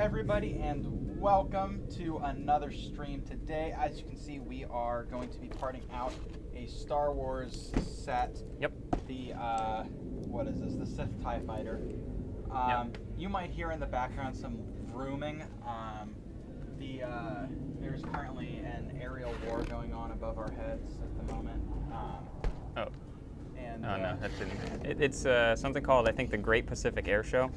everybody, and welcome to another stream. Today, as you can see, we are going to be parting out a Star Wars set. Yep. The, what is this? The Sith TIE Fighter. Yep. You might hear in the background some vrooming. There's currently an aerial war going on above our heads at the moment. No, that didn't. It's something called, I think, the Great Pacific Air Show.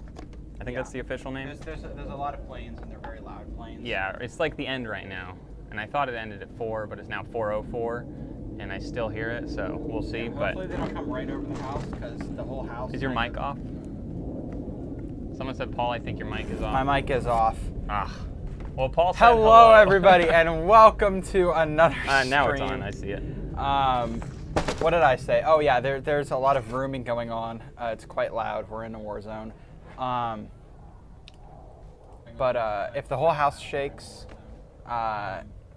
I think that's the official name. There's a lot of planes, and they're very loud planes. Yeah, it's like the end right now. And I thought it ended at 4, but it's now 4:04, and I still hear it, so we'll see. Yeah, hopefully they don't come right over the house, because the whole house... Is your mic off? Someone said, Paul, I think your mic is off. My mic is off. Ah. Well, Paul said hello, everybody, and welcome to another stream. Now it's on, I see it. What did I say? Oh yeah, there's a lot of rooming going on. It's quite loud. We're in a war zone. But if the whole house shakes,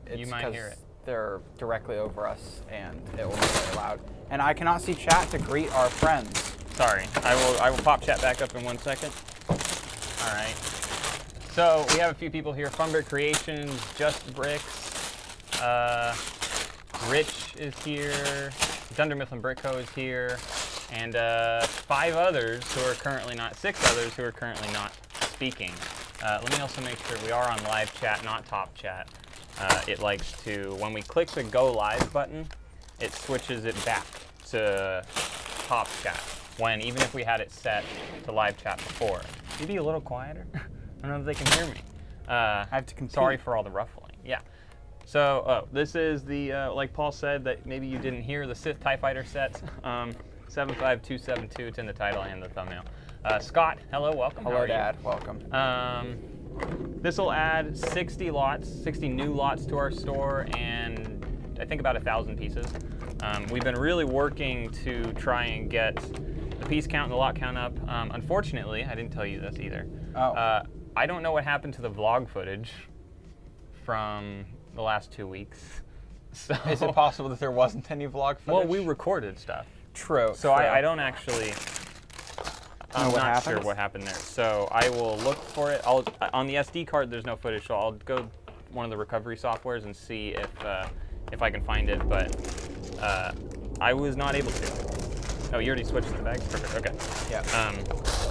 it's because they're directly over us, and it will be very loud. And I cannot see chat to greet our friends. Sorry, I will pop chat back up in 1 second. All right. So we have a few people here: Funbrick Creations, Just Bricks, Rich is here, Dunder Mifflin Brick Co is here, and 5 others who are currently not, 6 others who are currently not speaking. Let me also make sure we are on live chat, not top chat. It likes to, when we click the go live button, it switches it back to top chat. When, even if we had it set to live chat before. Can you be a little quieter? I don't know if they can hear me. I have to compete. Sorry for all the ruffling. Yeah. So, this is the, like Paul said, that maybe you didn't hear, the Sith TIE Fighter set. 75272, it's in the title and the thumbnail. Scott, hello, welcome. Hello, Dad, welcome. This will add 60 new lots to our store, and I think about 1,000 pieces. We've been really working to try and get the piece count and the lot count up. Unfortunately, I didn't tell you this either. I don't know what happened to the vlog footage from the last 2 weeks. So, is it possible that there wasn't any vlog footage? Well, we recorded stuff. True. So true. I don't actually... I'm not sure what happened there. So I will look for it. On the SD card, there's no footage, so I'll go one of the recovery softwares and see if I can find it. But I was not able to. Oh, you already switched the bags? Perfect. Okay. Yeah.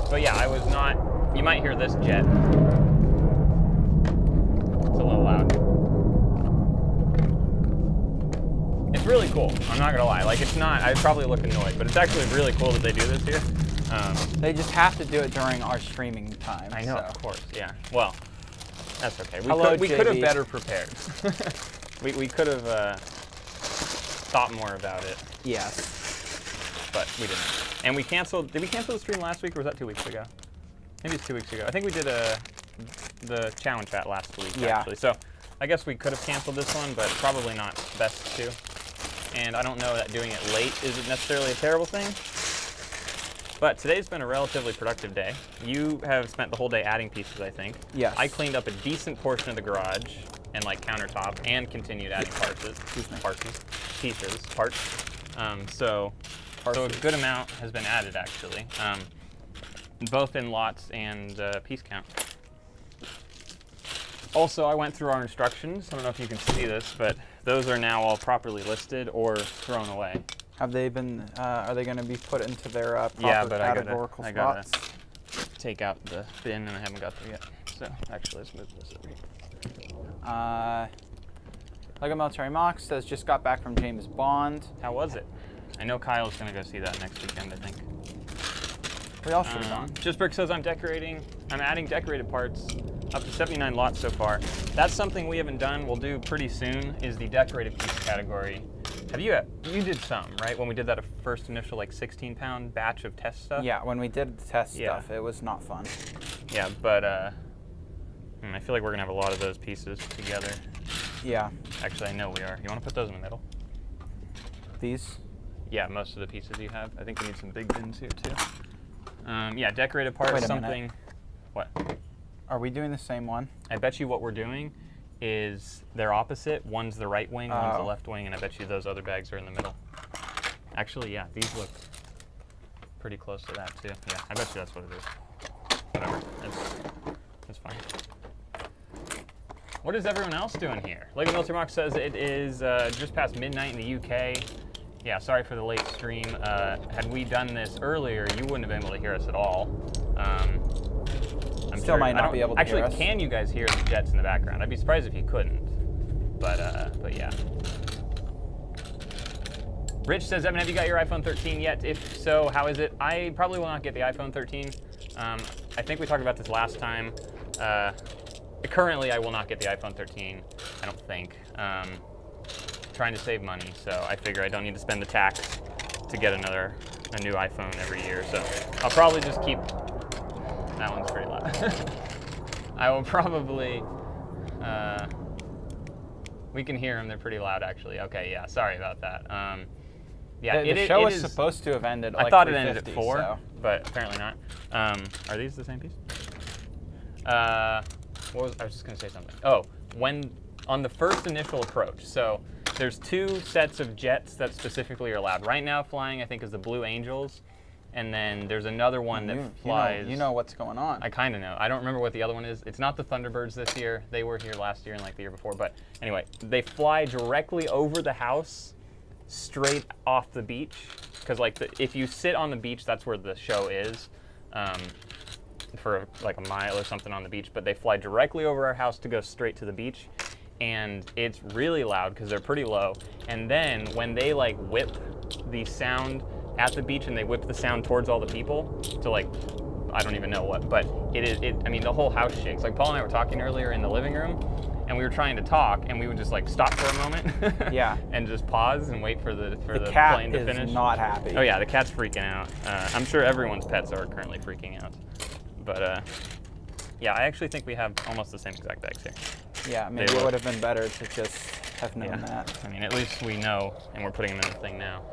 But yeah, I was not. You might hear this jet. It's a little loud. It's really cool. I'm not gonna lie. Like, it's not. I probably look annoyed, but it's actually really cool that they do this here. They just have to do it during our streaming time. I know, so. of course, yeah. Well, that's okay. We could have better prepared. we could have thought more about it. Yes. But we didn't. And we canceled. Did we cancel the stream last week, or was that 2 weeks ago? Maybe it's 2 weeks ago. I think we did the challenge chat last week, actually. So I guess we could have canceled this one, but probably not best to. And I don't know that doing it late isn't necessarily a terrible thing. But today's been a relatively productive day. You have spent the whole day adding pieces, I think. Yes. I cleaned up a decent portion of the garage and like countertop, and continued adding parts. So a good amount has been added, actually, both in lots and piece count. Also, I went through our instructions. I don't know if you can see this, but those are now all properly listed or thrown away. Have they been, are they going to be put into their proper categorical I spots? gotta take out the bin, and I haven't got there yet. So, actually, let's move this over here. Lego Military Mox says, just got back from James Bond. How was it? I know Kyle's going to go see that next weekend, I think. We all should have gone. Just Brick says, I'm adding decorated parts, up to 79 lots so far. That's something we haven't done. We'll do pretty soon, is the decorated piece category. You did some, right? When we did that first initial like 16-pound batch of test stuff? Yeah, when we did the test stuff, it was not fun. Yeah, but I feel like we're gonna have a lot of those pieces together. Yeah. Actually, I know we are. You wanna put those in the middle? These? Yeah, most of the pieces you have. I think we need some big bins here too. Yeah, decorated parts, Wait a something. minute. What? Are we doing the same one? I bet you what we're doing is they're opposite. One's the right wing, one's the left wing, and I bet you those other bags are in the middle. Actually, yeah, these look pretty close to that too. Yeah, I bet you that's what it is. Whatever, that's fine. What is everyone else doing here? Lego Military Mock says it is just past midnight in the UK. Yeah, sorry for the late stream. Had we done this earlier, you wouldn't have been able to hear us at all. I'm Still might not be able to hear us. Actually, can you guys hear the jets in the background? I'd be surprised if you couldn't. But yeah. Rich says, Evan, have you got your iPhone 13 yet? If so, how is it? I probably will not get the iPhone 13. I think we talked about this last time. Currently, I will not get the iPhone 13, I don't think. Trying to save money, so I figure I don't need to spend the tax to get a new iPhone every year. So I'll probably just keep, that one's pretty loud. I will probably, we can hear them, they're pretty loud actually. Okay, yeah, sorry about that. Yeah, the show was supposed to have ended at I thought it ended at 4, so. But apparently not. Are these the same piece? I was just gonna say something. Oh, on the first initial approach, so there's 2 sets of jets that specifically are allowed. Right now flying, I think, is the Blue Angels, and then there's another one that flies. You know what's going on. I kind of know. I don't remember what the other one is. It's not the Thunderbirds this year. They were here last year and like the year before, but anyway, they fly directly over the house, straight off the beach, because like if you sit on the beach, that's where the show is. For like a mile or something on the beach, but they fly directly over our house to go straight to the beach, and it's really loud because they're pretty low. And then when they like whip the sound at the beach and they whip the sound towards all the people to like, I don't even know what, but I mean, the whole house shakes. Like Paul and I were talking earlier in the living room, and we were trying to talk, and we would just like stop for a moment, yeah, and just pause and wait for the cat plane to finish. Is not happy. Oh yeah, the cat's freaking out. I'm sure everyone's pets are currently freaking out. But yeah, I actually think we have almost the same exact bags here. Yeah, maybe it would have been better to just have known that. I mean, at least we know, and we're putting them in the thing now.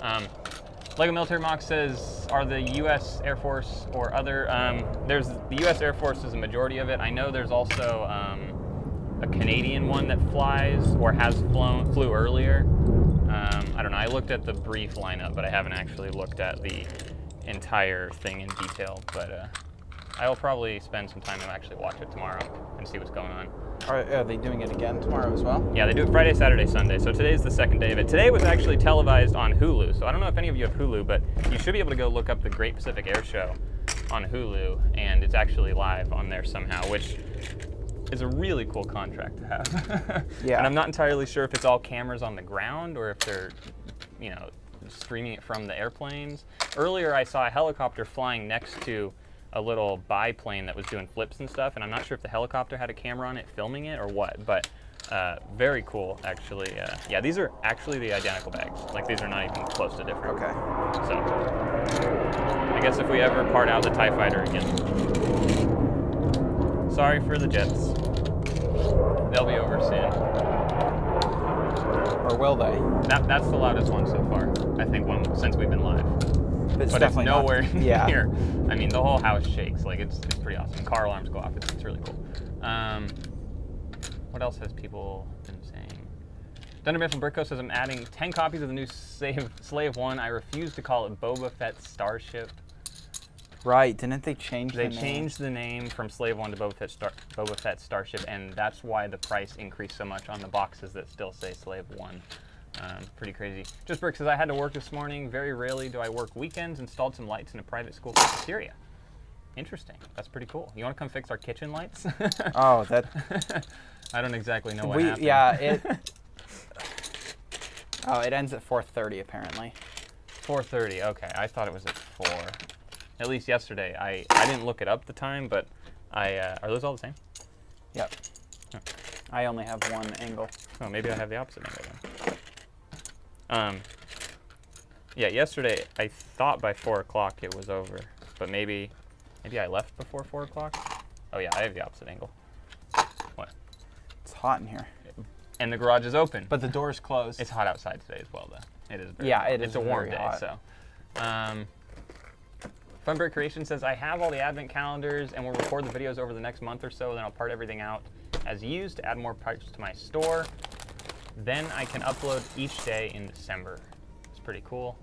Lego Military Mock says, are the U.S. Air Force or other, the U.S. Air Force is a majority of it. I know there's also a Canadian one that flies or flew earlier. I don't know, I looked at the brief lineup, but I haven't actually looked at the entire thing in detail, but I will probably spend some time and actually watch it tomorrow and see what's going on. Are they doing it again tomorrow as well? Yeah, they do it Friday, Saturday, Sunday. So today's the second day of it. Today was actually televised on Hulu. So I don't know if any of you have Hulu, but you should be able to go look up the Great Pacific Air Show on Hulu, and it's actually live on there somehow, which is a really cool contract to have. Yeah. And I'm not entirely sure if it's all cameras on the ground or if they're, you know, streaming it from the airplanes. Earlier I saw a helicopter flying next to a little biplane that was doing flips and stuff, and I'm not sure if the helicopter had a camera on it filming it or what, but very cool, actually. Yeah, these are actually the identical bags. Like, these are not even close to different. Okay. So, I guess if we ever part out the TIE Fighter again. Sorry for the jets. They'll be over soon. Or will they? That's the loudest one so far, I think, since we've been live. But it's nowhere yeah. near. I mean, the whole house shakes. Like, it's pretty awesome. Car alarms go off. It's really cool. What else has people been saying? Thunderman from Brickco says, I'm adding 10 copies of the new Slave 1. I refuse to call it Boba Fett Starship. Right. Didn't they change the name? They changed the name from Slave 1 to Boba Fett Starship, and that's why the price increased so much on the boxes that still say Slave 1. Pretty crazy. Just Brick says, I had to work this morning. Very rarely do I work weekends. Installed some lights in a private school cafeteria. Interesting. That's pretty cool. You want to come fix our kitchen lights? Oh, that... I don't exactly know what happened. Yeah, it ends at 4:30 apparently. 4:30. Okay, I thought it was at 4. At least yesterday. I didn't look it up the time, but are those all the same? Yep. Huh. I only have one angle. Oh, maybe I have the opposite angle then. Yeah, yesterday I thought by 4 o'clock it was over, but maybe I left before 4 o'clock. Oh yeah, I have the opposite angle. What? It's hot in here. And the garage is open. But the door's closed. It's hot outside today as well, though. It is. It's a warm day, hot. so. Funbird Creation says, I have all the advent calendars and will record the videos over the next month or so, then I'll part everything out as used to add more parts to my store. Then I can upload each day in December. It's pretty cool.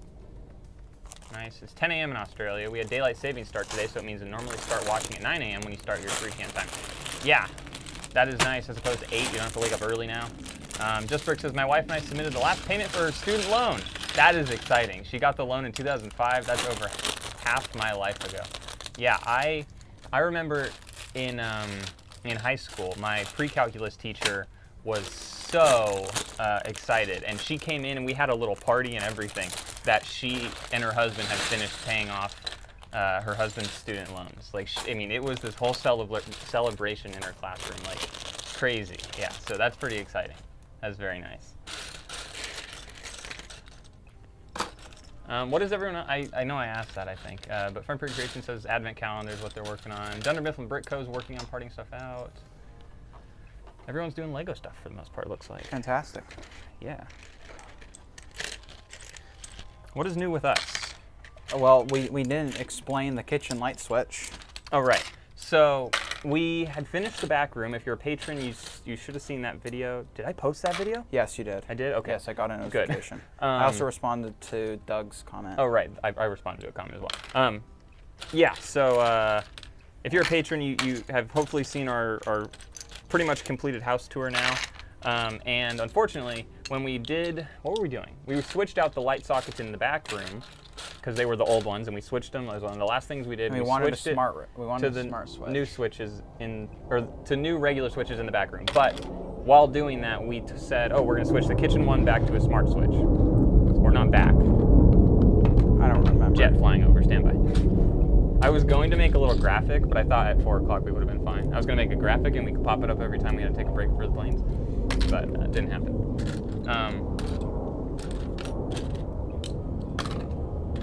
Nice. It's 10 a.m. in Australia. We had daylight savings start today, so it means to normally start watching at 9 a.m. when you start your 3 p.m. time. Yeah, That is nice, as opposed to 8. You don't have to wake up early now. Just Brick says, my wife and I submitted the last payment for her student loan. That is exciting. She got the loan in 2005. That's over half my life ago. Yeah, I remember in high school, my pre-calculus teacher was so excited, and she came in and we had a little party and everything that she and her husband had finished paying off her husband's student loans. Like, I mean, it was this whole celebration in her classroom, like crazy. Yeah, so that's pretty exciting. That's very nice. What is everyone? I know I asked that, I think, but Front Pretty Creation says Advent calendar is what they're working on. Dunder Mifflin Brick Co. is working on parting stuff out. Everyone's doing Lego stuff for the most part, it looks like. Fantastic. Yeah. What is new with us? Well, we didn't explain the kitchen light switch. Oh, right. So we had finished the back room. If you're a patron, you should have seen that video. Did I post that video? Yes, you did. I did? Okay. Yes, I got a notification. Good. I also responded to Doug's comment. Oh, right. I responded to a comment as well. Yeah, so if you're a patron, you have hopefully seen our pretty much completed house tour now. And unfortunately, when we did, what were we doing? We switched out the light sockets in the back room because they were the old ones, and we switched them. That was one of the last things we did. We wanted a smart switch. New switches to new regular switches in the back room. But while doing that, we said, oh, we're going to switch the kitchen one back to a smart switch. Or not back. I don't remember. Jet flying over, standby. I was going to make a little graphic, but I thought at 4 o'clock we would have been fine. I was going to make a graphic and we could pop it up every time we had to take a break for the planes, but it didn't happen.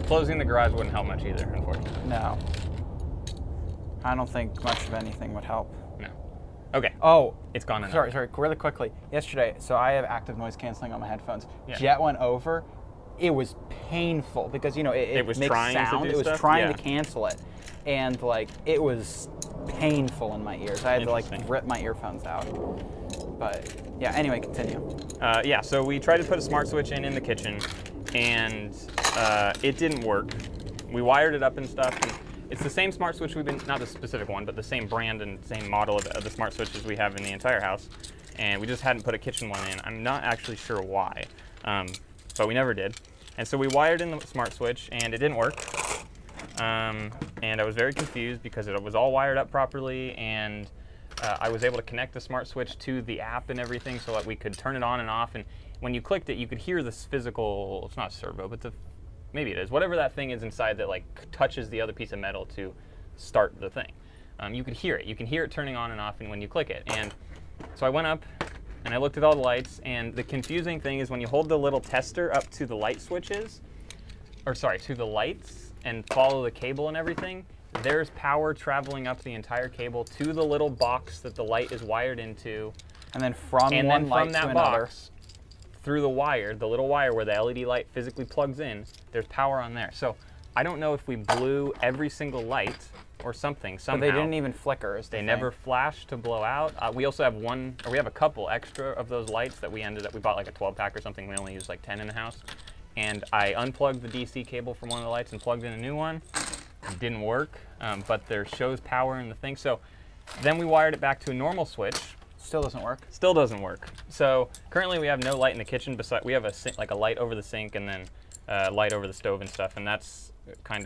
Closing the garage wouldn't help much either, unfortunately. No. I don't think much of anything would help. No. Okay. Oh. It's gone now. Sorry, really quickly. Yesterday, so I have active noise canceling on my headphones. Yeah. Jet went over. It was painful because, you know, it was makes trying sound. to do it was stuff? trying Yeah. to cancel it. And, like, it was painful in my ears. I had to, like, rip my earphones out. But, yeah, anyway, continue. Yeah, so we tried to put a smart switch in the kitchen, and it didn't work. We wired it up and stuff. And it's the same smart switch we've been, not the specific one, but the same brand and same model of the smart switches we have in the entire house. And we just hadn't put a kitchen one in. I'm not actually sure why, but we never did. And so we wired in the smart switch, and it didn't work. And I was very confused because it was all wired up properly, and I was able to connect the smart switch to the app and everything so that we could turn it on and off. And when you clicked it, you could hear this physical, it's not servo, but maybe it is, whatever that thing is inside that like touches the other piece of metal to start the thing. You could hear it. You can hear it turning on and off when you click it. And so I went up and I looked at all the lights, and the confusing thing is when you hold the little tester up to the light switches, or sorry, to the lights and follow the cable and everything, there's power traveling up the entire cable to the little box that the light is wired into. And then from one light to another. Box, through the wire, the little wire where the LED light physically plugs in, there's power on there. So I don't know if we blew every single light or something somehow. But they didn't even flicker. They never flashed to blow out. We also have we have a couple extra of those lights that we bought like a 12-pack or something. We only used like 10 in the house. And I unplugged the DC cable from one of the lights and plugged in a new one. It didn't work, but there shows power in the thing. So then we wired it back to a normal switch. Still doesn't work. Still doesn't work. So currently we have no light in the kitchen. We have a light over the sink and then light over the stove and stuff, and that's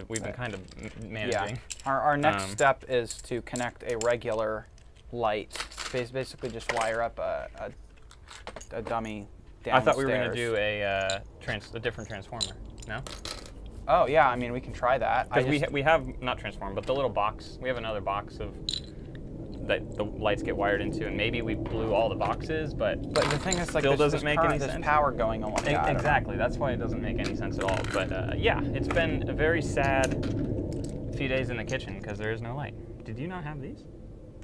we've been kind of managing. Yeah. Our next step is to connect a regular light. Basically just wire up a dummy downstairs. I thought we were going to do a different transformer. No? Oh yeah, I mean we can try that. Because we have not transformer, but the little box. We have another box that the lights get wired into, and maybe we blew all the boxes, but the thing is, like, still doesn't make any sense. There's power going on. Yeah, exactly. That's why it doesn't make any sense at all. But yeah, it's been a very sad few days in the kitchen because there is no light. Did you not have these?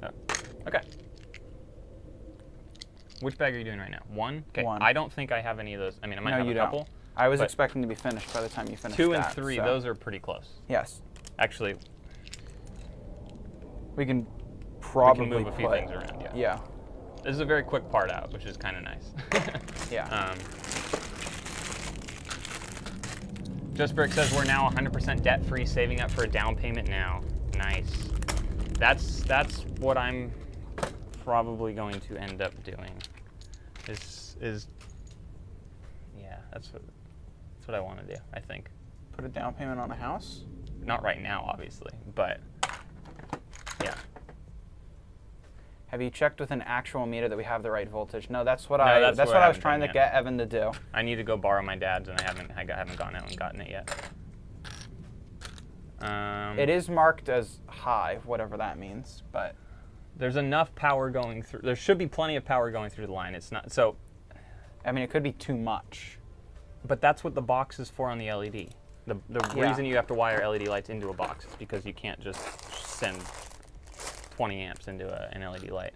Oh. Okay. Which bag are you doing right now? One? Okay. One. I don't think I have any of those. I mean, I might have a couple. Don't. I was expecting to be finished by the time you finished 2 and 3, those are pretty close. Yes. Actually, we can probably move a few things around, yeah. Yeah. This is a very quick part out, which is kind of nice. Yeah. Just Brick says we're now 100% debt-free, saving up for a down payment now. Nice. That's what I'm probably going to end up doing is yeah, that's what I want to do, I think. Put a down payment on a house? Not right now, obviously, but yeah. Have you checked with an actual meter that we have the right voltage? No, that's what I was trying to get Evan to do. I need to go borrow my dad's, and I haven't gone out and gotten it yet. It is marked as high, whatever that means, but there's enough power going through. There should be plenty of power going through the line. It's not so. I mean, it could be too much. But that's what the box is for on the LED. The reason you have to wire LED lights into a box is because you can't just send 20 amps into an LED light.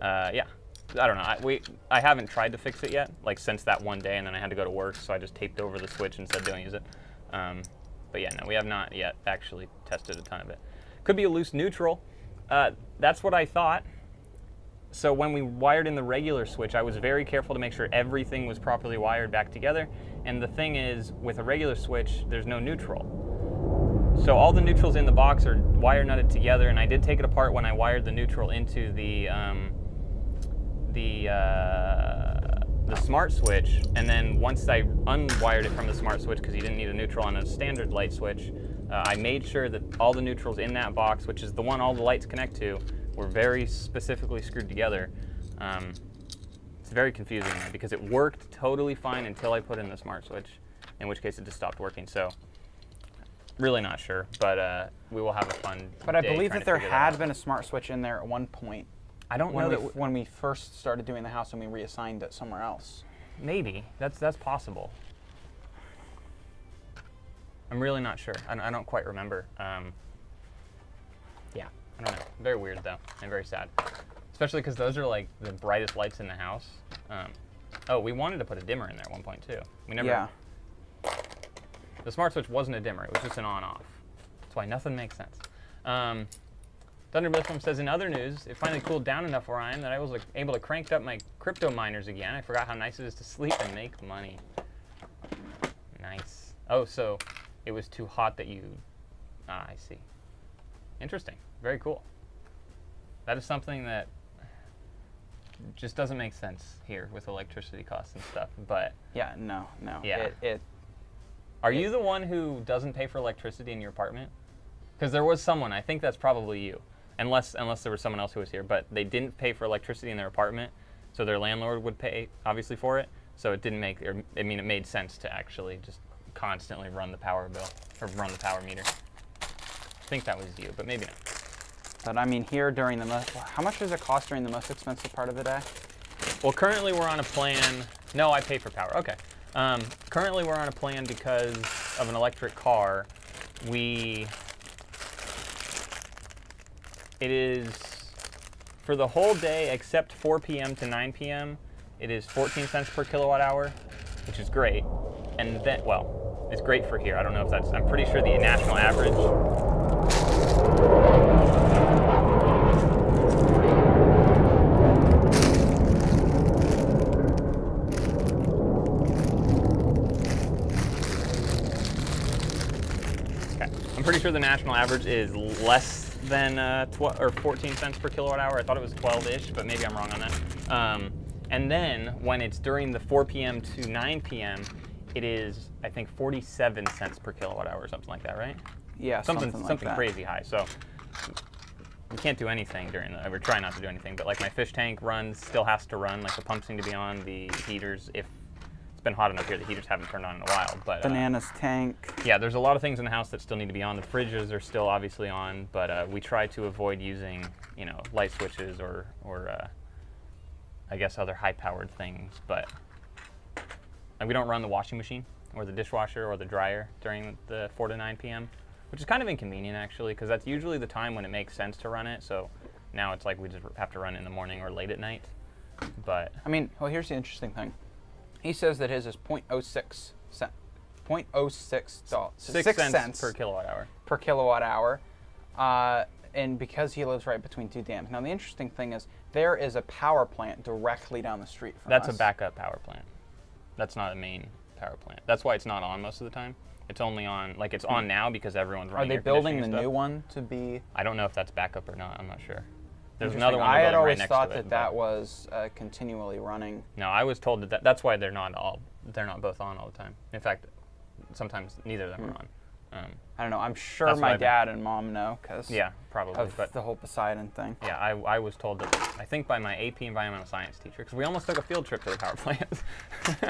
Yeah, I don't know. I haven't tried to fix it yet, like since that one day, and then I had to go to work, so I just taped over the switch instead of doing it. But yeah, no, we have not yet actually tested a ton of it. Could be a loose neutral. That's what I thought. So when we wired in the regular switch, I was very careful to make sure everything was properly wired back together. And the thing is, with a regular switch, there's no neutral. So all the neutrals in the box are wire nutted together, and I did take it apart when I wired the neutral into the smart switch. And then once I unwired it from the smart switch, because you didn't need a neutral on a standard light switch, I made sure that all the neutrals in that box, which is the one all the lights connect to, were very specifically screwed together. It's very confusing because it worked totally fine until I put in the smart switch, in which case it just stopped working. So really not sure, but we will have a fun But I believe that there had been a smart switch in there at one point. I don't know that when we first started doing the house and we reassigned it somewhere else. Maybe that's possible. I'm really not sure. I don't quite remember. Yeah, I don't know. Very weird though, and very sad. Especially because those are like the brightest lights in the house. Oh, we wanted to put a dimmer in there at one point too. We never. Yeah. The smart switch wasn't a dimmer; it was just an on-off. That's why nothing makes sense. Thunder Muslim says, in other news, it finally cooled down enough where I am that I was able to crank up my crypto miners again. I forgot how nice it is to sleep and make money. Nice. Oh, so it was too hot that you... Ah, I see. Interesting. Very cool. That is something that just doesn't make sense here with electricity costs and stuff, but... Yeah, no. Yeah. Are you the one who doesn't pay for electricity in your apartment? Because there was someone, I think that's probably you. Unless there was someone else who was here, but they didn't pay for electricity in their apartment, so their landlord would pay, obviously, for it. So it didn't make, it made sense to actually just constantly run the power bill, or run the power meter. I think that was you, but maybe not. But I mean, here during the how much does it cost during the most expensive part of the day? Well, currently we're on a plan. No, I pay for power. Okay. Currently we're on a plan because of an electric car. It is, for the whole day except 4 p.m. to 9 p.m., it is 14 cents per kilowatt hour, which is great. And then, well, it's great for here. I don't know if that's, I'm pretty sure the national average. Okay, I'm pretty sure the national average is less than 14 cents per kilowatt hour. I thought it was 12-ish, but maybe I'm wrong on that. And then when it's during the 4 p.m. to 9 p.m., it is, I think, 47 cents per kilowatt hour or something like that, right? Yeah, something crazy high. So we can't do anything during the, we're trying not to do anything, but like my fish tank still has to run, like the pumps need to be on, the heaters, if it's been hot enough here, the heaters haven't turned on in a while. But Bananas tank. Yeah, there's a lot of things in the house that still need to be on. The fridges are still obviously on, but we try to avoid using, light switches or I guess other high-powered things. But we don't run the washing machine or the dishwasher or the dryer during the 4 to 9 p.m., which is kind of inconvenient actually, because that's usually the time when it makes sense to run it. So now it's like we just have to run it in the morning or late at night. But I mean, well, here's the interesting thing. He says that his is 0.06 cent, 0.06 cents per kilowatt hour. Per kilowatt hour, and because he lives right between two dams. Now the interesting thing is there is a power plant directly down the street from us. That's a backup power plant. That's not a main power plant. That's why it's not on most of the time. It's only on, like it's on now because everyone's running. Are they building the new one to be? I don't know if that's backup or not. I'm not sure. There's another one. I had always right next thought to it, that was continually running. No, I was told that's why they're not both on all the time. In fact, sometimes neither of them are on. I don't know. I'm sure my dad and mom know because probably of the whole Poseidon thing. Yeah, I was told that. I think by my AP Environmental Science teacher, because we almost took a field trip to the power plant.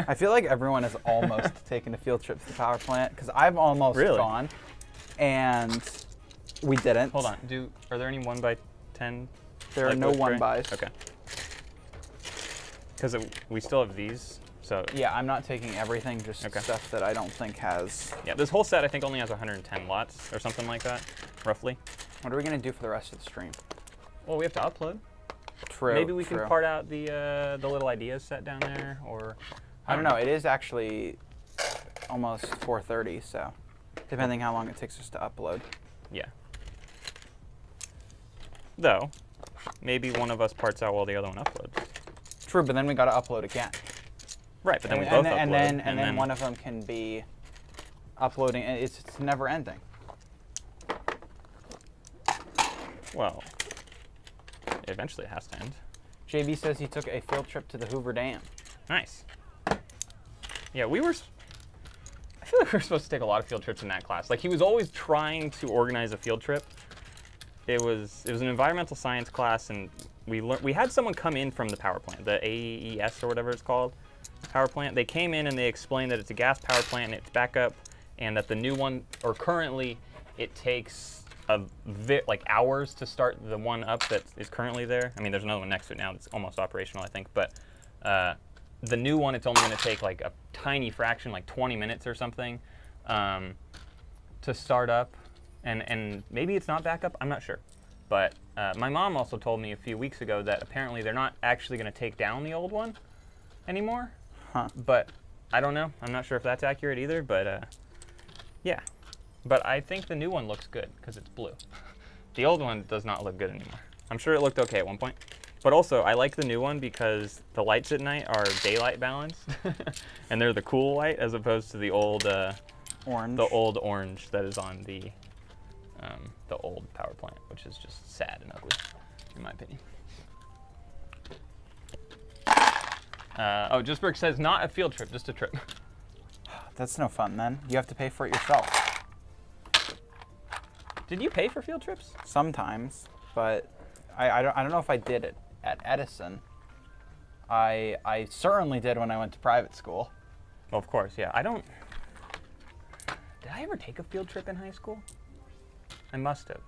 I feel like everyone has almost taken a field trip to the power plant because I've almost gone, and we didn't. Hold on. Are there any 1x10? There are no 1x. Okay. Because we still have these. So yeah, I'm not taking everything, just stuff that I don't think has... Yeah, this whole set I think only has 110 watts or something like that, roughly. What are we going to do for the rest of the stream? Well, we have to upload. True. Maybe we can part out the little ideas set down there, or... I don't know. It is actually almost 4:30, so depending how long it takes us to upload. Yeah. Though, maybe one of us parts out while the other one uploads. True, but then we got to upload again. Right, but then we both upload. And then one of them can be uploading. It's never ending. Well, eventually it has to end. JB says he took a field trip to the Hoover Dam. Nice. Yeah, I feel like we were supposed to take a lot of field trips in that class. Like, he was always trying to organize a field trip. It was an environmental science class, and we had someone come in from the power plant, the AES or whatever it's called. Power plant. They came in and they explained that it's a gas power plant and it's backup, and that the new one, or currently, it takes like hours to start the one up that is currently there. I mean, there's another one next to it now that's almost operational, I think, but the new one, it's only going to take like a tiny fraction, like 20 minutes or something, to start up, and maybe it's not backup. I'm not sure, but my mom also told me a few weeks ago that apparently they're not actually going to take down the old one anymore. Huh. But I don't know. I'm not sure if that's accurate either, but yeah. But I think the new one looks good because it's blue. The old one does not look good anymore. I'm sure it looked okay at one point. But also, I like the new one because the lights at night are daylight balanced, and they're the cool light as opposed to the old orange. The old orange that is on the old power plant, which is just sad and ugly, in my opinion. Just Brick says, not a field trip, just a trip. That's no fun then. You have to pay for it yourself. Did you pay for field trips? Sometimes, but I don't know if I did it at Edison. I certainly did when I went to private school. Well, of course, yeah. Did I ever take a field trip in high school? I must have.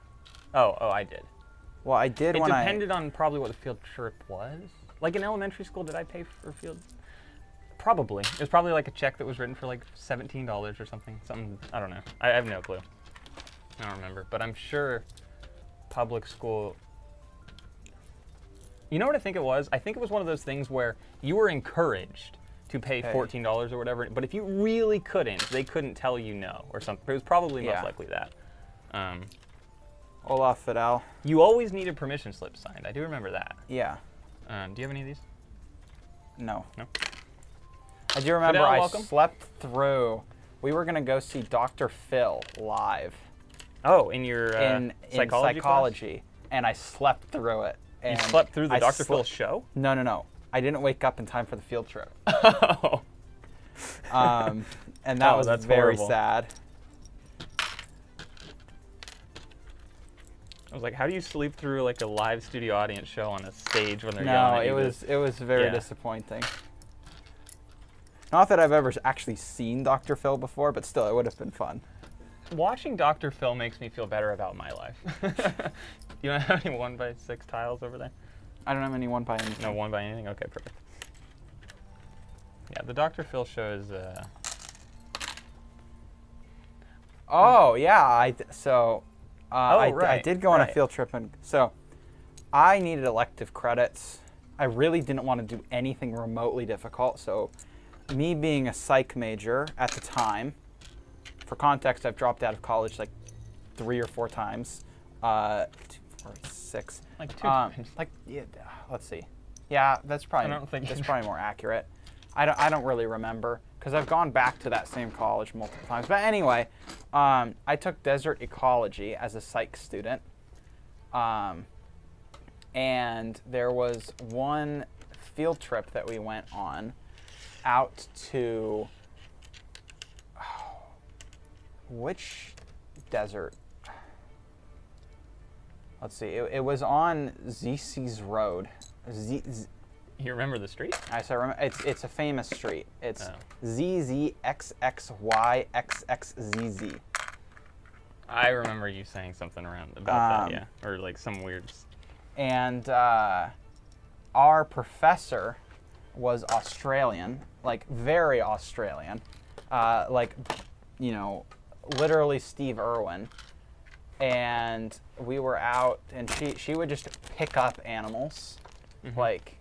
Oh, I did. Well, I did It depended on probably what the field trip was. Like in elementary school, did I pay for field? Probably. It was probably like a check that was written for like $17 or something. Something, I don't know. I have no clue. I don't remember. But I'm sure public school... You know what I think it was? I think it was one of those things where you were encouraged to pay $14 or whatever, but if you really couldn't, they couldn't tell you no or something. It was probably most likely that. Olaf Fidel. You always needed permission slips signed. I do remember that. Yeah. Do you have any of these? No. No? I do remember Fidel, I welcome. slept through. We were going to go see Dr. Phil live. Oh, in your in psychology, and I slept through it. And you slept through the Dr. Phil show? No. I didn't wake up in time for the field trip. Oh. And that was very sad. I was like, how do you sleep through like a live studio audience show on a stage when they're yelling at you? It was very disappointing. Not that I've ever actually seen Dr. Phil before, but still, it would have been fun. Watching Dr. Phil makes me feel better about my life. You don't have any 1x6 tiles over there? I don't have any 1x anything. No 1x anything? Okay, perfect. Yeah, the Dr. Phil show is... Oh, yeah. I did go on a field trip, and so I needed elective credits. I really didn't want to do anything remotely difficult, so me being a psych major at the time, for context, I've dropped out of college like 3 or 4 times. 2, 4, 6. Like 2 times. Let's see. Yeah, that's probably more accurate. I don't really remember because I've gone back to that same college multiple times. But anyway, I took desert ecology as a psych student. And there was one field trip that we went on out to, which desert? Let's see. It was on ZC's Road. You remember the street? I remember. It's a famous street. It's ZZXXYXXZZ. I remember you saying something around about that, yeah, or like some weird. And our professor was Australian, like very Australian, like, you know, literally Steve Irwin. And we were out, and she would just pick up animals, like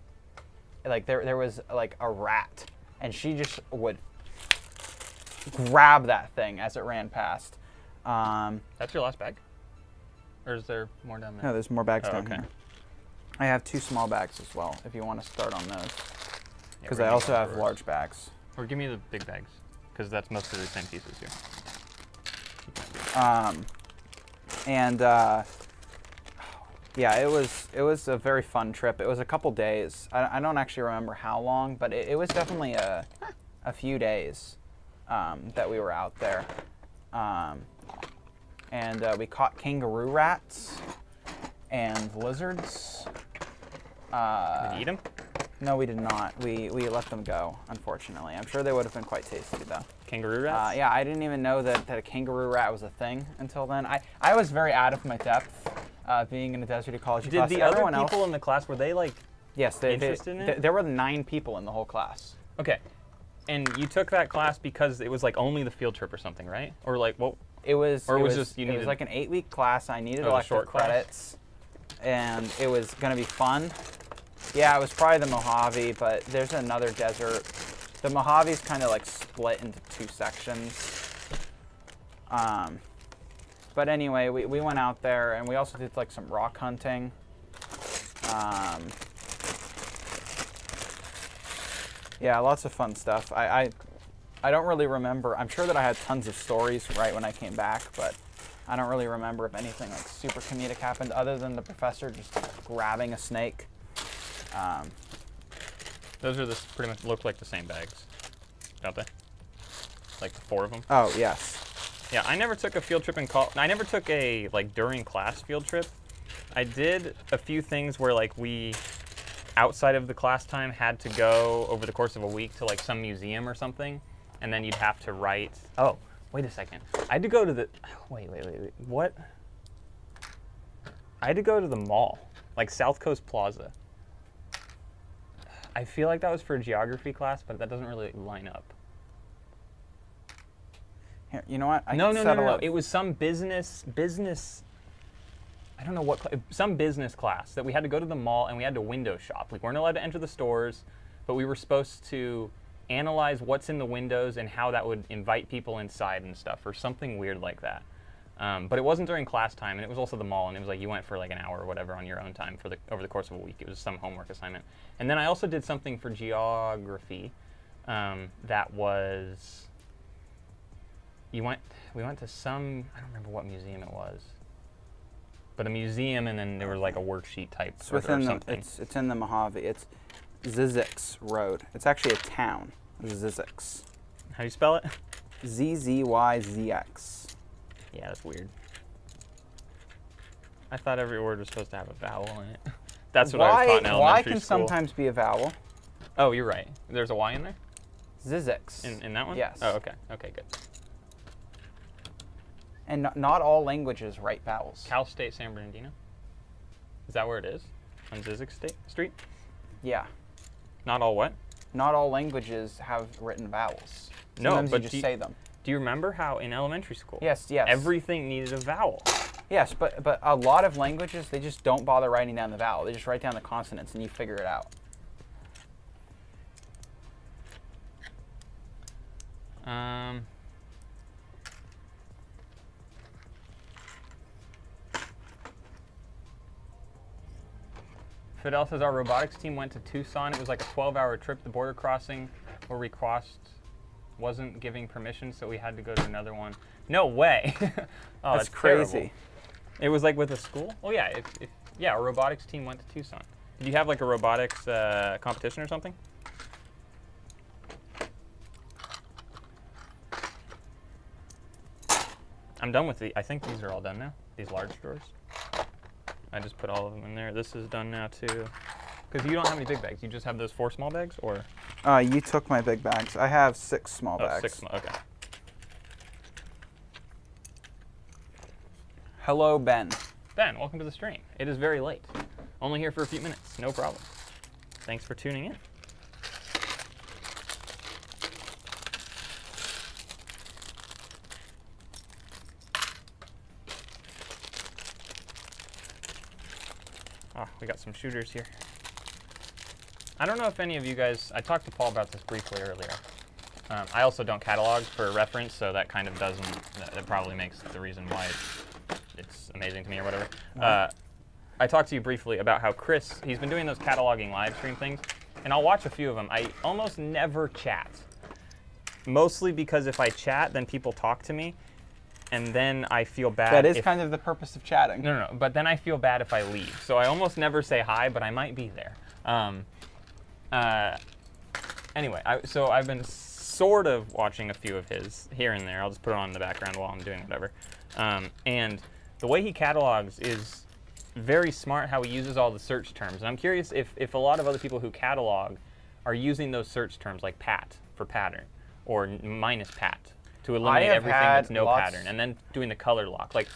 there was like a rat, and she just would grab that thing as it ran past. That's your last bag? Or is there more down there? No, there's more bags down okay. here. I have 2 small bags as well, if you want to start on those. Because Yeah, I also have first. large bags. Or give me the big bags, because that's mostly the same pieces here. Yeah, it was a very fun trip. It was a couple days. I don't actually remember how long, but it was definitely a few days that we were out there. And we caught kangaroo rats and lizards. Did you eat them? No, we did not. We let them go, unfortunately. I'm sure they would have been quite tasty, though. Kangaroo rats? Yeah, I didn't even know that a kangaroo rat was a thing until then. I was very out of my depth being in a desert ecology class. Did the other people in the class, were they like yes, interested in it? There were 9 people in the whole class. Okay. And you took that class because it was like only the field trip or something, right? Or like what? It was just you needed. It was like an 8-week class. I needed Oh, a elective short class. credits, and it was gonna be fun. Yeah, it was probably the Mojave, but there's another desert. The Mojave's kind of like split into 2 sections. But anyway, we went out there, and we also did like some rock hunting. Yeah, lots of fun stuff. I don't really remember. I'm sure that I had tons of stories right when I came back, but I don't really remember if anything like super comedic happened other than the professor just grabbing a snake. Those are pretty much look like the same bags, don't they? Like the 4 of them. Oh yes. Yeah, I never took a field trip in college. I never took a like during class field trip. I did a few things where like we, outside of the class time, had to go over the course of a week to like some museum or something, and then you'd have to write. Oh, wait a second. I had to go to the. Wait. What? I had to go to the mall, like South Coast Plaza. I feel like that was for a geography class, but that doesn't really line up. Here, you know what? No. It was some business. I don't know what. Some business class that we had to go to the mall and we had to window shop. We weren't allowed to enter the stores, but we were supposed to analyze what's in the windows and how that would invite people inside and stuff, or something weird like that. But it wasn't during class time, and it was also the mall, and it was like you went for like an hour or whatever on your own time for over the course of a week. It was some homework assignment. And then I also did something for geography that was. We went to some, I don't remember what museum it was, but a museum, and then there was like a worksheet type It's or within something. It's in the Mojave. It's ZZX Road. It's actually a town. ZZX. How do you spell it? ZZYZX. Yeah, that's weird. I thought every word was supposed to have a vowel in it. That's what I was taught in elementary Y can school. sometimes be a vowel. Oh, you're right. There's a Y in there? ZZX. In that one? Yes. Oh, okay. Okay, good. And not all languages write vowels. Cal State San Bernardino? Is that where it is? On Zizek Street? Yeah. Not all what? Not all languages have written vowels. No, Sometimes but you just say them. Do you remember how in elementary school? Yes. Everything needed a vowel. Yes, but a lot of languages, they just don't bother writing down the vowel. They just write down the consonants and you figure it out. Fidel says our robotics team went to Tucson. It was like a 12-hour trip. The border crossing where we crossed wasn't giving permission, so we had to go to another one. No way. Oh, that's crazy. Terrible. It was like with a school? Oh yeah, Yeah, a robotics team went to Tucson. Did you have like a robotics competition or something? I'm done with I think these are all done now, these large drawers. I just put all of them in there. This is done now too. Because you don't have any big bags. You just have those 4 small bags, or? You took my big bags. I have 6 small bags. 6 small, okay. Hello, Ben. Ben, welcome to the stream. It is very late. Only here for a few minutes, no problem. Thanks for tuning in. Oh, we got some shooters here. I don't know if any of you guys, I talked to Paul about this briefly earlier. I also don't catalog for reference, so that kind of doesn't, that probably makes the reason why it's amazing to me or whatever. I talked to you briefly about how Chris, he's been doing those cataloging live stream things, and I'll watch a few of them. I almost never chat. Mostly because if I chat, then people talk to me, and then I feel bad. That is kind of the purpose of chatting. No, but then I feel bad if I leave. So I almost never say hi, but I might be there. Anyway, so I've been sort of watching a few of his here and there. I'll just put it on in the background while I'm doing whatever. And the way he catalogs is very smart, how he uses all the search terms. And I'm curious if a lot of other people who catalog are using those search terms like pat for pattern or minus pat to eliminate everything that's no pattern, and then doing the color lock. Like,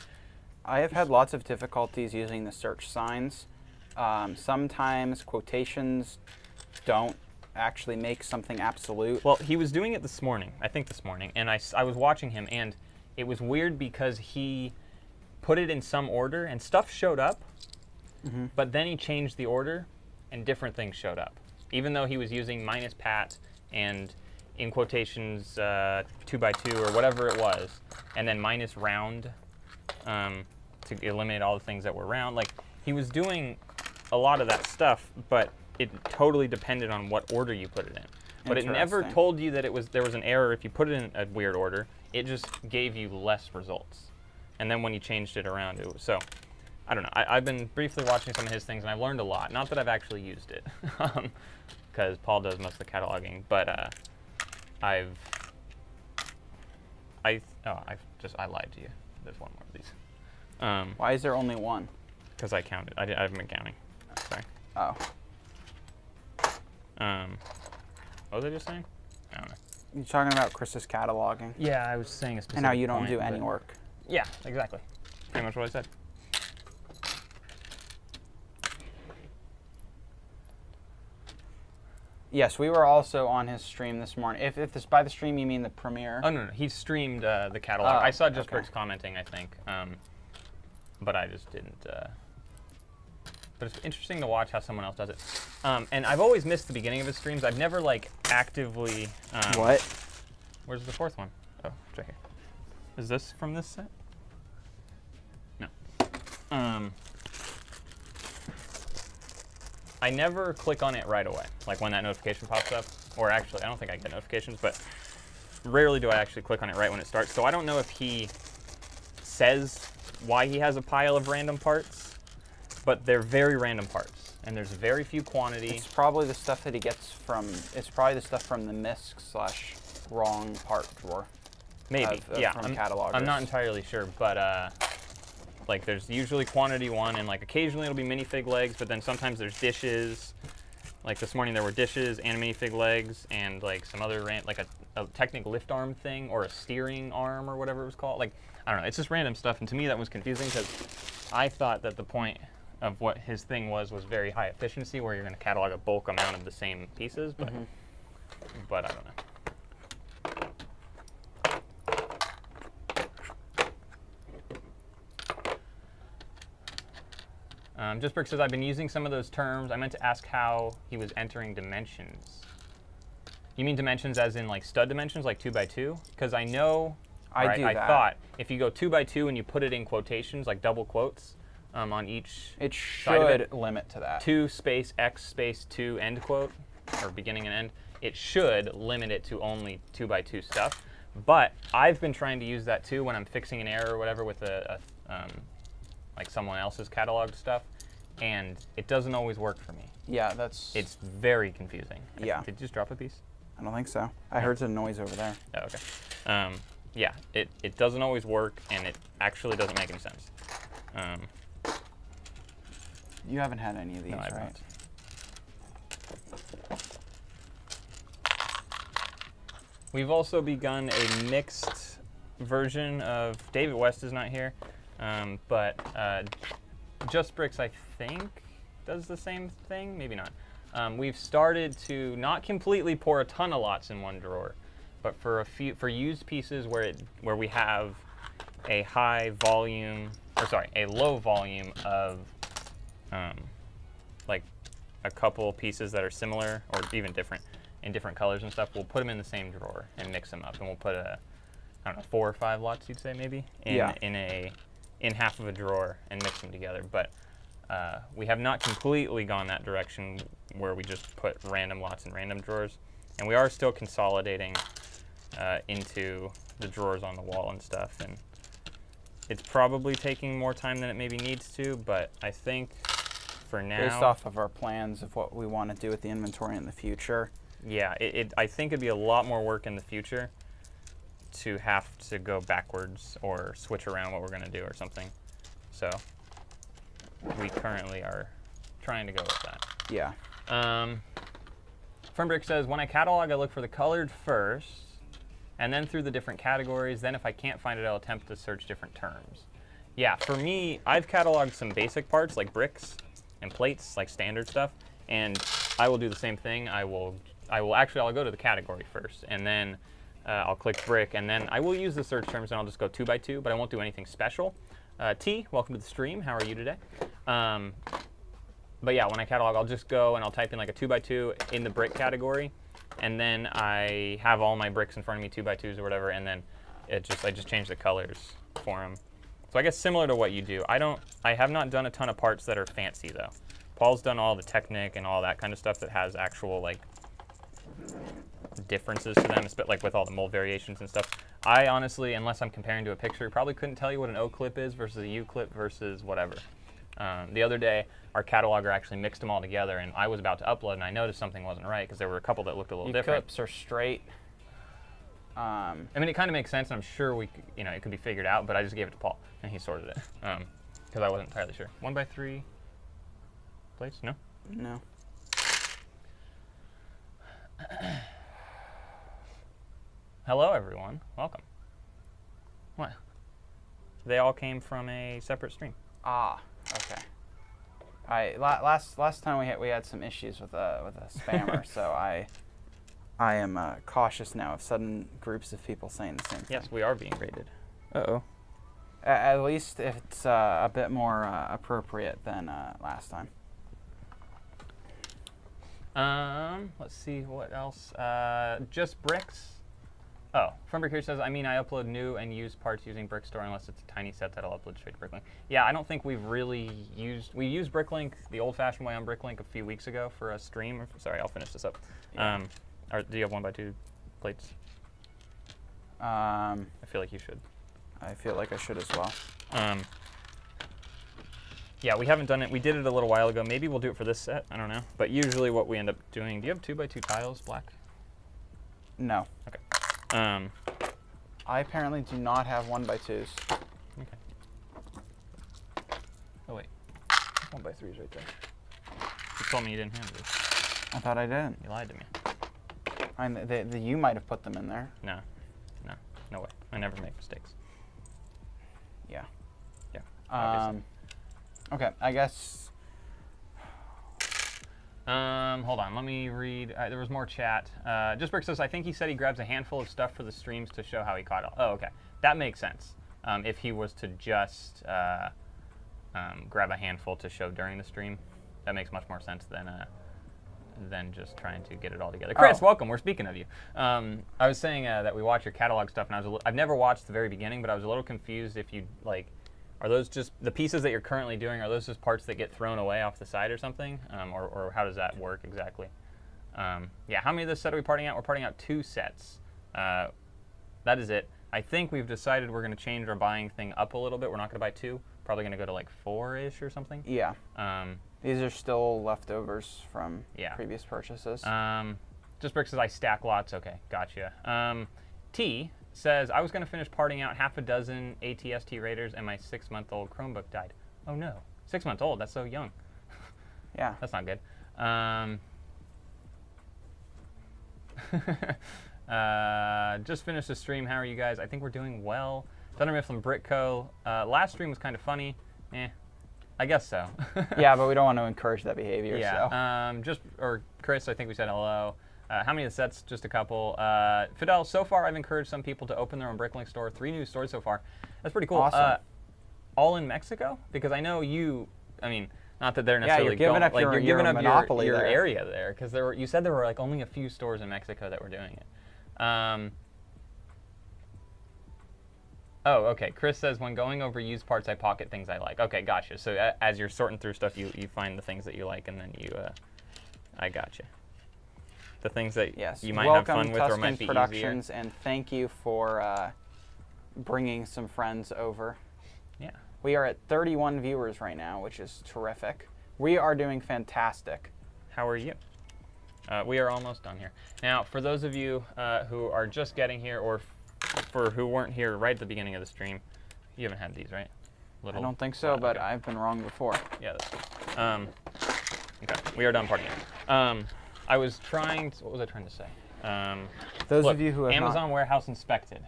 I have had lots of difficulties using the search signs. Sometimes quotations don't actually make something absolute. Well, he was doing it this morning, I think this morning, and I was watching him, and it was weird because he put it in some order, and stuff showed up, but then he changed the order, and different things showed up. Even though he was using minus pat and in quotations 2x2 or whatever it was, and then minus round to eliminate all the things that were round. Like, he was doing a lot of that stuff, but it totally depended on what order you put it in. But it never told you that there was an error if you put it in a weird order. It just gave you less results. And then when you changed it around, so I don't know. I've been briefly watching some of his things, and I've learned a lot. Not that I've actually used it, because Paul does most of the cataloging, but I lied to you. There's one more of these. Why is there only one? Because I counted. I haven't been counting. Sorry. Oh. What was I just saying? I don't know. You're talking about Chris's cataloging. Yeah, I was saying a specific and how you don't point, do any work. Yeah, exactly. Pretty much what I said. Yes, we were also on his stream this morning. If this by the stream you mean the premiere. Oh, no. He streamed the catalog. I saw just Brick's commenting, I think. But I just didn't. But it's interesting to watch how someone else does it. And I've always missed the beginning of his streams. I've never, like, actively... What? Where's the 4th one? Oh, it's right here. Is this from this set? No. I never click on it right away, like when that notification pops up. Or actually, I don't think I get notifications, but rarely do I actually click on it right when it starts. So I don't know if he says why he has a pile of random parts, but they're very random parts, and there's very few quantity. It's probably the stuff that he gets from, it's probably the stuff from the misc/wrong part drawer. Maybe, yeah. From catalogers. I'm not entirely sure, but like there's usually quantity 1, and like occasionally it'll be minifig legs, but then sometimes there's dishes. Like this morning there were dishes and minifig legs and like some other like a Technic lift arm thing or a steering arm or whatever it was called. Like, I don't know, it's just random stuff, and to me that was confusing because I thought that the point of what his thing was very high efficiency, where you're going to catalog a bulk amount of the same pieces, but but I don't know. Just Brick says, I've been using some of those terms. I meant to ask how he was entering dimensions. You mean dimensions as in like stud dimensions, like 2x2? Because I know, I thought if you go 2x2 and you put it in quotations, like double quotes on each it side of it, limit to that. 2 space x space 2 end quote, or beginning and end. It should limit it to only 2x2 stuff. But I've been trying to use that too when I'm fixing an error or whatever with like someone else's cataloged stuff. and it doesn't always work for me. Yeah, that's... It's very confusing. Yeah. Did you just drop a piece? I don't think so. I heard some noise over there. Oh, okay. Yeah, it doesn't always work, and it actually doesn't make any sense. You haven't had any of these, No, I right? haven't. We've also begun a mixed version of, David West is not here, but Just Bricks, I think, does the same thing, maybe not. We've started to not completely pour a ton of lots in one drawer, but for used pieces where we have a low volume of like a couple pieces that are similar or even different in different colors and stuff, we'll put them in the same drawer and mix them up, and we'll put I don't know, 4 or 5 lots, you'd say, maybe, in half of a drawer and mix them together. But we have not completely gone that direction where we just put random lots in random drawers, and we are still consolidating into the drawers on the wall and stuff, and it's probably taking more time than it maybe needs to, but I think for now, based off of our plans of what we want to do with the inventory in the future, yeah, I think it'd be a lot more work in the future to have to go backwards or switch around what we're going to do or something. So we currently are trying to go with that. yeah. Fernbrick says, when I catalog, I look for the colored first, and then through the different categories. Then if I can't find it, I'll attempt to search different terms. Yeah, for me, I've cataloged some basic parts like bricks and plates, like standard stuff, and I will do the same thing. I'll go to the category first, and then I'll click brick, and then I will use the search terms, and I'll just go 2 by 2, but I won't do anything special. T, welcome to the stream. How are you today? But yeah, when I catalog, I'll just go and I'll type in like a 2 by 2 in the brick category, and then I have all my bricks in front of me, 2 by 2s or whatever, and then I just change the colors for them. So I guess similar to what you do. I have not done a ton of parts that are fancy though. Paul's done all the Technic and all that kind of stuff that has actual like differences to them, like with all the mold variations and stuff. I honestly, unless I'm comparing to a picture, probably couldn't tell you what an O clip is versus a U clip versus whatever. The other day, our cataloger actually mixed them all together, and I was about to upload, and I noticed something wasn't right because there were a couple that looked a little different. Clips are straight. I mean, it kind of makes sense, and I'm sure it could be figured out, but I just gave it to Paul, and he sorted it because I wasn't entirely sure. 1 by 3 plates? No? No. Hello, everyone. Welcome. What? They all came from a separate stream. Ah, okay. Last time we had some issues with a spammer, so I am cautious now of sudden groups of people saying the same thing. Yes, we are being rated. Uh-oh. At least if it's a bit more appropriate than last time. Let's see what else. Just bricks. Oh, Fernbrick here says, I upload new and used parts using Brickstore unless it's a tiny set that I'll upload straight to BrickLink. Yeah, I don't think we've really used, we used BrickLink the old-fashioned way on BrickLink a few weeks ago for a stream. Sorry, I'll finish this up. Yeah. Do you have 1 by 2 plates? I feel like you should. I feel like I should as well. Yeah, we haven't done it. We did it a little while ago. Maybe we'll do it for this set. I don't know. But usually what we end up doing, do you have 2 by 2 tiles, black? No. Okay. I apparently do not have 1 by 2s. Okay. Oh wait, 1 by 3s right there. You told me you didn't have this. I thought I didn't. You lied to me. You might have put them in there. No way. I never make mistakes. Yeah. Yeah. Obviously. Okay, I guess. Hold on, let me read. There was more chat. Just Brick says, I think he said he grabs a handful of stuff for the streams to show how he caught it. Oh, okay. That makes sense. If he was to just grab a handful to show during the stream, that makes much more sense than just trying to get it all together. Chris, welcome. We're speaking of you. I was saying that we watch your catalog stuff, and I've never watched the very beginning, but I was a little confused if you are those just the pieces that you're currently doing? Are those just parts that get thrown away off the side or something, or how does that work exactly? Yeah, how many of this set are we parting out? We're parting out 2 sets. That is it. I think we've decided we're going to change our buying thing up a little bit. We're not going to buy 2. Probably going to go to like 4-ish or something. Yeah. These are still leftovers from Yeah. previous purchases. Just Brick says I stack lots. Okay, gotcha. T says I was going to finish parting out half a dozen ATST Raiders and my 6-month-old Chromebook died. Oh no, 6 months old. That's so young. Yeah. That's not good. Just finished the stream. How are you guys? I think we're doing well. Thunder from Brickco. Last stream was kind of funny. I guess so. Yeah, but we don't want to encourage that behavior. Yeah. So. Chris, I think we said hello. How many of the sets? Just a couple. Fidel, so far I've encouraged some people to open their own BrickLink store. 3 new stores so far. That's pretty cool. Awesome. All in Mexico? Because I know you, I mean, not that they're necessarily you're giving up like, your, you're giving up monopoly your there. area there. Because you said there were like only a few stores in Mexico that were doing it. Oh, okay. Chris says, when going over used parts, I pocket things I like. Okay, gotcha. So as you're sorting through stuff, you find the things that you like, and then you, I gotcha. The things that you might have fun with or might be Productions, easier. And thank you for bringing some friends over. Yeah. We are at 31 viewers right now, which is terrific. We are doing fantastic. How are you? We are almost done here. Now, for those of you who are just getting here, or for who weren't here right at the beginning of the stream, you haven't had these, right? I don't think so, but okay. I've been wrong before. Yeah, that's good. Okay, we are done partying. I was trying to, what was I trying to say? Those look, of you who have Amazon Warehouse Inspected.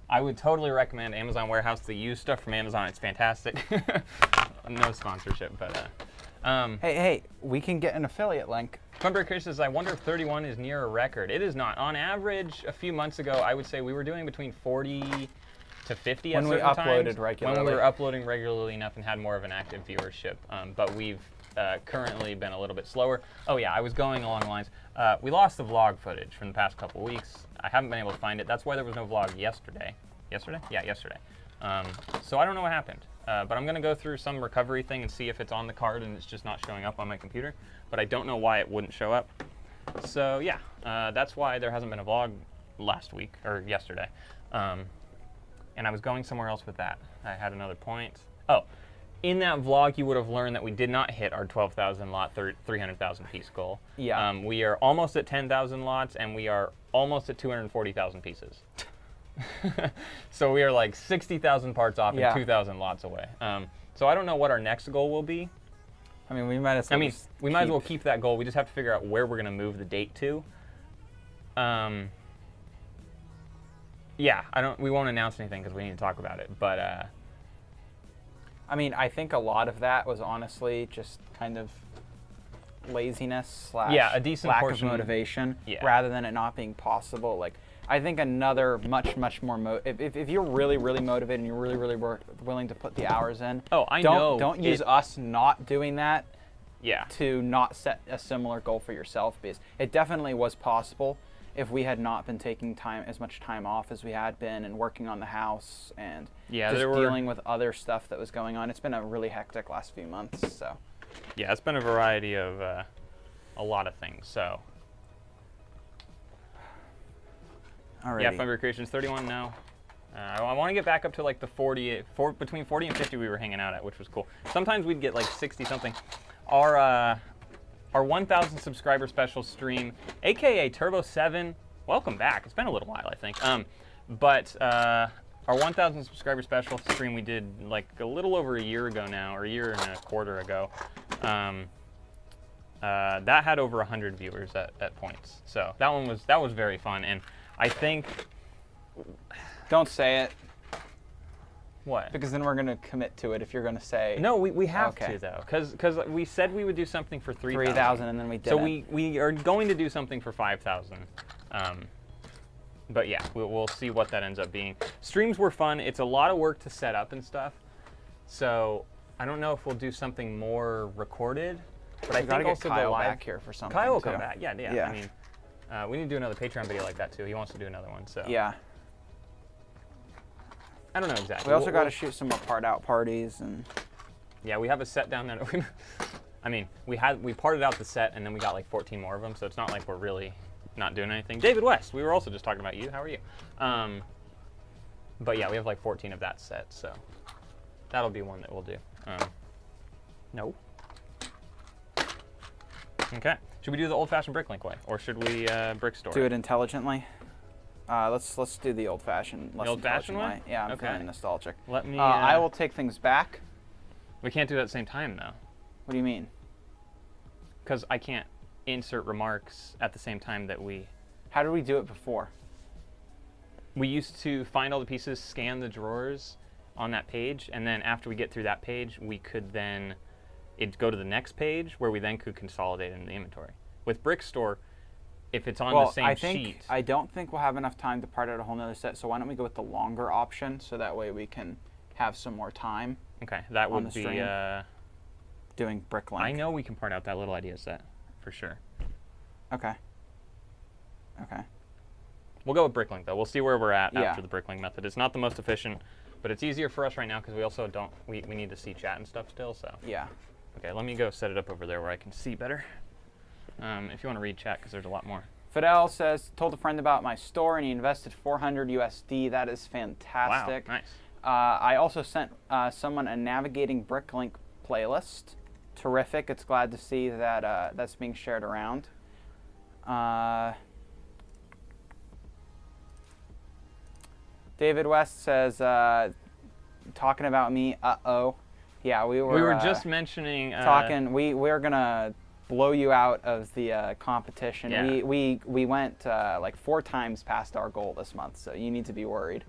I would totally recommend Amazon Warehouse. The used stuff from Amazon, it's fantastic. No sponsorship, but hey, we can get an affiliate link. Funbreak Chris says, I wonder if 31 is near a record. It is not. On average, a few months ago, I would say we were doing between 40 to 50 at certain times. When we uploaded regularly. When we were uploading regularly enough and had more of an active viewership. But we've currently been a little bit slower. Oh yeah, I was going along the lines. We lost the vlog footage from the past couple weeks. I haven't been able to find it. That's why there was no vlog yesterday. Yesterday? Yeah, yesterday. So I don't know what happened. But I'm going to go through some recovery thing and see if it's on the card and it's just not showing up on my computer. But I don't know why it wouldn't show up. So yeah, that's why there hasn't been a vlog last week, or yesterday. And I was going somewhere else with that. I had another point. Oh, in that vlog you would have learned that we did not hit our 12,000 lot, 300,000 piece goal. Yeah. We are almost at 10,000 lots and we are almost at 240,000 pieces. So we are like 60,000 parts off and 2,000 lots away. So I don't know what our next goal will be. I mean, we might as well. We might as well keep that goal. We just have to figure out where we're going to move the date to. Yeah, we won't announce anything because we need to talk about it. But I mean, I think a lot of that was honestly just kind of laziness / a decent lack portion of motivation, yeah. rather than it not being possible. Like, I think another much more if you're really motivated and you're really willing to put the hours in. Oh, I know. Don't use us not doing that. Yeah. To not set a similar goal for yourself, because it definitely was possible if we had not been taking as much time off as we had been and working on the house and just dealing with other stuff that was going on. It's been a really hectic last few months. So. Yeah, it's been a variety of a lot of things. So. Alrighty. Yeah, Funbreak Creations 31 now. I want to get back up to like the between 40 and 50 we were hanging out at, which was cool. Sometimes we'd get like 60 something. Our 1,000 subscriber special stream, aka Turbo 7, welcome back. It's been a little while, I think. But our 1,000 subscriber special stream we did like a little over a year ago now, or a year and a quarter ago. That had over 100 viewers at points. So that was very fun, and I think. Don't say it. What? Because then we're going to commit to it if you're going to say. No, we have to, though. Because we said we would do something for 3,000. 3,000, and then we did. So we are going to do something for 5,000. But yeah, we'll see what that ends up being. Streams were fun. It's a lot of work to set up and stuff. So I don't know if we'll do something more recorded. But I think also Kyle the live back here for something. Kyle will too. come back. Yeah. I mean, we need to do another Patreon video like that too. He wants to do another one. So yeah. I don't know exactly. We also got to shoot some more part-out parties and. Yeah, we have a set down there. I mean, we parted out the set and then we got like 14 more of them, so it's not like we're really not doing anything. David West, we were also just talking about you. How are you? But yeah, we have like 14 of that set, so that'll be one that we'll do. No. Okay. Should we do the old-fashioned BrickLink way, or should we brick store? Do it intelligently. Let's do the old-fashioned. The old-fashioned way? Yeah, I'm feeling nostalgic. Let me. I will take things back. We can't do that at the same time, though. What do you mean? Because I can't insert remarks at the same time that we. How did we do it before? We used to find all the pieces, scan the drawers on that page, and then after we get through that page, we could then it'd go to the next page where we then could consolidate in the inventory. With Brick Store, if it's on the same sheet. I don't think we'll have enough time to part out a whole nother set, so why don't we go with the longer option, so that way we can have some more time. Okay, that would be doing BrickLink. I know we can part out that little idea set, for sure. Okay. Okay. We'll go with BrickLink, though. We'll see where we're at after the BrickLink method. It's not the most efficient, but it's easier for us right now because we also don't, we need to see chat and stuff still, so. Yeah. Okay, let me go set it up over there where I can see better. If you want to read chat, because there's a lot more. Fidel says, told a friend about my store and he invested 400 USD. That is fantastic. Wow, nice. I also sent someone a Navigating BrickLink playlist. Terrific. It's glad to see that that's being shared around. David West says, talking about me, uh-oh. Yeah, we were just mentioning... talking, we're going to blow you out of the competition. Yeah. We went like 4 times past our goal this month, so you need to be worried.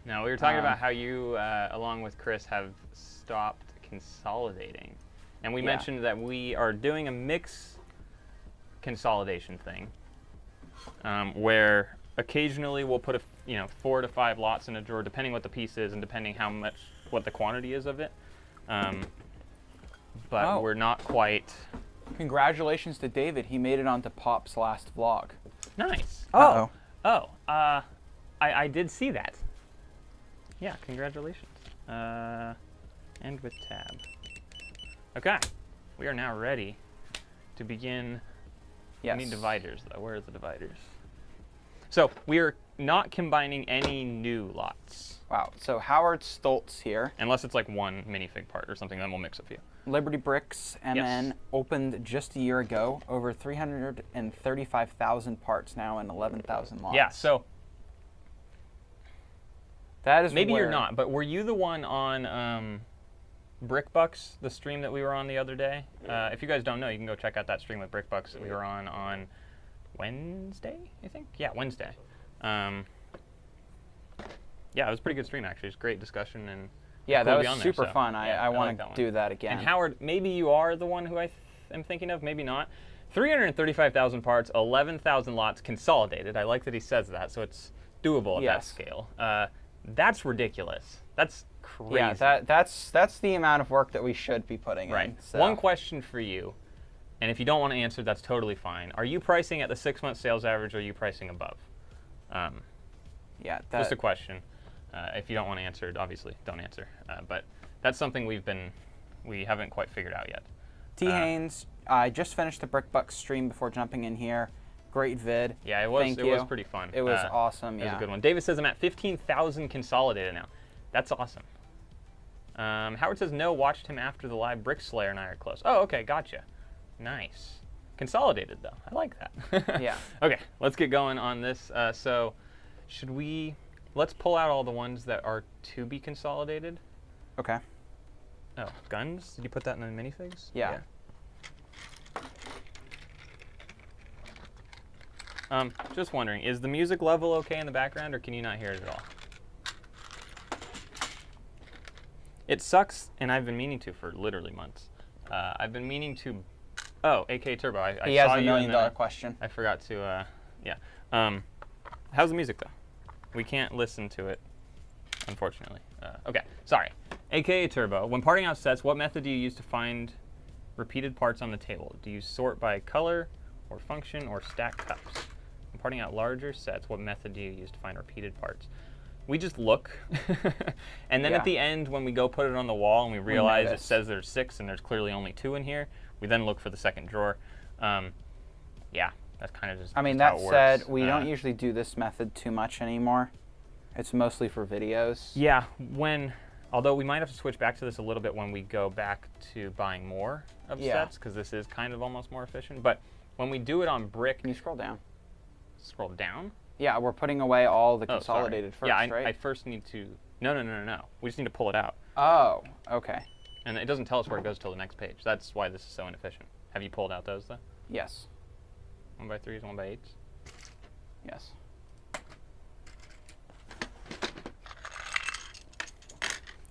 No, we were talking about how you, along with Chris, have stopped consolidating. And we mentioned that we are doing a mix consolidation thing, where occasionally we'll put 4 to 5 lots in a drawer, depending what the piece is and depending what the quantity is of it. But we're not quite. Congratulations to David. He made it onto Pop's last vlog. Nice. Oh. I did see that. Yeah, congratulations. End with tab. Okay, we are now ready to begin. Yes. We need dividers, though. Where are the dividers? So we are not combining any new lots. Wow. So Howard Stoltz here. Unless it's like one minifig part or something, then we'll mix a few. Liberty Bricks MN opened just a year ago. Over 335,000 parts now and 11,000 lots. Yeah, so that is maybe you're not, but were you the one on BrickBucks, the stream that we were on the other day? If you guys don't know, you can go check out that stream with BrickBucks that we were on Wednesday, I think? Yeah, Wednesday. Yeah, it was a pretty good stream, actually. It was great discussion. And yeah, cool that was super fun. I want to do that again. And Howard, maybe you are the one who I am thinking of, maybe not. 335,000 parts, 11,000 lots consolidated. I like that he says that, so it's doable at that scale. That's ridiculous. That's crazy. Yeah, that's the amount of work that we should be putting in. Right. So. One question for you, and if you don't want to answer, that's totally fine. Are you pricing at the 6-month sales average, or are you pricing above? Yeah. Just a question. If you don't want to answer, obviously don't answer. But that's something we haven't quite figured out yet. T. Haynes, I just finished the BrickBucks stream before jumping in here. Great vid. Yeah, it was. It was pretty fun. It was awesome. It was a good one. David says I'm at 15,000 consolidated now. That's awesome. Howard says no. Watched him after the live. Brickslayer and I are close. Oh, okay, gotcha. Nice. Consolidated though. I like that. Yeah. Okay, let's get going on this. So, should we? Let's pull out all the ones that are to be consolidated. Okay. Oh, guns? Did you put that in the minifigs? Yeah. Just wondering, is the music level okay in the background, or can you not hear it at all? It sucks, and I've been meaning to for literally months. I've been meaning to. Oh, AK Turbo. He has a $1 million question. I forgot to. Yeah. How's the music though? We can't listen to it, unfortunately. Okay, sorry. AKA Turbo, when parting out sets, what method do you use to find repeated parts on the table? Do you sort by color, or function, or stack cups? When parting out larger sets, what method do you use to find repeated parts? We just look, and then at the end, when we go put it on the wall and we realize it says there's 6 and there's clearly only 2 in here, we then look for the second drawer. Yeah. That's kind of just. I mean, that said, we don't usually do this method too much anymore. It's mostly for videos. Yeah, Although we might have to switch back to this a little bit when we go back to buying more of sets, because this is kind of almost more efficient. But when we do it on brick... Can you scroll down? Scroll down? Yeah, we're putting away all the consolidated first, yeah, right? I first need to... No. We just need to pull it out. Oh, okay. And it doesn't tell us where it goes till the next page. That's why this is so inefficient. Have you pulled out those, though? Yes. 1x3s, 1x8s? Yes.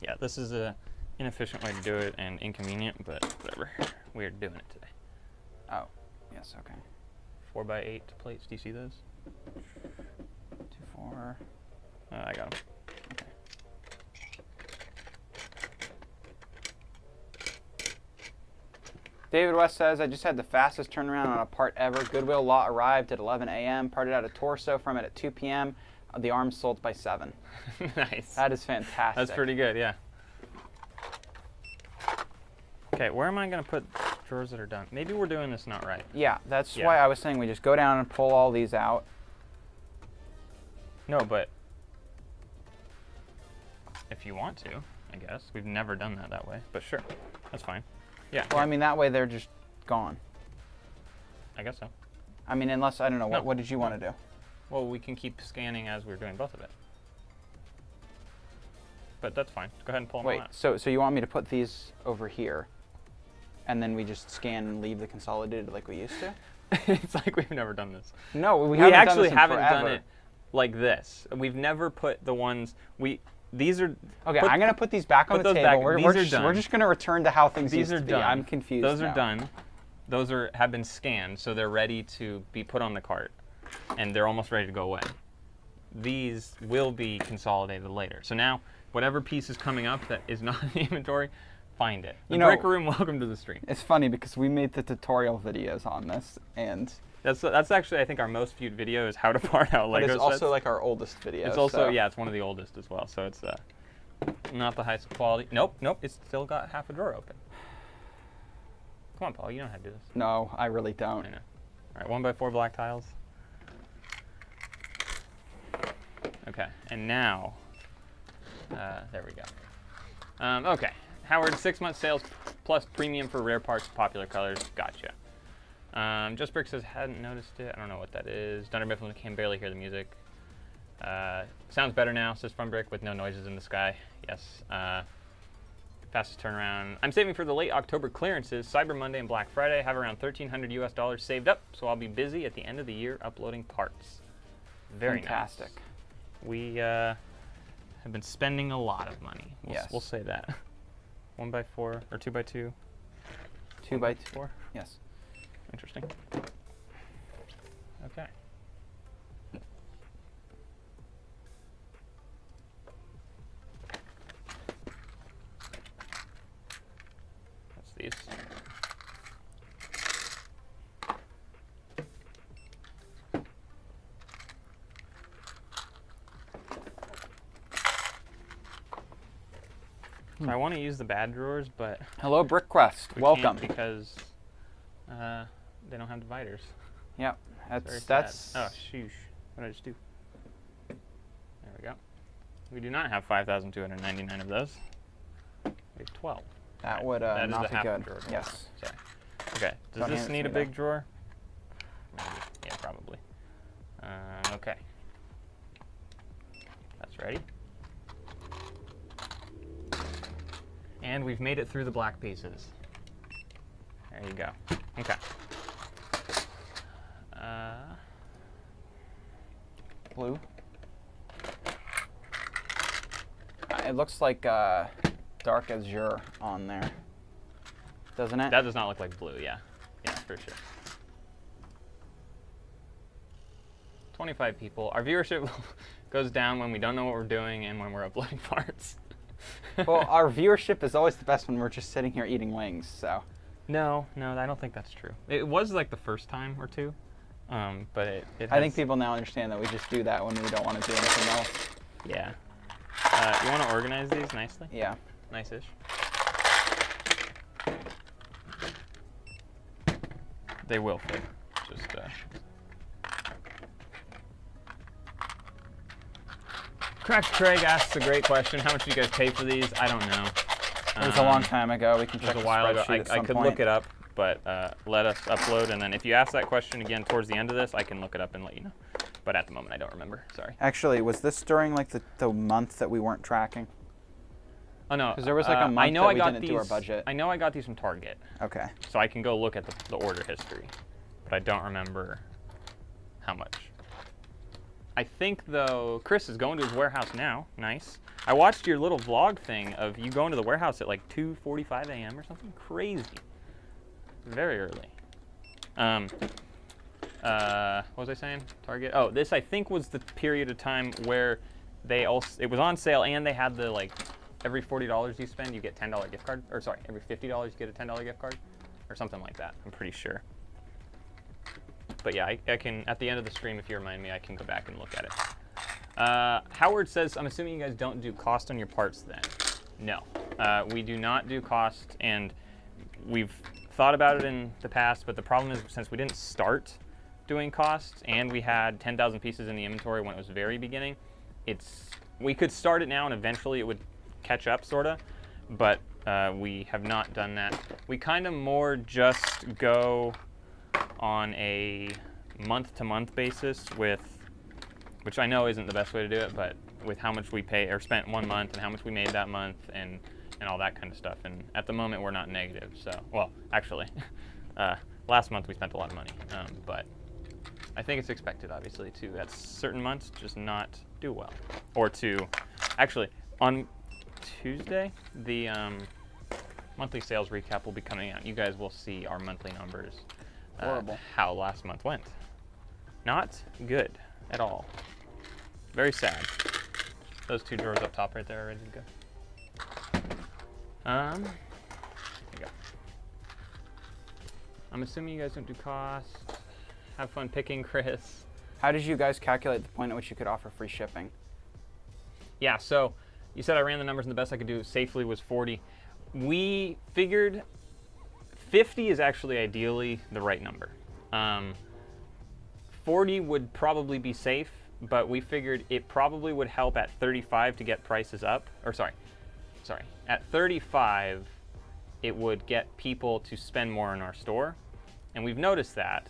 Yeah, this is a inefficient way to do it and inconvenient, but whatever. We're doing it today. Oh, yes, okay. 4x8 plates. Do you see those? 2, 4. I got them. Okay. David West says, I just had the fastest turnaround on a part ever. Goodwill lot arrived at 11 a.m., parted out a torso from it at 2 p.m. The arms sold by 7. Nice. That is fantastic. That's pretty good, yeah. Okay, where am I going to put drawers that are done? Maybe we're doing this not right. Yeah, that's why I was saying we just go down and pull all these out. No, but if you want to, I guess. We've never done that way, but sure, that's fine. Yeah. Well, I mean, that way they're just gone. I guess so. I mean, unless, I don't know, what did you want to do? Well, we can keep scanning as we're doing both of it. But that's fine. Go ahead and pull them out. Wait, so you want me to put these over here, and then we just scan and leave the consolidated like we used to? It's like we've never done this. No, we actually haven't done it like this. We've never put the ones these are. Okay, I'm gonna put these back on the table. We're just gonna return to how things used to be. Done. I'm confused. Those are done. Those have been scanned, so they're ready to be put on the cart, and they're almost ready to go away. These will be consolidated later. So now, whatever piece is coming up that is not in the inventory, find it. The Brick Room, welcome to the stream. It's funny because we made the tutorial videos on this, and that's actually, I think, our most viewed video is how to part out Lego sets. It's also like our oldest video. It's also, yeah, it's one of the oldest as well, so it's not the highest quality. Nope, it's still got half a drawer open. Come on, Paul, you know how to do this. No, I really don't. I know. All right, 1x4 black tiles. Okay, and now, there we go. Okay, Howard, 6-month sales plus premium for rare parts, popular colors. Gotcha. Just Brick says, hadn't noticed it. I don't know what that is. Dunder Mifflin can barely hear the music. Sounds better now, says Fun Brick, with no noises in the sky. Yes. Fastest turnaround. I'm saving for the late October clearances. Cyber Monday and Black Friday. I have around $1,300 US saved up, so I'll be busy at the end of the year uploading parts. Very fantastic. Nice. We have been spending a lot of money. We'll say that. 1x4 or 2x2? 2x4? Yes. Interesting. Okay. That's these. So I want to use the bad drawers, but hello, BrickQuest. Welcome. Because they don't have dividers. Yep, that's. Oh, sheesh! What did I just do? There we go. We do not have 5,299 of those. We have 12. That would not be good. Drawer. Yes. Sorry. Okay. Does this need a big drawer? Maybe. Yeah, probably. Okay. That's ready. And we've made it through the black pieces. There you go. Okay. Blue. It looks like dark azure on there, doesn't it? That does not look like blue, yeah. Yeah, for sure. 25 people. Our viewership goes down when we don't know what we're doing and when we're uploading parts. Well, our viewership is always the best when we're just sitting here eating wings, so. No, I don't think that's true. It was like the first time or two, but it I think people now understand that we just do that when we don't want to do anything else. Yeah. You want to organize these nicely? Yeah. Nice-ish. They will fit. Just Crack Craig asks a great question. How much do you guys pay for these? I don't know. It was a long time ago. We can check It was the a while ago. spreadsheet at some I could point. look it up, but let us upload, and then if you ask that question again towards the end of this, I can look it up and let you know. But at the moment, I don't remember. Sorry. Actually, was this during like the month that we weren't tracking? Oh no, Because there was like a month I know that I we got didn't these, do our budget. I know I got these from Target, Okay. so I can go look at the order history, but I don't remember how much. I think though, Chris is going to his warehouse now. Nice. I watched your little vlog thing of you going to the warehouse at like 2:45 a.m. or something crazy. Very early. What was I saying? Target. Oh, this I think was the period of time where they also, it was on sale, and they had the like every $40 you spend you get $10 gift card, or sorry, every $50 you get a $10 gift card, or something like that. I'm pretty sure. But yeah, I can, at the end of the stream, if you remind me, I can go back and look at it. Howard says, I'm assuming you guys don't do cost on your parts then. No, we do not do cost, and we've thought about it in the past, but the problem is since we didn't start doing costs and we had 10,000 pieces in the inventory when it was very beginning, we could start it now and eventually it would catch up, sorta, but we have not done that. We kind of more just go on a month-to-month basis with, which I know isn't the best way to do it, but with how much we pay or spent 1 month and how much we made that month and all that kind of stuff. And at the moment we're not negative, so, well, actually, last month we spent a lot of money, but I think it's expected, obviously, to at certain months just not do well. Or to, actually, on Tuesday, the monthly sales recap will be coming out. You guys will see our monthly numbers. Horrible. How last month went. Not good at all. Very sad. Those two drawers up top right there are ready to go. There you go. I'm assuming you guys don't do cost. Have fun picking, Chris. How did you guys calculate the point at which you could offer free shipping? Yeah, so you said I ran the numbers and the best I could do safely was 40. We figured 50 is actually ideally the right number. 40 would probably be safe, but we figured it probably would help at 35 to get prices up. Or sorry, at 35, it would get people to spend more in our store. And we've noticed that.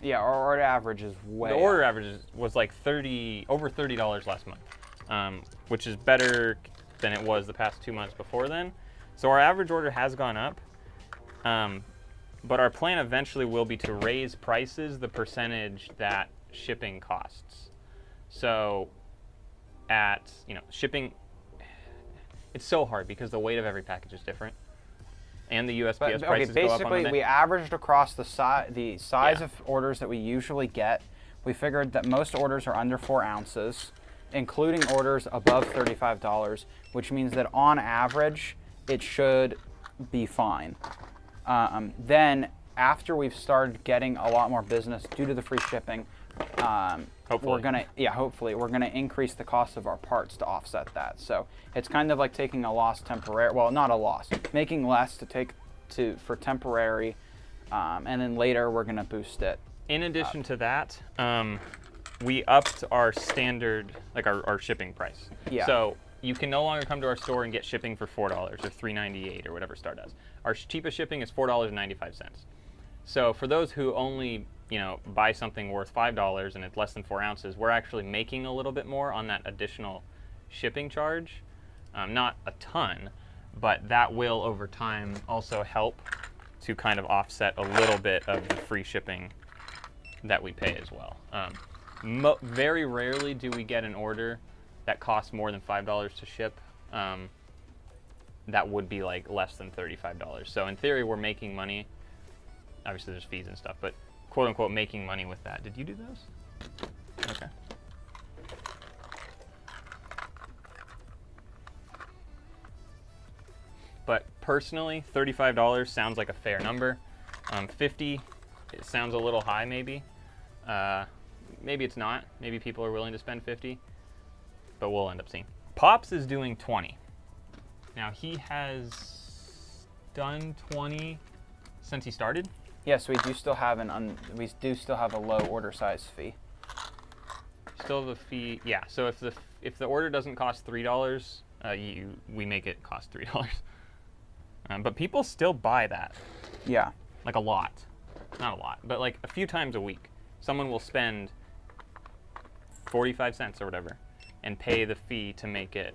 Yeah, our order average is way The order up. average was like over $30 last month, which is better than it was the past 2 months before then. So our average order has gone up, but our plan eventually will be to raise prices the percentage that shipping costs. So at, shipping, it's so hard because the weight of every package is different. And the USPS prices go up on basically, the we averaged across the size Yeah. of orders that we usually get. We figured that most orders are under 4 ounces, including orders above $35, which means that on average, it should be fine. Then, after we've started getting a lot more business due to the free shipping, Hopefully. we're gonna increase the cost of our parts to offset that. So it's kind of like taking a loss temporary. Well, not a loss, making less for temporary, and then later we're gonna boost it. In addition to that, we upped our standard, like our shipping price. Yeah. So you can no longer come to our store and get shipping for $4 or $3.98 or whatever Star does. Our cheapest shipping is $4.95. So for those who only buy something worth $5 and it's less than 4 ounces, we're actually making a little bit more on that additional shipping charge. Not a ton, but that will over time also help to kind of offset a little bit of the free shipping that we pay as well. Very rarely do we get an order that costs more than $5 to ship. That would be like less than $35. So in theory, we're making money. Obviously there's fees and stuff, but quote unquote making money with that. Did you do those? Okay. But personally, $35 sounds like a fair number. 50, it sounds a little high maybe. Maybe it's not. Maybe people are willing to spend 50, but we'll end up seeing. Pops is doing 20. Now he has done 20 since he started. Yes, we do still have a low order size fee. Still have a fee, yeah. So if if the order doesn't cost $3, we make it cost $3. But people still buy that. Yeah. Like a lot. Not a lot, but like a few times a week. Someone will spend 45 cents or whatever and pay the fee to make it,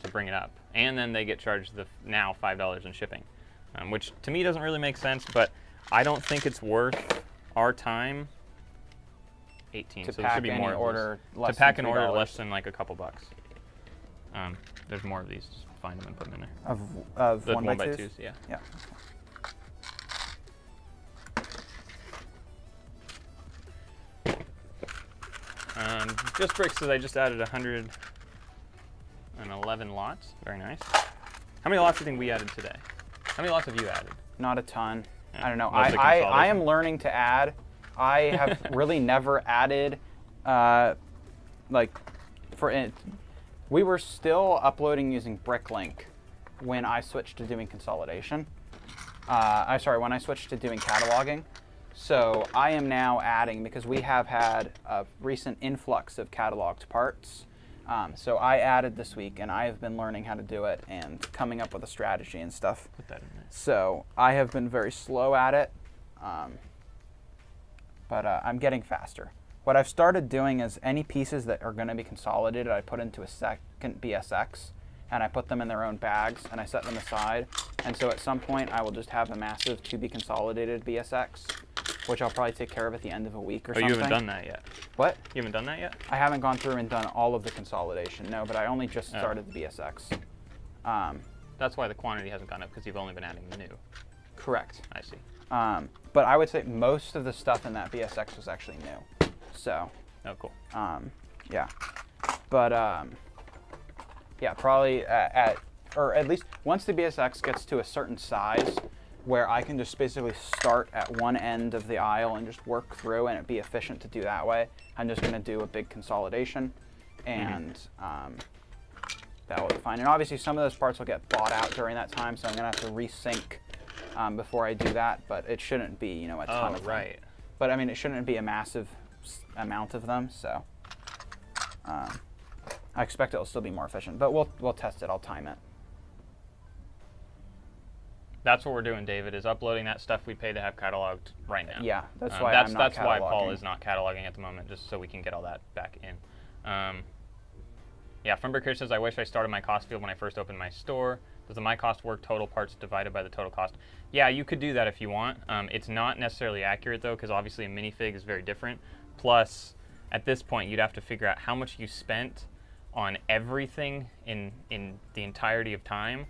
to bring it up. And then they get charged the now $5 in shipping, which to me doesn't really make sense, but I don't think it's worth our time. 18, To so there should be more order less to pack than an order $3. less than like a couple bucks. There's more of these. Just find them and put them in there. Of The 1x2s? 1x2s, yeah. Yeah. Just Brick says I just added 111 lots. Very nice. How many lots do you think we added today? How many lots have you added? Not a ton. Yeah, I don't know. mostly I am learning to add. I have really never added, like, we were still uploading using BrickLink when I switched to doing consolidation. When I switched to doing cataloging. So I am now adding, because we have had a recent influx of cataloged parts. So I added this week, and I have been learning how to do it and coming up with a strategy and stuff. Put that in there. So I have been very slow at it, but I'm getting faster. What I've started doing is any pieces that are going to be consolidated, I put into a second BSX, and I put them in their own bags, and I set them aside. And so at some point, I will just have a massive to be consolidated BSX, which I'll probably take care of at the end of a week or something. You haven't done that yet? What? You haven't done that yet? I haven't gone through and done all of the consolidation, no, but I only just started the BSX. That's why the quantity hasn't gone up, because you've only been adding the new. Correct. I see. But I would say most of the stuff in that BSX was actually new. So. Oh, cool. Yeah. But, yeah, probably or at least once the BSX gets to a certain size where I can just basically start at one end of the aisle and just work through and it be efficient to do that way, I'm just going to do a big consolidation and that will be fine. And obviously some of those parts will get bought out during that time, so I'm going to have to resync before I do that, but it shouldn't be, you know, a ton of them. Right. But I mean, it shouldn't be a massive amount of them, so I expect it'll still be more efficient, but we'll test it. I'll time it. That's what we're doing, David, is uploading that stuff we pay to have cataloged right now. Yeah, that's why I'm not That's why cataloging. Paul is not cataloging at the moment, just so we can get all that back in. Yeah, Funbricker says, I wish I started my cost field when I first opened my store. Does the my cost work total parts divided by the total cost? Yeah, you could do that if you want. It's not necessarily accurate, though, because obviously a minifig is very different. Plus, at this point, you'd have to figure out how much you spent on everything in the entirety of time,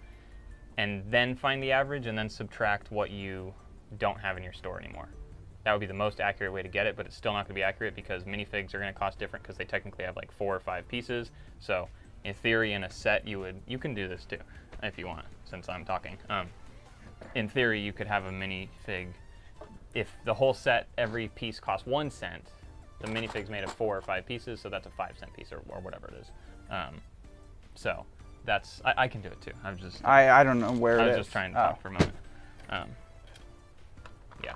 and then find the average, and then subtract what you don't have in your store anymore. That would be the most accurate way to get it, but it's still not going to be accurate because minifigs are going to cost different because they technically have like 4 or 5 pieces. So in theory, in a set, you can do this too, if you want, since I'm talking. In theory, you could have a minifig. If the whole set, every piece costs 1 cent, the minifig's made of 4 or 5 pieces, so that's a 5-cent piece or whatever it is. So that's, I can do it too. I don't know where it is. I was just trying to talk for a moment. Yeah.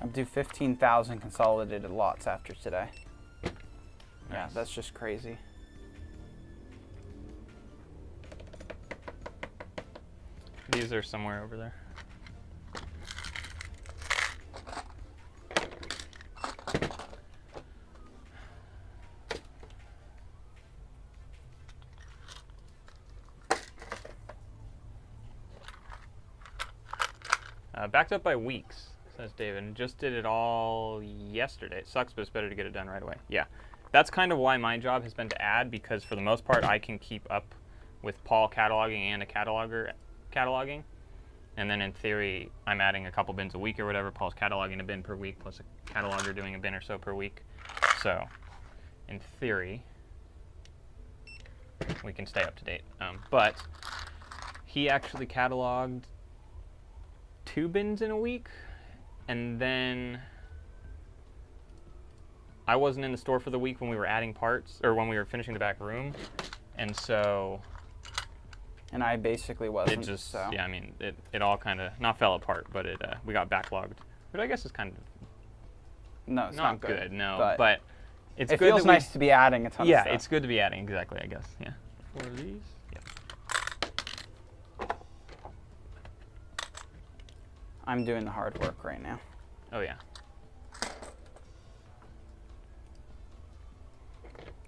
I'll do 15,000 consolidated lots after today. Nice. Yeah, that's just crazy. These are somewhere over there. Backed up by weeks, says David. Just did it all yesterday. It sucks, but it's better to get it done right away. Yeah, that's kind of why my job has been to add, because for the most part, I can keep up with Paul cataloging and a cataloger cataloging. And then in theory, I'm adding a couple bins a week or whatever. Paul's cataloging a bin per week, plus a cataloger doing a bin or so per week. So in theory, we can stay up to date. But he actually cataloged 2 bins in a week, and then I wasn't in the store for the week when we were adding parts, or when we were finishing the back room, and so... And I basically wasn't, it just, so... Yeah, I mean, it all kind of, not fell apart, but we got backlogged, which I guess is kind of... No, it's not good. No, but It's it good feels that we- nice to be adding a ton of Yeah, stuff. it's good to be adding, exactly, I guess. Yeah. 4 of these. Yep. I'm doing the hard work right now. Oh, yeah.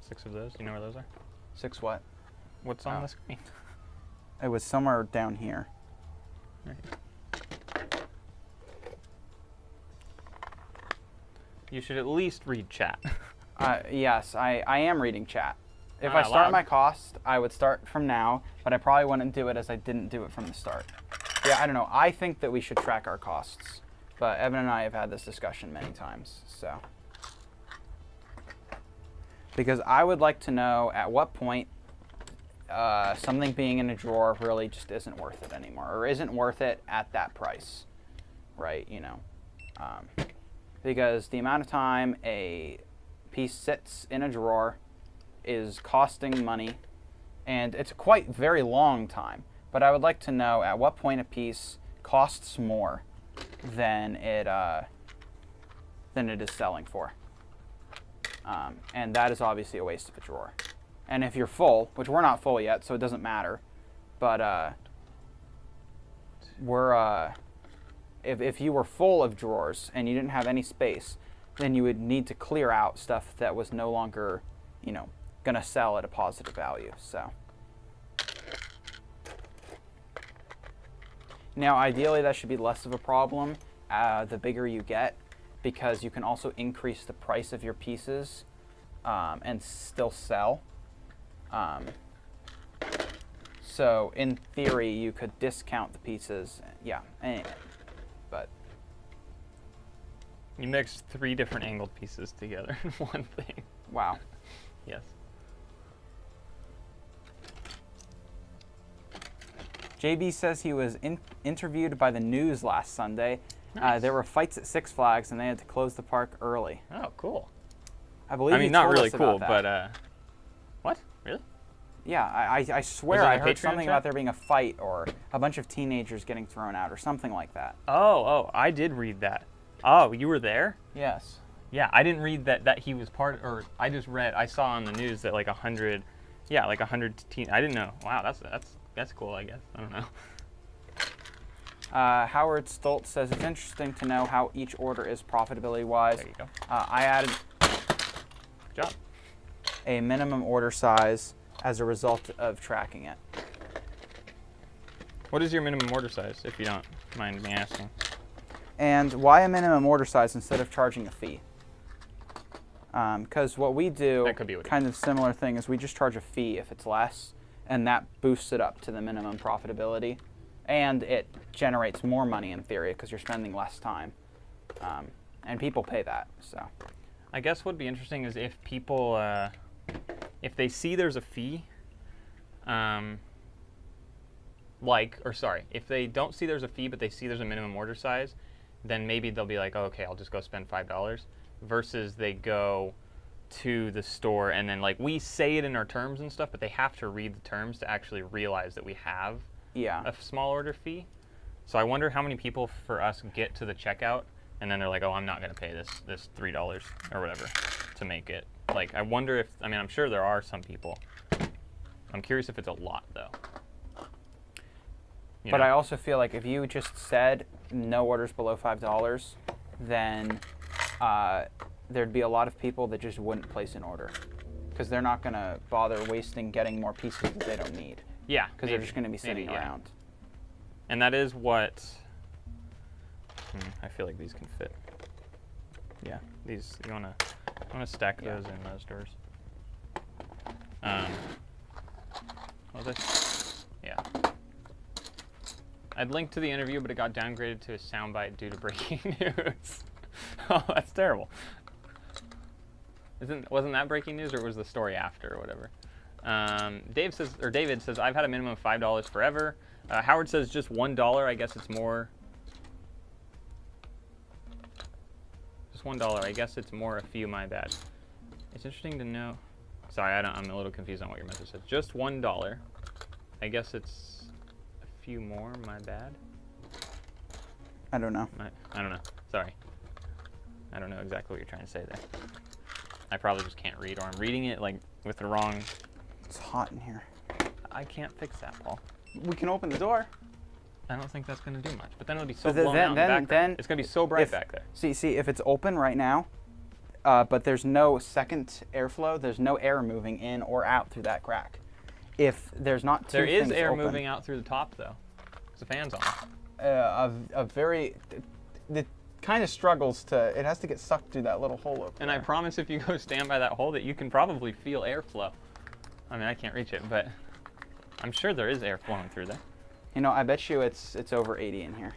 6 of those. You know where those are? 6 what? What's on Oh. the screen? It was somewhere down here. Right. You should at least read chat. Yes, I am reading chat. If Not I start allowed. my cost, I would start from now, but I probably wouldn't do it as I didn't do it from the start. Yeah, I don't know. I think that we should track our costs, but Evan and I have had this discussion many times, so. Because I would like to know at what point something being in a drawer really just isn't worth it anymore, or isn't worth it at that price, right? You know, because the amount of time a piece sits in a drawer is costing money, and it's quite very long time. But I would like to know at what point a piece costs more than it is selling for. And that is obviously a waste of a drawer. And if you're full, which we're not full yet, so it doesn't matter, but if you were full of drawers and you didn't have any space, then you would need to clear out stuff that was no longer, you know, gonna sell at a positive value. So now, ideally, that should be less of a problem the bigger you get, because you can also increase the price of your pieces and still sell. So in theory, you could discount the pieces. Yeah, but You mixed 3 different angled pieces together in one thing. wow. Yes. JB says he was interviewed by the news last Sunday. Nice. There were fights at Six Flags, and they had to close the park early. Oh, cool. I believe. I mean, he not told really us about cool, that. but what? Really? Yeah, I swear Was it I a heard Patreon something chat? about there being a fight or a bunch of teenagers getting thrown out or something like that. Oh, I did read that. Oh, you were there? Yes. Yeah, I didn't read that he was part, or I just read, I saw on the news that like 100, yeah, like 100 teen, I didn't know. Wow, that's cool, I guess. I don't know. Howard Stoltz says it's interesting to know how each order is profitability-wise. There you go. I added Good job. a minimum order size as a result of tracking it. What is your minimum order size, if you don't mind me asking? And why a minimum order size instead of charging a fee? Because what we do, That could be what it kind of similar thing, is we just charge a fee if it's less, and that boosts it up to the minimum profitability. And it generates more money in theory because you're spending less time. And people pay that, so. I guess what'd be interesting is if people, if they see there's a fee, if they don't see there's a fee, but they see there's a minimum order size, then maybe they'll be like, oh, okay, I'll just go spend $5, versus they go to the store and then, like, we say it in our terms and stuff, but they have to read the terms to actually realize that we have Yeah. a small order fee. So I wonder how many people for us get to the checkout and then they're like, oh, I'm not going to pay this $3 or whatever to make it. Like, I wonder if, I mean, I'm sure there are some people. I'm curious if it's a lot, though. You But know? I also feel like if you just said no orders below $5, then there'd be a lot of people that just wouldn't place an order because they're not going to bother wasting getting more pieces that they don't need. Yeah. Because they're just going to be sitting maybe, yeah. around. And that is what, I feel like these can fit. Yeah, these, you want to stack Yeah. those in those drawers. What was I? Yeah. I'd linked to the interview, but it got downgraded to a soundbite due to breaking news. Oh, that's terrible. Wasn't that breaking news, or was the story after, or whatever? David says, I've had a minimum of $5 forever. Howard says just $1. I guess it's more. Just $1. I guess it's more a few. My bad. It's interesting to know. Sorry, I'm a little confused on what your message says. Just $1. I guess it's a few more. My bad. I don't know. I don't know. Sorry. I don't know exactly what you're trying to say there. I probably just can't read, or I'm reading it like with the wrong. It's hot in here. I can't fix that, Paul. We can open the door. I don't think that's going to do much. But then it'll be so But blown out in the background. then It's going to be so bright back there. See, if it's open right now, but there's no second airflow, there's no air moving in or out through that crack. If there's not two There is things air open, moving out through the top, though. Because the fan's on. It kind of struggles to, it has to get sucked through that little hole over And there. I promise if you go stand by that hole that you can probably feel airflow. I mean, I can't reach it, but I'm sure there is air flowing through there. You know, I bet you it's over 80 in here.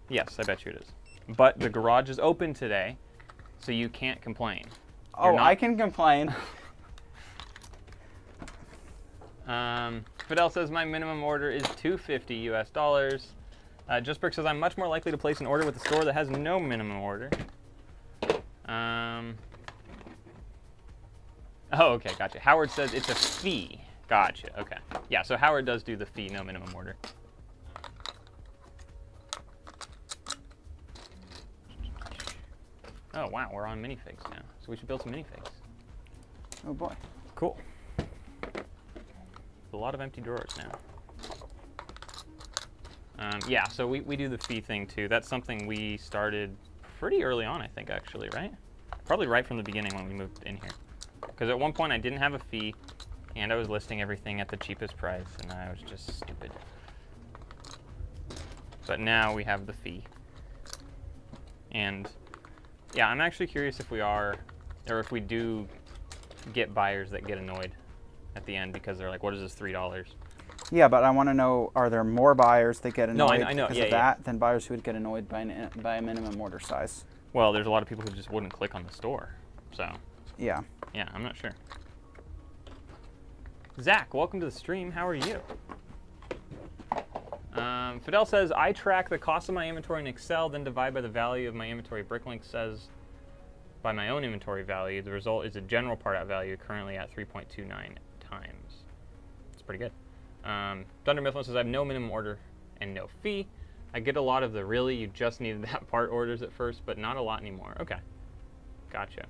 Yes, I bet you it is. But the garage is open today, so you can't complain. Oh, I can complain. Fidel says my minimum order is $250 US. Just Brick says I'm much more likely to place an order with a store that has no minimum order. Oh, okay, gotcha. Howard says it's a fee. Gotcha, okay. Yeah, so Howard does do the fee, no minimum order. Oh, wow, we're on minifigs now. So we should build some minifigs. Oh boy. Cool. A lot of empty drawers now. Yeah, so we do the fee thing too. That's something we started pretty early on, I think, actually, right? Probably right from the beginning when we moved in here. Because at one point I didn't have a fee, and I was listing everything at the cheapest price, and I was just stupid. But now we have the fee. And yeah, I'm actually curious if we are, or if we do get buyers that get annoyed at the end because they're like, what is this, $3? Yeah, but I want to know, are there more buyers that get annoyed I know. because Yeah, of that than buyers who would get annoyed by a minimum order size? Well, there's a lot of people who just wouldn't click on the store. So, yeah, I'm not sure. Zach, welcome to the stream. How are you? Fidel says, I track the cost of my inventory in Excel, then divide by the value of my inventory. BrickLink says, by my own inventory value, the result is a general part out value currently at 3.29 times. It's pretty good. Thunder Mifflin says, I have no minimum order and no fee. I get a lot of the really, you just needed that part orders at first, but not a lot anymore. Okay. Gotcha.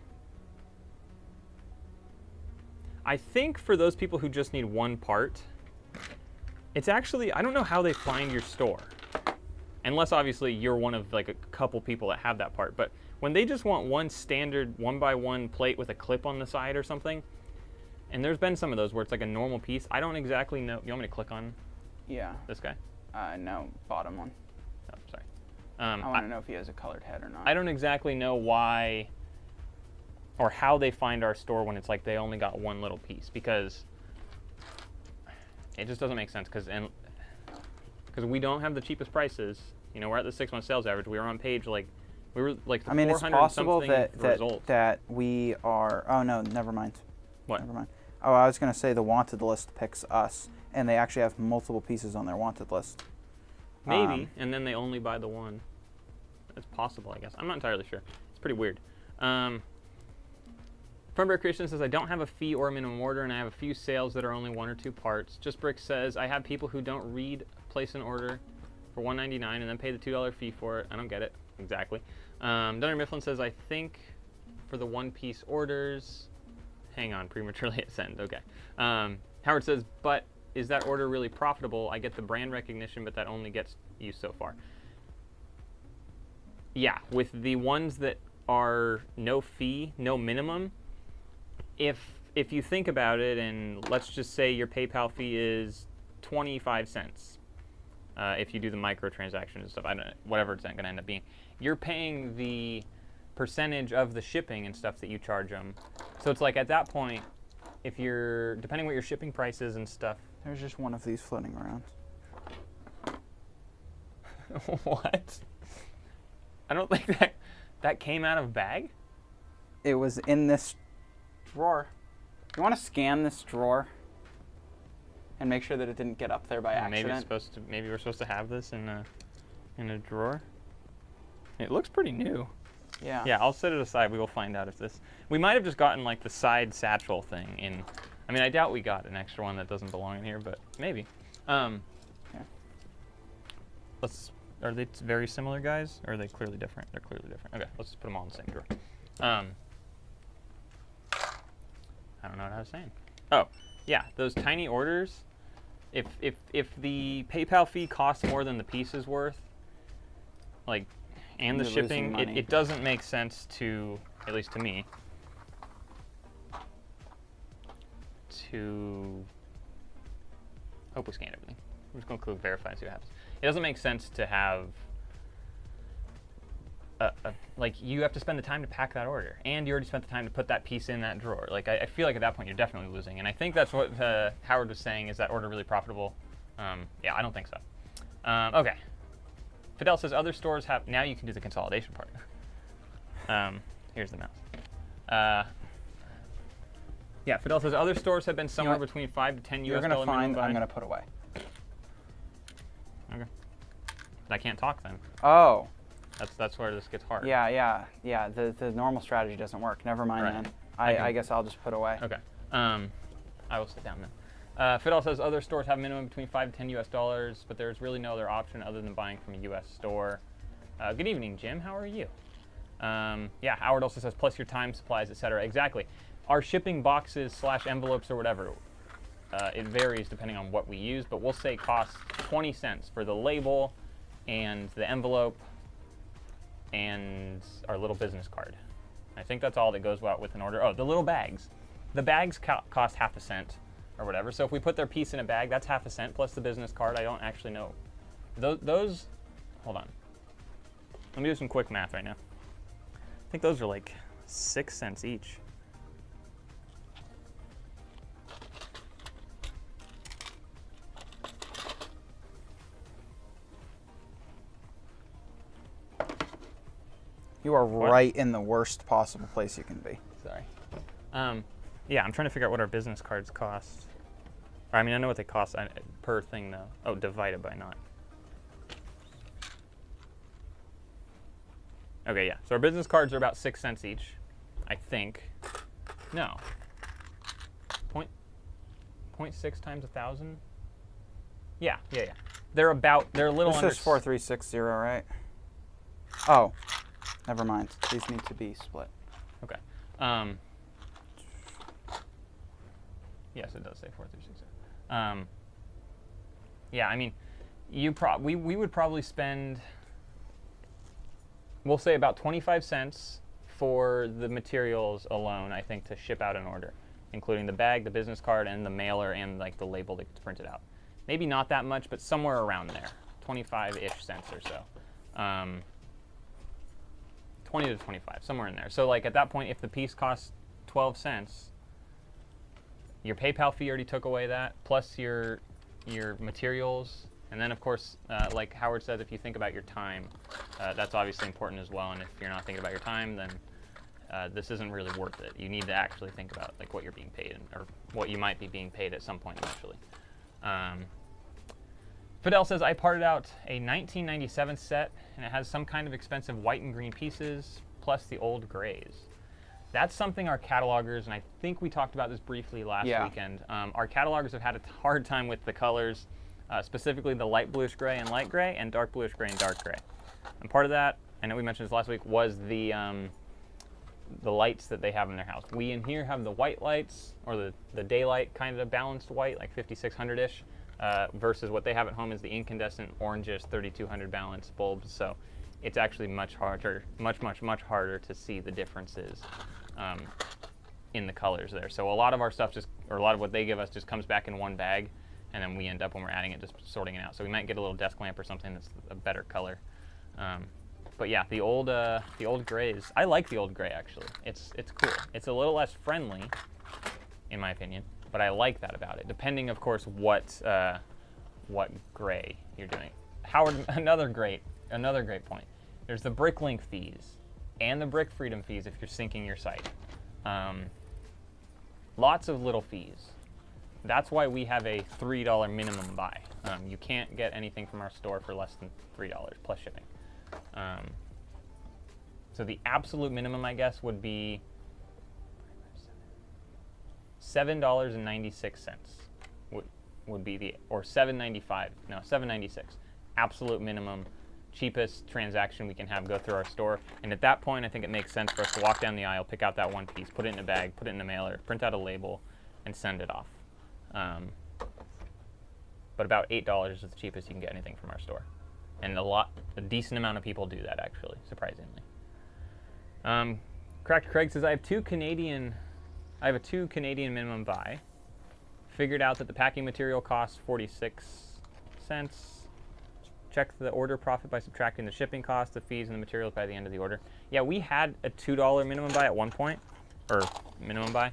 I think for those people who just need one part, it's actually, I don't know how they find your store. Unless obviously you're one of like a couple people that have that part. But when they just want one standard 1x1 plate with a clip on the side or something, and there's been some of those where it's like a normal piece, I don't exactly know. You want me to click on this guy? No, bottom one. Oh, sorry. I want to know if he has a colored head or not. I don't exactly know why or how they find our store when it's like they only got one little piece, because it just doesn't make sense, because we don't have the cheapest prices. You know, we're at the 6-month sales average. We were on page like, we were like the I mean, it's possible results. that we are, oh no, never mind. What? Never mind. Oh, I was going to say the wanted list picks us, and they actually have multiple pieces on their wanted list. Maybe, and then they only buy the one. It's possible, I guess. I'm not entirely sure. It's pretty weird. Firmbear Christian says, I don't have a fee or a minimum order, and I have a few sales that are only 1 or 2 parts. Just Brick says, I have people who don't read, place an order for $1.99 and then pay the $2 fee for it. I don't get it. Exactly. Dunner Mifflin says, I think for the one-piece orders, hang on, prematurely at send. Okay. Howard says, but is that order really profitable? I get the brand recognition, but that only gets you so far. Yeah, with the ones that are no fee, no minimum, if you think about it, and let's just say your PayPal fee is 25 cents, if you do the microtransaction and stuff, I don't know, whatever it's going to end up being, you're paying the percentage of the shipping and stuff that you charge them. So it's like at that point, if you're, depending what your shipping price is and stuff. There's just one of these floating around. What? I don't think that came out of bag. It was in this drawer. You want to scan this drawer and make sure that it didn't get up there by accident? Maybe it's supposed to. Maybe we're supposed to have this in a drawer. It looks pretty new. Yeah. Yeah, I'll set it aside. We will find out if this. We might have just gotten like the side satchel thing in. I mean, I doubt we got an extra one that doesn't belong in here, but maybe. Yeah. Let's. Are they very similar, guys? Or are they clearly different? They're clearly different. Okay, let's just put them all in the same drawer. I don't know what I was saying. Oh, yeah, those tiny orders, if the PayPal fee costs more than the piece is worth, like, and the You're shipping, losing money. it doesn't make sense to, at least to me, to, hope we scanned everything. I'm just going to click verify and see what happens. It doesn't make sense to have, like, you have to spend the time to pack that order, and you already spent the time to put that piece in that drawer. Like, I feel like at that point you're definitely losing, and I think that's what Howard was saying. Is that order really profitable? Yeah, I don't think so. Okay. Fidel says other stores have. Now you can do the consolidation part. Here's the mouse. Yeah, Fidel says other stores have been somewhere between 5 to 10 You're US gonna dollar find. minimum I'm buy. gonna put away. Okay. I can't talk then. Oh. That's where this gets hard. Yeah. The normal strategy doesn't work. Never mind Right. then. I guess I'll just put away. Okay. I will sit down then. Fidel says other stores have minimum between 5 to 10 US dollars, but there's really no other option other than buying from a US store. Good evening, Jim. How are you? Yeah, Howard also says plus your time, supplies, etc. Exactly. Our shipping boxes / envelopes or whatever, it varies depending on what we use, but we'll say costs 20 cents for the label and the envelope and our little business card. I think that's all that goes out with an order. Oh, the little bags. The bags cost half a cent or whatever. So if we put their piece in a bag, that's half a cent plus the business card. I don't actually know. Those, hold on. Let me do some quick math right now. I think those are like 6 cents each. You are right in the worst possible place you can be. Sorry. Yeah, I'm trying to figure out what our business cards cost. Or, I mean, I know what they cost per thing, though. Oh, divided by not. Okay, yeah. So our business cards are about 6 cents each, I think. No. 0.6 times 1,000? Yeah. They're a little under... This is 4360, right? Oh. Never mind. These need to be split. Okay. Yes, it does say 4360. Yeah, I mean, we would probably spend, we'll say about 25 cents for the materials alone, I think, to ship out an order, including the bag, the business card, and the mailer, and like the label that gets printed out. Maybe not that much, but somewhere around there, 25-ish cents or so. 20 to 25, somewhere in there. So like at that point, if the piece costs 12 cents, your PayPal fee already took away that, plus your materials, and then of course, like Howard said, if you think about your time, that's obviously important as well. And if you're not thinking about your time, then this isn't really worth it. You need to actually think about like what you're being paid, or what you might be being paid at some point eventually. Fidel says, I parted out a 1997 set, and it has some kind of expensive white and green pieces, plus the old grays. That's something our catalogers, and I think we talked about this briefly last weekend, our catalogers have had a hard time with the colors, specifically the light bluish gray and light gray, and dark bluish gray and dark gray. And part of that, I know we mentioned this last week, was the lights that they have in their house. We in here have the white lights, or the daylight kind of balanced white, like 5600-ish. Versus what they have at home is the incandescent orangish 3200 balance bulbs. So it's actually much harder, much harder to see the differences in the colors there. So a lot of our stuff or a lot of what they give us just comes back in one bag, and then we end up, when we're adding it, just sorting it out. So we might get a little desk lamp or something that's a better color. But yeah, the old grays, I like the old gray actually. It's cool. It's a little less friendly, in my opinion. But I like that about it, depending, of course, what gray you're doing. Howard, another great point. There's the BrickLink fees and the Brick Freedom fees if you're syncing your site. Lots of little fees. That's why we have a $3 minimum buy. You can't get anything from our store for less than $3 plus shipping. So the absolute minimum, I guess, would be $7.96 would be the, or $7.95, no, $7.96 absolute minimum cheapest transaction we can have go through our store. And at that point, I think it makes sense for us to walk down the aisle, pick out that one piece, put it in a bag, put it in a mailer, print out a label, and send it off. But about $8 is the cheapest you can get anything from our store. And a decent amount of people do that, actually, surprisingly. Cracked Craig says, I have a 2 Canadian minimum buy. Figured out that the packing material costs 46 cents. Check the order profit by subtracting the shipping cost, the fees, and the materials by the end of the order. Yeah, we had a $2 minimum buy at one point, or minimum buy.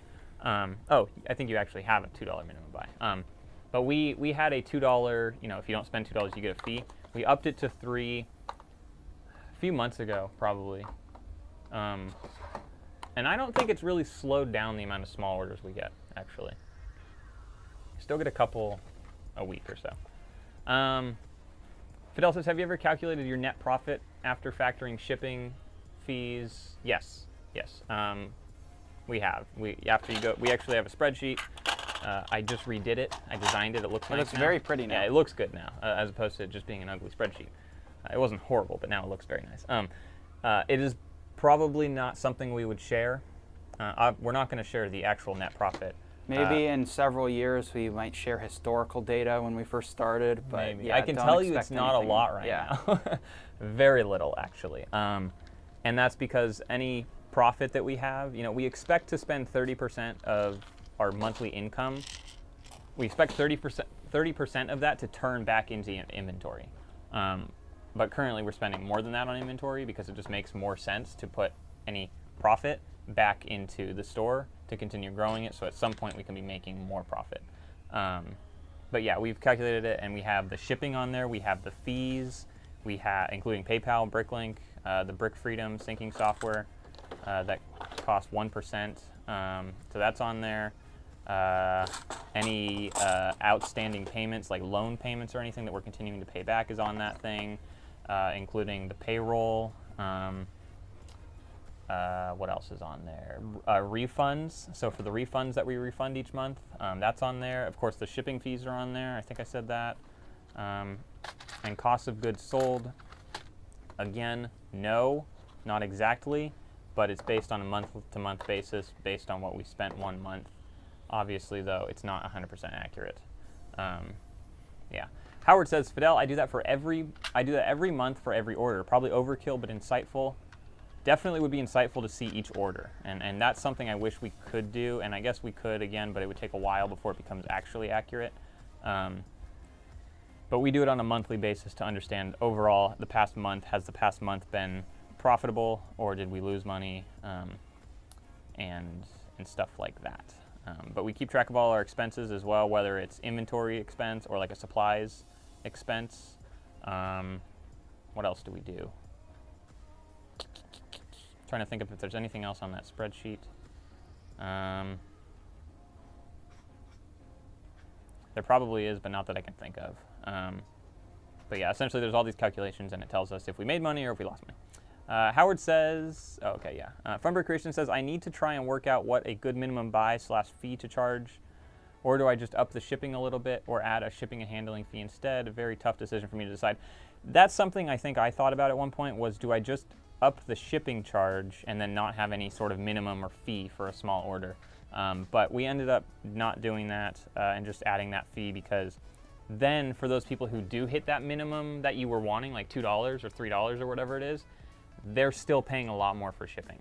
Oh, I think you actually have a $2 minimum buy. But we had a $2, you know, if you don't spend $2, you get a fee. We upped it to $3 a few months ago, probably. And I don't think it's really slowed down the amount of small orders we get, actually. Still get a couple a week or so. Fidel says, have you ever calculated your net profit after factoring shipping fees? Yes, yes. We have. We actually have a spreadsheet. I just redid it. I designed it. It looks nice now. It looks very pretty now. Yeah, it looks good now, as opposed to just being an ugly spreadsheet. It wasn't horrible, but now it looks very nice. It is probably not something we would share. We're not going to share the actual net profit. Maybe in several years we might share historical data when we first started, but maybe. Yeah, I can tell you it's not a lot right now. Very little, actually. And that's because any profit that we have, you know, we expect to spend 30% of our monthly income. We expect 30% of that to turn back into inventory. But currently we're spending more than that on inventory because it just makes more sense to put any profit back into the store to continue growing it, so at some point we can be making more profit. But yeah, we've calculated it, and we have the shipping on there, we have the fees, we have, including PayPal, BrickLink, the Brick Freedom syncing software that costs 1%, so that's on there. Any outstanding payments, like loan payments or anything that we're continuing to pay back, is on that thing, including the payroll. What else is on there? Refunds. So for the refunds that we refund each month, that's on there. Of course, the shipping fees are on there. I think I said that. And cost of goods sold. Again, no, not exactly, but it's based on a month-to-month basis, based on what we spent one month. Obviously, though, it's not 100% accurate. Yeah. Howard says, Fidel, I do that every month for every order. Probably overkill, but insightful. Definitely would be insightful to see each order, and that's something I wish we could do, and I guess we could again, but it would take a while before it becomes actually accurate. But we do it on a monthly basis to understand overall the past month. Has the past month been profitable, or did we lose money, and stuff like that. But we keep track of all our expenses as well, whether it's inventory expense or like a supplies expense. What else do we do? Trying to think if there's anything else on that spreadsheet. There probably is, but not that I can think of. But yeah, essentially there's all these calculations, and it tells us if we made money or if we lost money. Howard says, oh, okay, yeah. Funberg Creation says, I need to try and work out what a good minimum buy / fee to charge, or do I just up the shipping a little bit or add a shipping and handling fee instead? A very tough decision for me to decide. That's something I think I thought about at one point, was do I just up the shipping charge and then not have any sort of minimum or fee for a small order? But we ended up not doing that and just adding that fee, because then for those people who do hit that minimum that you were wanting, like $2 or $3 or whatever it is, they're still paying a lot more for shipping.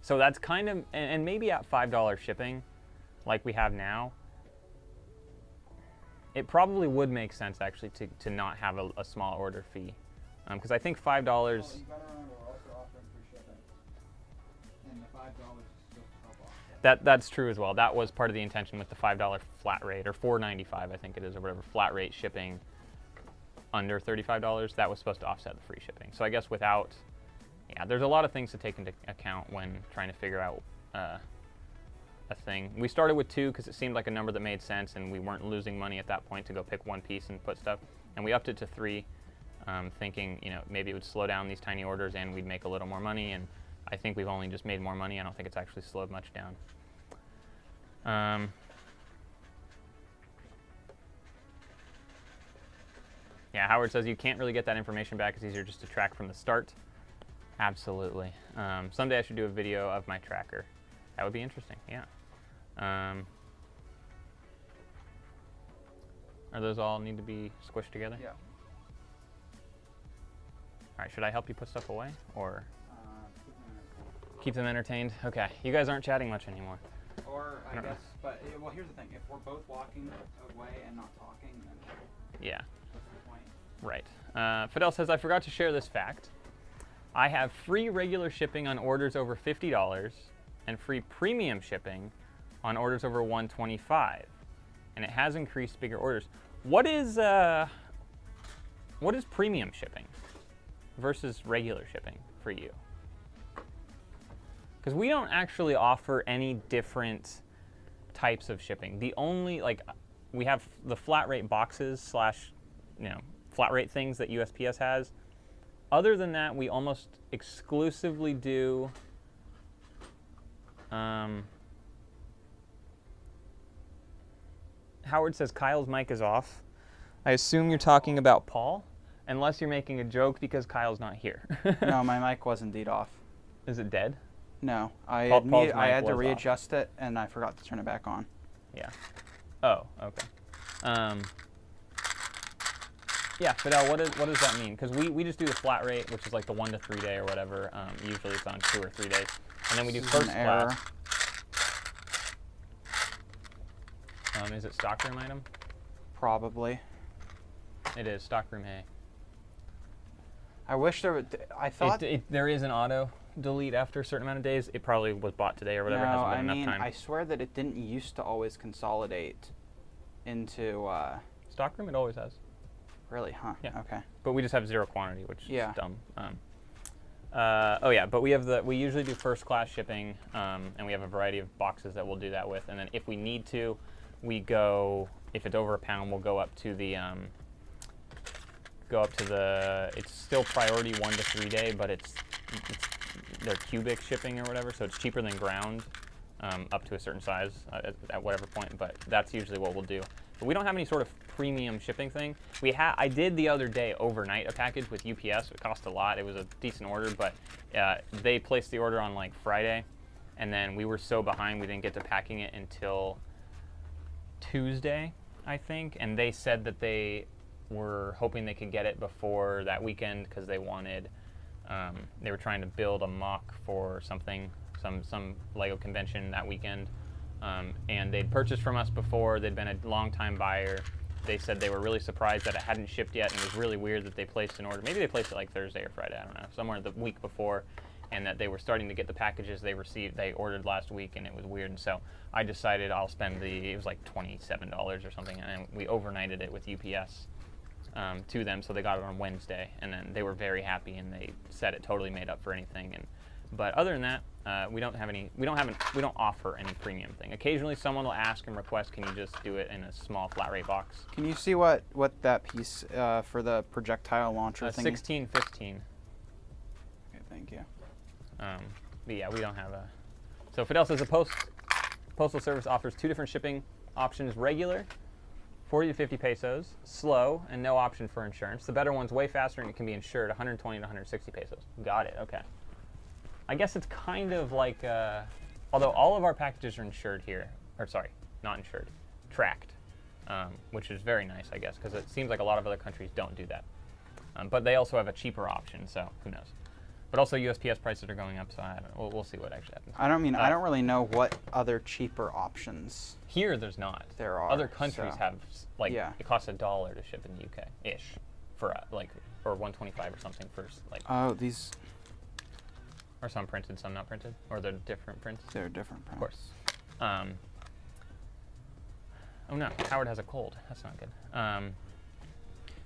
So that's kind of, and maybe at $5 shipping, like we have now, it probably would make sense actually to not have a small order fee. Because I think $5. Well, you got around, we're also offering free shipping. And the $5 is just to help offset. That's true as well. That was part of the intention with the $5 flat rate, or $4.95 I think it is, or whatever, flat rate shipping under $35. That was supposed to offset the free shipping. So I guess without, yeah, there's a lot of things to take into account when trying to figure out a thing. We started with 2 because it seemed like a number that made sense, and we weren't losing money at that point to go pick one piece and put stuff. And we upped it to 3. Thinking, you know, maybe it would slow down these tiny orders and we'd make a little more money, and I think we've only just made more money. I don't think it's actually slowed much down. Yeah, Howard says you can't really get that information back. It's easier just to track from the start. Absolutely. Someday I should do a video of my tracker. That would be interesting, yeah. Are those all need to be squished together? Yeah. All right, should I help you put stuff away, or keep them entertained? Okay, you guys aren't chatting much anymore. Or I don't know. guess, but well, here's the thing: if we're both walking away and not talking, then Yeah, what's the point? right. Fidel says, I forgot to share this fact. I have free regular shipping on orders over $50 and free premium shipping on orders over $125, and it has increased bigger orders. What is premium shipping versus regular shipping for you? Because we don't actually offer any different types of shipping. The only, like, we have the flat rate boxes slash, flat rate things that USPS has. Other than that, we almost exclusively do Howard says Kyle's mic is off. I assume you're talking about Paul, unless you're making a joke because Kyle's not here. No, my mic was indeed off. Is it dead? No, I Paul's mic had to was readjust it, and I forgot to turn it back on. Yeah. Oh, okay. Yeah, Fidel, what does that mean? Because we just do the flat rate, which is like the 1 to 3 day or whatever. Usually it's on 2 or 3 days, and then we do This is first an error. class. Is it stockroom item? Probably. It is stockroom A. I wish there would. I thought. There is an auto delete after a certain amount of days. It probably was bought today or whatever. No, Hasn't been I enough mean, time. I swear that it didn't used to always consolidate into. Stockroom, it always has. Really, huh? Yeah. Okay. But we just have zero quantity, which Yeah. is dumb. Oh yeah, but we usually do first class shipping, and we have a variety of boxes that we'll do that with. And then if we need to, we go, if it's over £1, we'll go up to the, it's still priority 1 to 3 day, but it's their cubic shipping or whatever, so it's cheaper than ground, up to a certain size at whatever point, but that's usually what we'll do. But we don't have any sort of premium shipping thing. I did the other day overnight a package with UPS. It cost a lot. It was a decent order, but they placed the order on like Friday, and then we were so behind we didn't get to packing it until Tuesday, I think, and they said that they were hoping they could get it before that weekend because they wanted, they were trying to build a mock for something, some Lego convention that weekend, and they'd purchased from us before. They'd been a long-time buyer. They said they were really surprised that it hadn't shipped yet, and it was really weird that they placed an order. Maybe they placed it like Thursday or Friday, I don't know, somewhere the week before, and that they were starting to get the packages they ordered last week, and it was weird. And so I decided I'll spend it was like $27 or something, and we overnighted it with UPS to them, so they got it on Wednesday, and then they were very happy, and they said it totally made up for anything. But other than that, we don't offer any premium thing. Occasionally someone will ask and request, can you just do it in a small flat rate box? Can you see what that piece for the projectile launcher thing? 1615. Okay, thank you. But yeah, we don't have a. So Fidel says the postal service offers 2 different shipping options: regular, 40 to 50 pesos; slow, and no option for insurance. The better one's way faster and it can be insured, 120 to 160 pesos. Got it. Okay. I guess it's kind of like, although all of our packages are insured here, or sorry, not insured, tracked, which is very nice, I guess, because it seems like a lot of other countries don't do that. But they also have a cheaper option, so who knows. But also USPS prices are going up, so we'll see what actually happens. I don't really know what other cheaper options Here, there's not. there are. Other countries so- have, like, Yeah. it costs $1 to ship in the UK-ish, for or 125 or something for like, Oh, these, or some printed, some not printed, or they're different prints. they're different prints. Of course. Oh no, Howard has a cold. That's not good.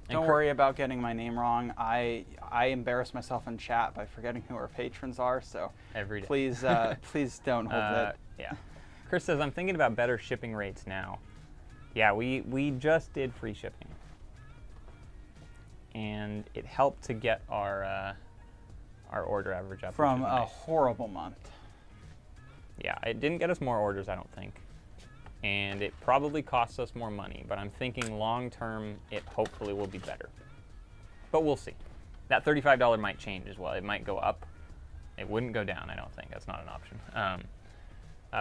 Don't worry about getting my name wrong. I embarrass myself in chat by forgetting who our patrons are, so every day. please please don't hold it. Yeah. Chris says, I'm thinking about better shipping rates now. Yeah, we just did free shipping. And it helped to get our order average up. From which is a nice. horrible month. Yeah, it didn't get us more orders, I don't think. And it probably costs us more money, but I'm thinking long term it hopefully will be better. but we'll see. That $35 might change as well. It might go up. It wouldn't go down, I don't think. That's not an option.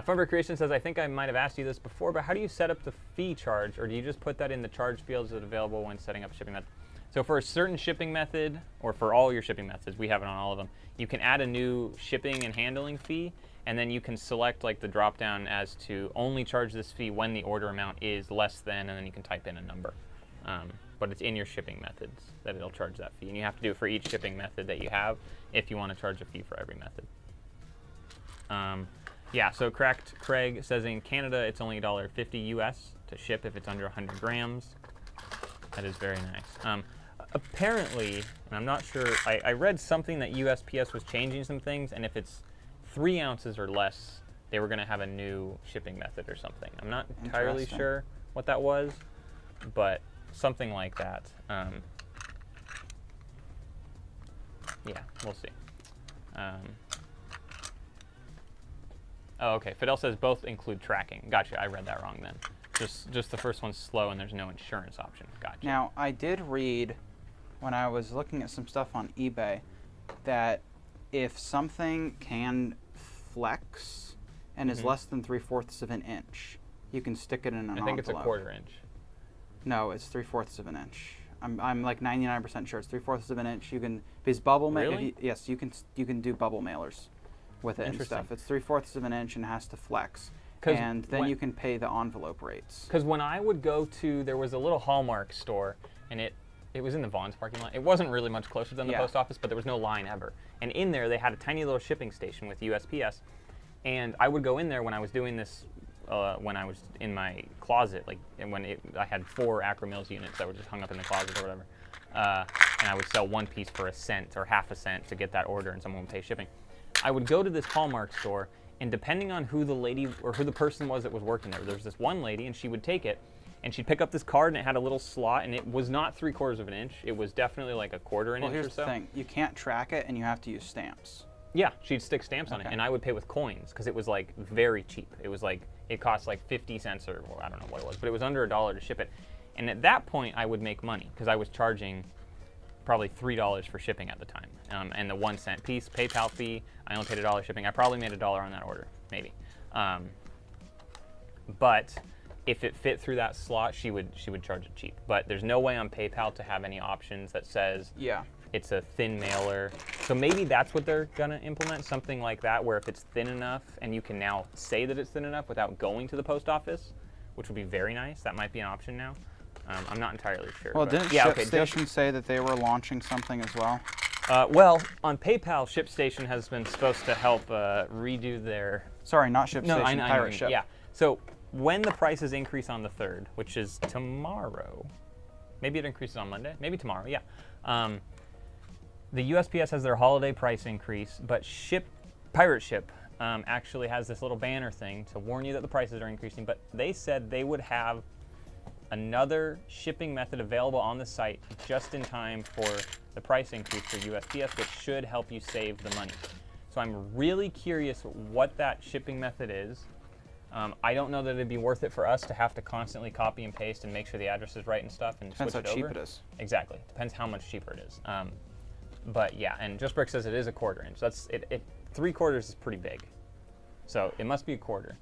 Funberg Creation says, I think I might have asked you this before, but how do you set up the fee charge, or do you just put that in the charge fields that are available when setting up a shipping method? So for a certain shipping method, or for all your shipping methods, we have it on all of them, you can add a new shipping and handling fee, and then you can select like the drop down as to only charge this fee when the order amount is less than, and then you can type in a number. But it's in your shipping methods that it'll charge that fee. And you have to do it for each shipping method that you have if you want to charge a fee for every method. Yeah, so Cracked Craig says in Canada it's only $1.50 US to ship if it's under 100 grams. That is very nice. Apparently, and I'm not sure, I read something that USPS was changing some things, and if it's 3 ounces or less, they were going to have a new shipping method or something. I'm not entirely sure what that was, but something like that. Yeah, we'll see. Oh, okay. Fidel says both include tracking. Gotcha. I read that wrong then. Just the first one's slow and there's no insurance option. Gotcha. Now, I did read when I was looking at some stuff on eBay that if something can flex and is less than 3/4 of an inch, you can stick it in an envelope. I think it's a 1/4 inch. No, it's 3/4 of an inch. I'm like 99% sure it's 3/4 of an inch. You can, because bubble Really? yes, you can do bubble mailers with it and stuff. It's 3/4 of an inch and has to flex. And then you can pay the envelope rates. Because when I would go to, there was a little Hallmark store, and it was in the Vaughn's parking lot. It wasn't really much closer than the post office, but there was no line ever. And in there, they had a tiny little shipping station with USPS. And I would go in there when I was doing this, when I was in my closet, like, and when I had 4 Acromills units that were just hung up in the closet or whatever. And I would sell 1 piece for $0.01 or half a cent to get that order, and someone would pay shipping. I would go to this Hallmark store, and depending on who the lady or who the person was that was working there was this one lady, and she would take it, and she'd pick up this card, and it had a little slot, and it was not 3/4 of an inch. It was definitely like a 1/4 inch or so. Well, here's the thing. You can't track it, and you have to use stamps. Yeah, she'd stick stamps on it, and I would pay with coins because it was like very cheap. It was like, it cost like 50 cents or I don't know what it was, but it was under $1 to ship it. And at that point, I would make money because I was charging probably $3 for shipping at the time. And the 1 cent piece, PayPal fee, I only paid $1 shipping. I probably made $1 on that order, maybe. But if it fit through that slot, she would charge it cheap. But there's no way on PayPal to have any options that says it's a thin mailer. So maybe that's what they're gonna implement, something like that, where if it's thin enough and you can now say that it's thin enough without going to the post office, which would be very nice. That might be an option now. I'm not entirely sure. Well, didn't ShipStation say that they were launching something as well? Well, on PayPal, ShipStation has been supposed to help redo their... Sorry, not ShipStation, Pirate Ship. Yeah. So when the prices increase on the 3rd, which is tomorrow, maybe it increases on Monday, maybe tomorrow, yeah. The USPS has their holiday price increase, but Pirate Ship actually has this little banner thing to warn you that the prices are increasing, but they said they would have another shipping method available on the site just in time for the price increase for USPS, which should help you save the money. So I'm really curious what that shipping method is. I don't know that it'd be worth it for us to have to constantly copy and paste and make sure the address is right and stuff and Depends switch it how over. cheap it is. Exactly. Depends how much cheaper it is. But yeah, and Just Brick says it is a 1/4 inch. That's it. 3/4 is pretty big, so it must be a 1/4.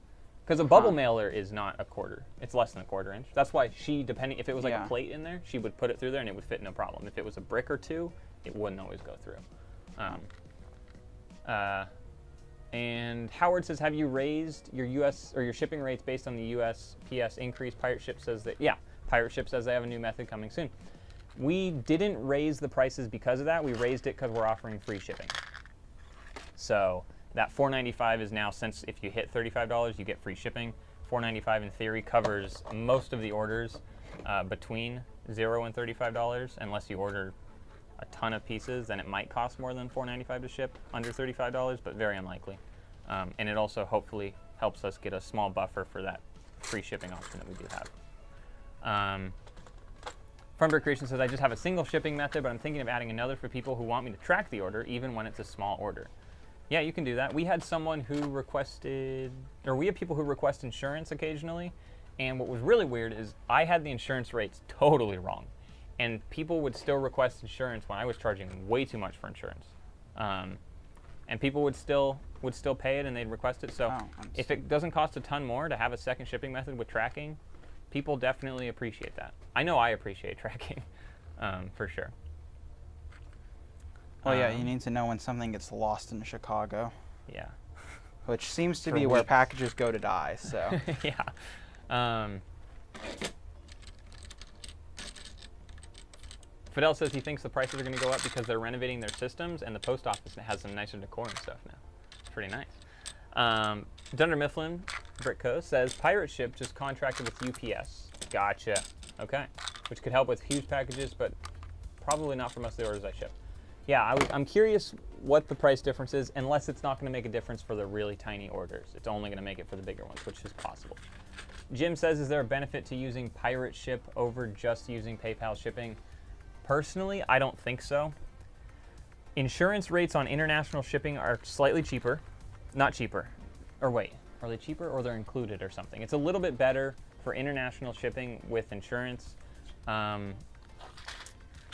Because a bubble mailer is not a 1/4. It's less than a 1/4 inch. That's why depending if it was like a plate in there, she would put it through there and it would fit no problem. If it was a brick or two, it wouldn't always go through. And Howard says, have you raised your US or your shipping rates based on the USPS increase? Pirate Ship says that, yeah, Pirate Ship says they have a new method coming soon. We didn't raise the prices because of that. We raised it because we're offering free shipping. So that $4.95 is now, since if you hit $35, you get free shipping. $4.95 in theory covers most of the orders between $0 and $35, unless you order a ton of pieces, then it might cost more than $4.95 to ship under $35, but very unlikely. And it also hopefully helps us get a small buffer for that free shipping option that we do have. Funberg Creation says, I just have a single shipping method, but I'm thinking of adding another for people who want me to track the order, even when it's a small order. Yeah, you can do that. We had someone who requested, or we have people who request insurance occasionally, and what was really weird is I had the insurance rates totally wrong. and people would still request insurance when I was charging way too much for insurance. And people would still pay it and they'd request it. So if it doesn't cost a ton more to have a second shipping method with tracking, people definitely appreciate that. I know I appreciate tracking, for sure. Well, yeah, you need to know when something gets lost in Chicago. Yeah. Which seems to be where packages go to die, so. Yeah. Fidel says he thinks the prices are going to go up because they're renovating their systems and the post office has some nicer decor and stuff now. It's pretty nice. Dunder Mifflin, Brickco, says Pirate Ship just contracted with UPS. Gotcha. Okay. Which could help with huge packages, but probably not for most of the orders I ship. Yeah, I'm curious what the price difference is, unless it's not going to make a difference for the really tiny orders. It's only going to make it for the bigger ones, which is possible. Jim says, is there a benefit to using Pirate Ship over just using PayPal shipping? Personally, I don't think so. Insurance rates on international shipping are slightly cheaper. Not cheaper. Or wait, are they cheaper or they're included or something? It's a little bit better for international shipping with insurance.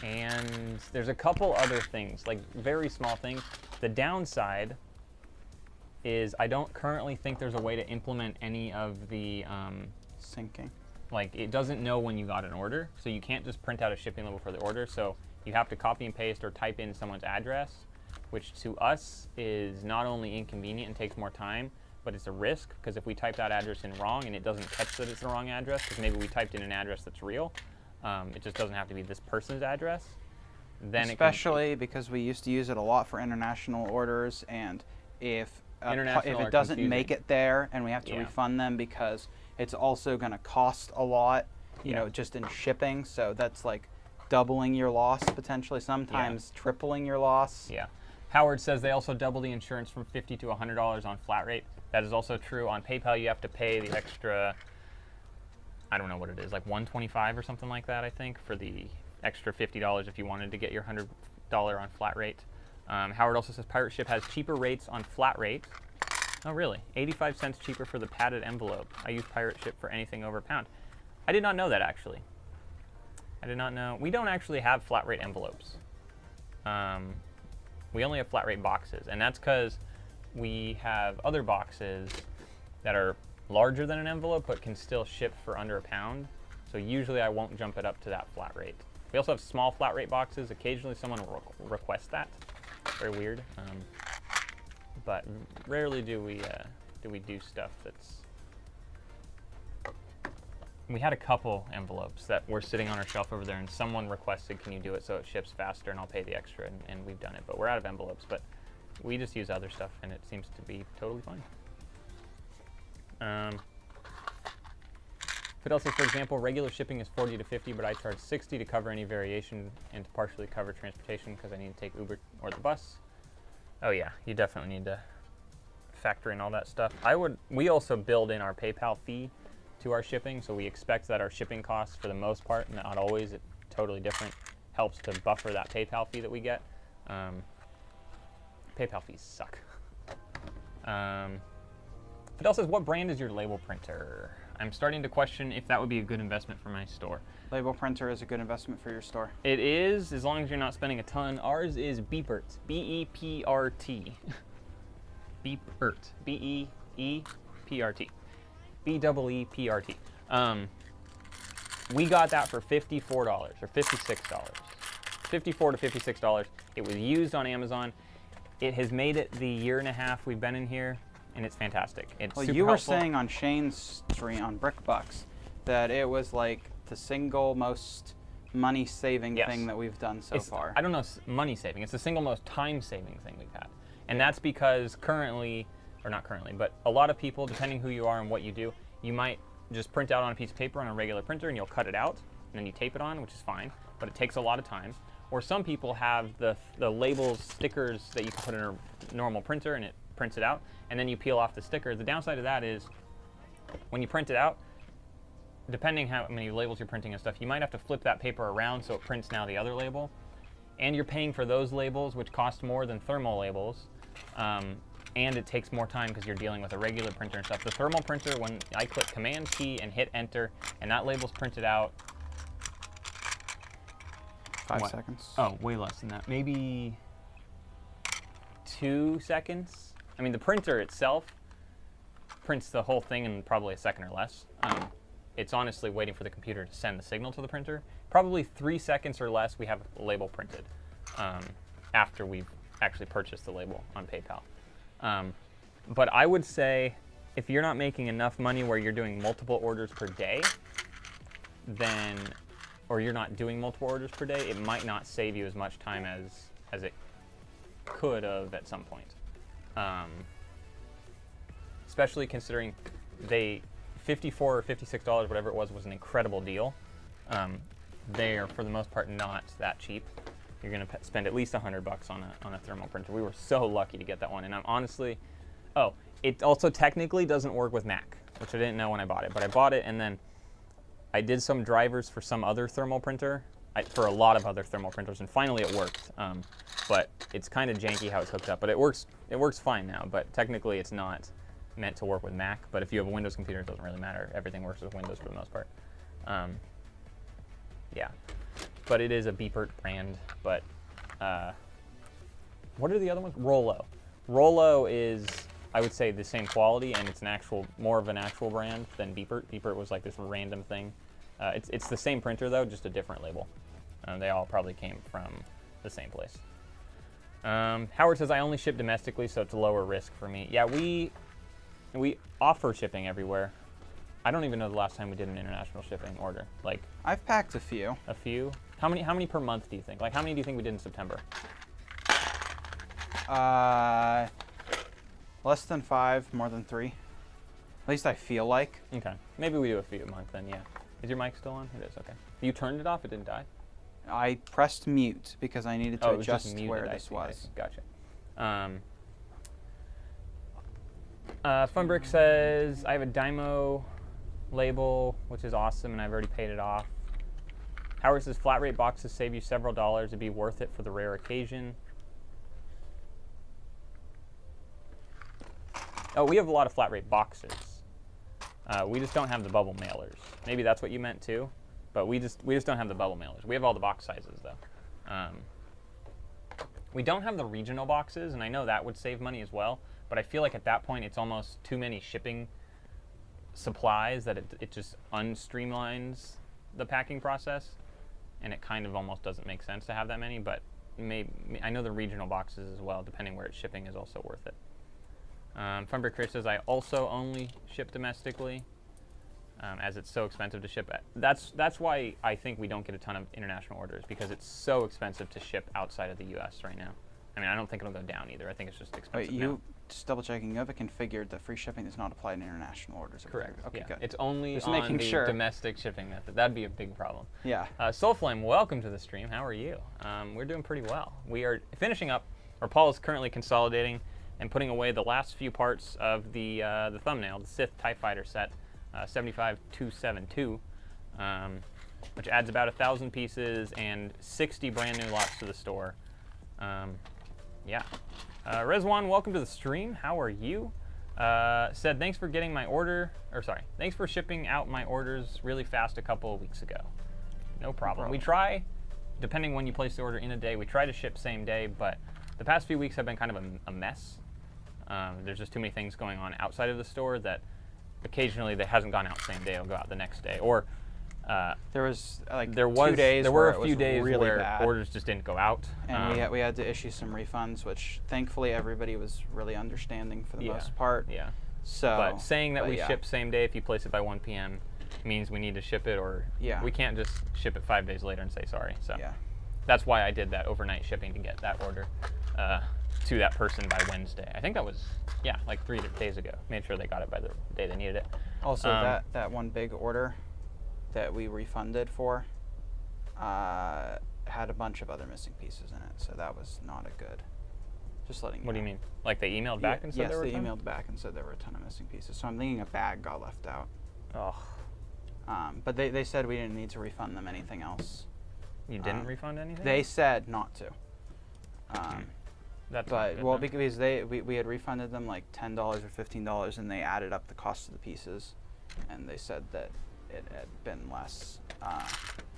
And there's a couple other things, like very small things. The downside is I don't currently think there's a way to implement any of the syncing. Like, it doesn't know when you got an order, so you can't just print out a shipping label for the order. So you have to copy and paste or type in someone's address, which to us is not only inconvenient and takes more time, but it's a risk, because if we type that address in wrong and it doesn't catch that it's the wrong address, because maybe we typed in an address that's real, it just doesn't have to be this person's address. Then especially because we used to use it a lot for international orders, and if it doesn't make it there and we have to refund them because it's also going to cost a lot, you know, just in shipping. So that's like doubling your loss potentially, sometimes tripling your loss. Yeah. Howard says they also double the insurance from $50 to $100 on flat rate. That is also true. On PayPal, you have to pay the extra, I don't know what it is, like $125 or something like that, I think, for the extra $50 if you wanted to get your $100 on flat rate. Howard also says Pirate Ship has cheaper rates on flat rate. Oh, really? 85 cents cheaper for the padded envelope. I use Pirate Ship for anything over a pound. I did not know that, actually. I did not know. We don't actually have flat rate envelopes. We only have flat rate boxes, and that's because we have other boxes that are larger than an envelope but can still ship for under a pound. So usually I won't jump it up to that flat rate. We also have small flat rate boxes. Occasionally someone will request that. Very weird. But rarely do we do stuff that's... We had a couple envelopes that were sitting on our shelf over there, and someone requested, can you do it so it ships faster and I'll pay the extra, and we've done it. But we're out of envelopes, but we just use other stuff and it seems to be totally fine. Fidel says, for example, regular shipping is $40 to $50, but I charge $60 to cover any variation and to partially cover transportation because I need to take Uber or the bus. Oh yeah, you definitely need to factor in all that stuff. We also build in our PayPal fee to our shipping, so we expect that our shipping costs, for the most part, not always, it's totally different, helps to buffer that PayPal fee that we get. PayPal fees suck. Fidel says, what brand is your label printer? I'm starting to question if that would be a good investment for my store. Label printer is a good investment for your store. It is, as long as you're not spending a ton. Ours is Beepert, B-E-P-R-T. Beepert, B-E-E-P-R-T. B-E-E-P-R-T. We got that for $54 or $56. $54 to $56. It was used on Amazon. It has made it the year and a half we've been in here, and it's fantastic. It's well, super you were helpful. saying on Shane's stream on BrickBucks that it was like the single most money-saving thing that we've done so far. I don't know, money-saving. It's the single most time-saving thing we've had. And that's because currently, or not currently, but a lot of people, depending who you are and what you do, you might just print out on a piece of paper on a regular printer and you'll cut it out and then you tape it on, which is fine, but it takes a lot of time. Or some people have the labels, stickers that you can put in a normal printer and it prints it out, and then you peel off the sticker. The downside of that is when you print it out, depending how many labels you're printing and stuff, you might have to flip that paper around so it prints now the other label. And you're paying for those labels, which cost more than thermal labels. And it takes more time because you're dealing with a regular printer and stuff. The thermal printer, when I click Command key and hit enter, and that label's printed out 5 What? seconds. Oh, way less than that. Maybe 2 seconds. I mean, the printer itself prints the whole thing in probably a second or less. It's honestly waiting for the computer to send the signal to the printer. Probably 3 seconds or less, we have a label printed after we've actually purchased the label on PayPal. But I would say if you're not making enough money where you're doing multiple orders per day, then, or you're not doing multiple orders per day, it might not save you as much time as it could have at some point. Especially considering $54 or $56, whatever it was an incredible deal. They are, for the most part, not that cheap. You're going to spend at least $100 on a thermal printer. We were so lucky to get that one, and I'm honestly, it also technically doesn't work with Mac, which I didn't know when I bought it, but I bought it, and then I did some drivers for some other thermal printer, for a lot of other thermal printers, and finally it worked. But it's kind of janky how it's hooked up, but it works fine now. But technically, it's not meant to work with Mac. But if you have a Windows computer, it doesn't really matter. Everything works with Windows for the most part. Yeah, but it is a Beepert brand. But what are the other ones? Rollo. Rollo is, I would say, the same quality, and it's more of an actual brand than Beepert. Beepert was like this random thing. It's the same printer though, just a different label. They all probably came from the same place. Howard says, I only ship domestically, so it's a lower risk for me. Yeah, we offer shipping everywhere. I don't even know the last time we did an international shipping order. Like, I've packed a few. A few? How many per month do you think? Like, how many do you think we did in September? Less than 5, more than 3. At least I feel like. Okay, maybe we do a few a month then. Yeah. Is your mic still on? It is. Okay. You turned it off. It didn't die. I pressed mute because I needed to adjust where this I was. see. Gotcha. Funbrick says, I have a Dymo label, which is awesome, and I've already paid it off. Howard says, flat rate boxes save you several dollars. It'd be worth it for the rare occasion. Oh, we have a lot of flat rate boxes. We just don't have the bubble mailers. Maybe that's what you meant too, but we just don't have the bubble mailers. We have all the box sizes though. We don't have the regional boxes, and I know that would save money as well, but I feel like at that point it's almost too many shipping supplies that it just unstreamlines the packing process, and it kind of almost doesn't make sense to have that many, but maybe, I know the regional boxes as well, depending where it's shipping, is also worth it. Funbrick Chris says, I also only ship domestically, as it's so expensive to ship. That's why I think we don't get a ton of international orders, because it's so expensive to ship outside of the U.S. right now. I mean, I don't think it'll go down either. I think it's just expensive. Wait, just double checking, you have it configured that free shipping does not apply to international orders. Correct. Okay, yeah. good. It's only just on making the sure. domestic shipping method. That'd be a big problem. Yeah. Soulflame, welcome to the stream. How are you? We're doing pretty well. We are finishing up, or Paul is currently consolidating and putting away the last few parts of the thumbnail, the Sith TIE Fighter set, 75272, which adds about 1,000 pieces and 60 brand new lots to the store. Yeah. Rezwan, welcome to the stream. How are you? Said, thanks for getting my order, or sorry, thanks for shipping out my orders really fast a couple of weeks ago. No problem. We try, depending when you place the order in a day, we try to ship same day, but the past few weeks have been kind of a mess. There's just too many things going on outside of the store that occasionally that hasn't gone out same day, it'll go out the next day. Or there was like 2 days there were where a few days really where bad. orders just didn't go out. And we had to issue some refunds, which thankfully everybody was really understanding for the most part. Yeah. So, but saying that we ship same day if you place it by 1 p.m. means we need to ship it, or we can't just ship it 5 days later and say sorry. So that's why I did that overnight shipping to get that order to that person by Wednesday. I think that was, like 3 days ago. Made sure they got it by the day they needed it. Also, that one big order that we refunded for had a bunch of other missing pieces in it, so that was not a good. Just letting you know. What do you mean? Like they emailed back and said there were Yes, they emailed back and said there were a ton of missing pieces. So I'm thinking a bag got left out. Oh. But they said we didn't need to refund them anything else. You didn't refund anything? They said not to. That's but good, well, no? because we had refunded them like $10 or $15, and they added up the cost of the pieces, and they said that it had been less.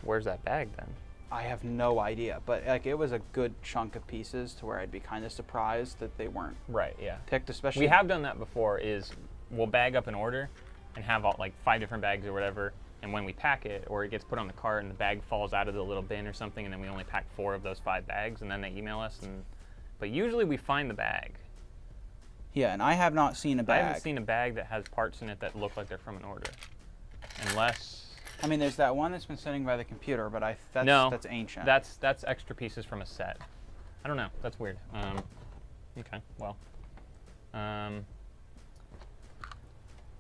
Where's that bag then? I have no idea, but like it was a good chunk of pieces to where I'd be kind of surprised that they weren't Right, yeah. picked, especially. We have done that before, is we'll bag up an order and have all, like 5 different bags or whatever, and when we pack it, or it gets put on the cart and the bag falls out of the little bin or something, and then we only pack 4 of those 5 bags, and then they email us, but usually we find the bag. Yeah, and I have not seen a bag. I haven't seen a bag that has parts in it that look like they're from an order. Unless... I mean, there's that one that's been sitting by the computer, but that's ancient. That's extra pieces from a set. I don't know. That's weird. Okay, well.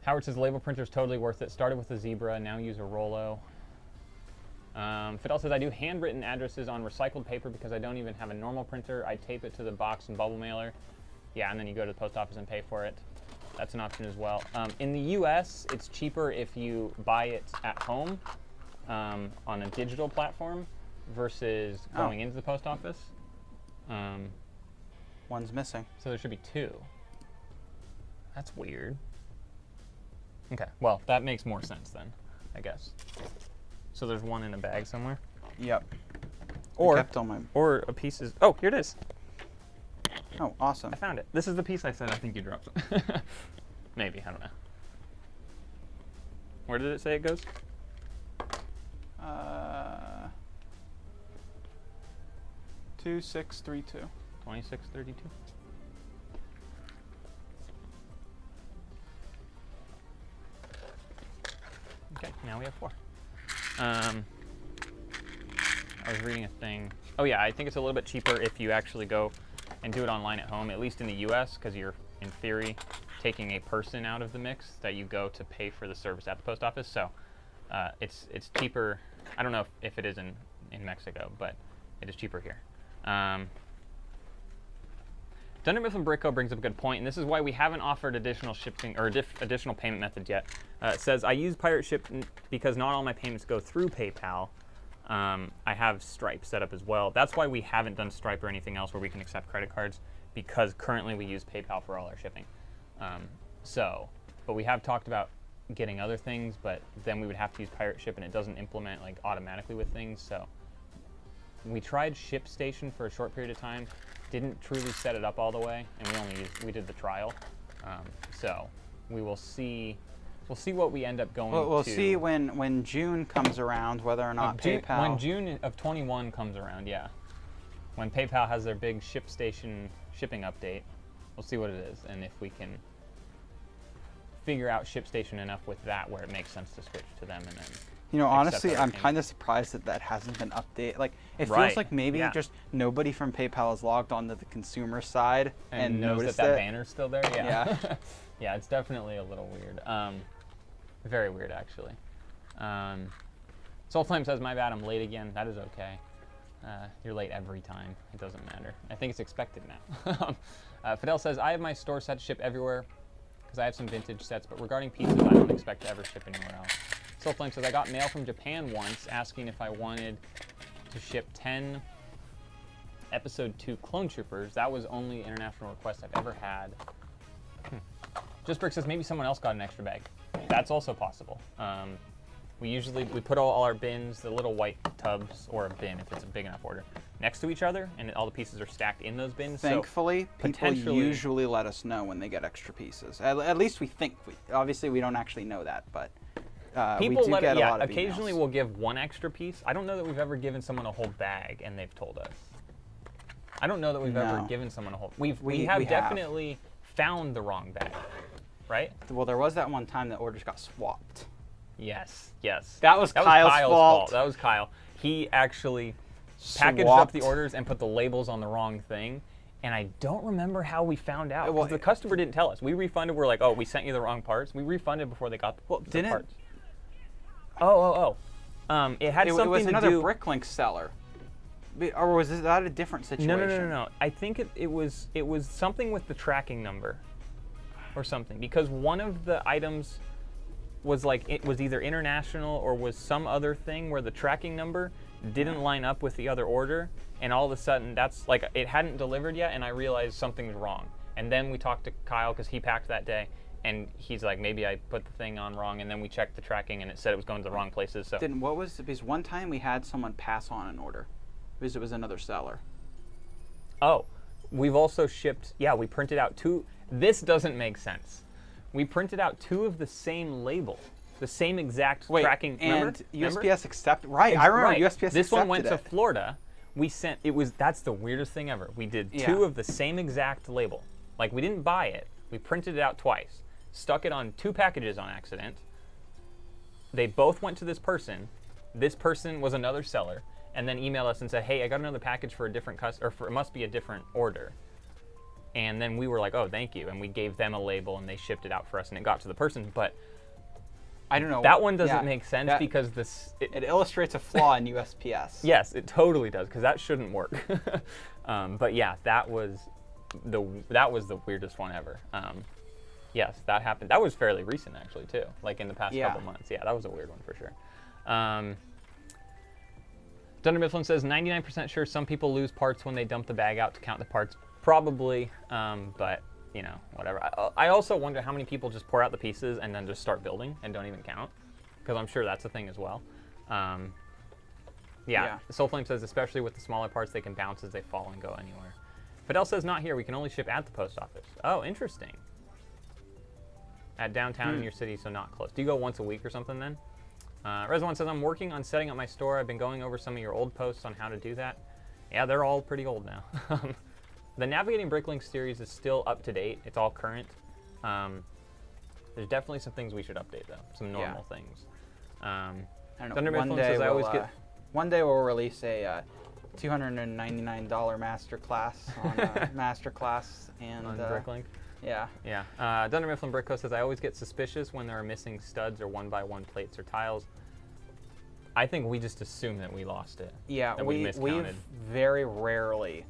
Howard says label printer is totally worth it. Started with a Zebra, now use a Rollo. Fidel says I do handwritten addresses on recycled paper because I don't even have a normal printer. I tape it to the box and bubble mailer. Yeah, and then you go to the post office and pay for it. That's an option as well. In the US, it's cheaper if you buy it at home on a digital platform versus going into the post office. One's missing. So there should be 2. That's weird. Okay, well, that makes more sense then, I guess. So there's 1 in a bag somewhere? Yep. Or a piece is... Oh, here it is. Oh, awesome. I found it. This is the piece I said I think you dropped. Maybe, I don't know. Where did it say it goes? 2632. 2632. Okay, now we have 4. I was reading a thing. Oh yeah, I think it's a little bit cheaper if you actually go and do it online at home, at least in the US, because you're, in theory, taking a person out of the mix that you go to pay for the service at the post office. So it's cheaper. I don't know if it is in Mexico, but it is cheaper here. Dunder Mifflin Bricko brings up a good point, and this is why we haven't offered additional shipping or additional payment methods yet. It says, I use Pirate Ship because not all my payments go through PayPal. I have Stripe set up as well. That's why we haven't done Stripe or anything else where we can accept credit cards, because currently we use PayPal for all our shipping. But we have talked about getting other things, but then we would have to use Pirate Ship, and it doesn't implement like automatically with things. So we tried ShipStation for a short period of time, didn't truly set it up all the way, and we did the trial. So we will see. We'll see what we end up going to. We'll see when June comes around whether or not PayPal. When June of 21 comes around, yeah. When PayPal has their big ShipStation shipping update, we'll see what it is, and if we can figure out ShipStation enough with that where it makes sense to switch to them, and then. You know, honestly, I'm kind of surprised that hasn't been updated. Like, it feels like maybe just nobody from PayPal has logged onto the consumer side and knows noticed that banner's still there. Yeah. Yeah. Yeah, it's definitely a little weird. Very weird, actually. Soulflame says, my bad, I'm late again. That is okay. You're late every time. It doesn't matter. I think it's expected now. Fidel says, I have my store set to ship everywhere because I have some vintage sets, but regarding pieces, I don't expect to ever ship anywhere else. Soulflame says, I got mail from Japan once asking if I wanted to ship 10 Episode 2 Clone Troopers. That was only international request I've ever had. Just Brick says, maybe someone else got an extra bag. That's also possible. We put all our bins, the little white tubs, or a bin if it's a big enough order, next to each other, and all the pieces are stacked in those bins. Thankfully, people usually let us know when they get extra pieces. At least we think. Obviously, we don't actually know that, but people we do get a lot of occasionally emails. We'll give one extra piece. I don't know that we've ever given someone a whole bag and they've told us. I don't know that we've ever given someone a whole. We have definitely found the wrong bag, right? Well, there was that one time that orders got swapped. Yes. That was Kyle's fault. That was Kyle. He actually packaged up the orders and put the labels on the wrong thing, and I don't remember how we found out. Well, the customer didn't tell us. We refunded. We're like, oh, we sent you the wrong parts. We refunded before they got the parts. It had something to do. It was another BrickLink seller. Or was that a different situation? No. I think it was something with the tracking number or something, because one of the items was like, it was either international or was some other thing where the tracking number didn't line up with the other order, and all of a sudden that's like, it hadn't delivered yet, and I realized something's wrong. And then we talked to Kyle because he packed that day, and he's like, maybe I put the thing on wrong, and then we checked the tracking, and it said it was going to the wrong places. So Then what was, because one time we had someone pass on an order because it was another seller. Oh, we've also shipped, yeah, we printed out 2, this doesn't make sense. We printed out 2 of the same label, the same exact tracking. And remember? USPS accepted, right, I remember USPS accepted This one went it. to Florida. We sent, that's the weirdest thing ever. We did 2 Yeah. of the same exact label. Like, we didn't buy it. We printed it out twice, stuck it on 2 packages on accident. They both went to this person. This person was another seller, and then emailed us and said, hey, I got another package for a different customer, or it must be a different order. And then we were like, oh, thank you. And we gave them a label, and they shipped it out for us, and it got to the person. But I don't know. that one doesn't make sense because it illustrates a flaw in USPS. Yes, it totally does, because that shouldn't work. But yeah, that was the weirdest one ever. Yes, that happened. That was fairly recent, actually, too. Like in the past couple months. Yeah, that was a weird one for sure. Dunder Mifflin says 99% sure some people lose parts when they dump the bag out to count the parts. Probably, but you know, whatever. I also wonder how many people just pour out the pieces and then just start building and don't even count, because I'm sure that's a thing as well. Yeah. Soulflame says especially with the smaller parts, they can bounce as they fall and go anywhere. Fidel says not here. We can only ship at the post office. Oh, interesting. At downtown in your city, so not close. Do you go once a week or something then? Reswan says I'm working on setting up my store. I've been going over some of your old posts on how to do that. Yeah, they're all pretty old now. The Navigating BrickLink series is still up to date. It's all current. There's definitely some things we should update though. Some normal things. I don't know. Thunder Mifflin says I always get. One day we'll release a $299 masterclass on masterclass and On BrickLink. Yeah. Yeah. Dunder Mifflin Brickco says I always get suspicious when there are missing studs or 1x1 plates or tiles. I think we just assume that we lost it. Yeah, that we've miscounted. very rarely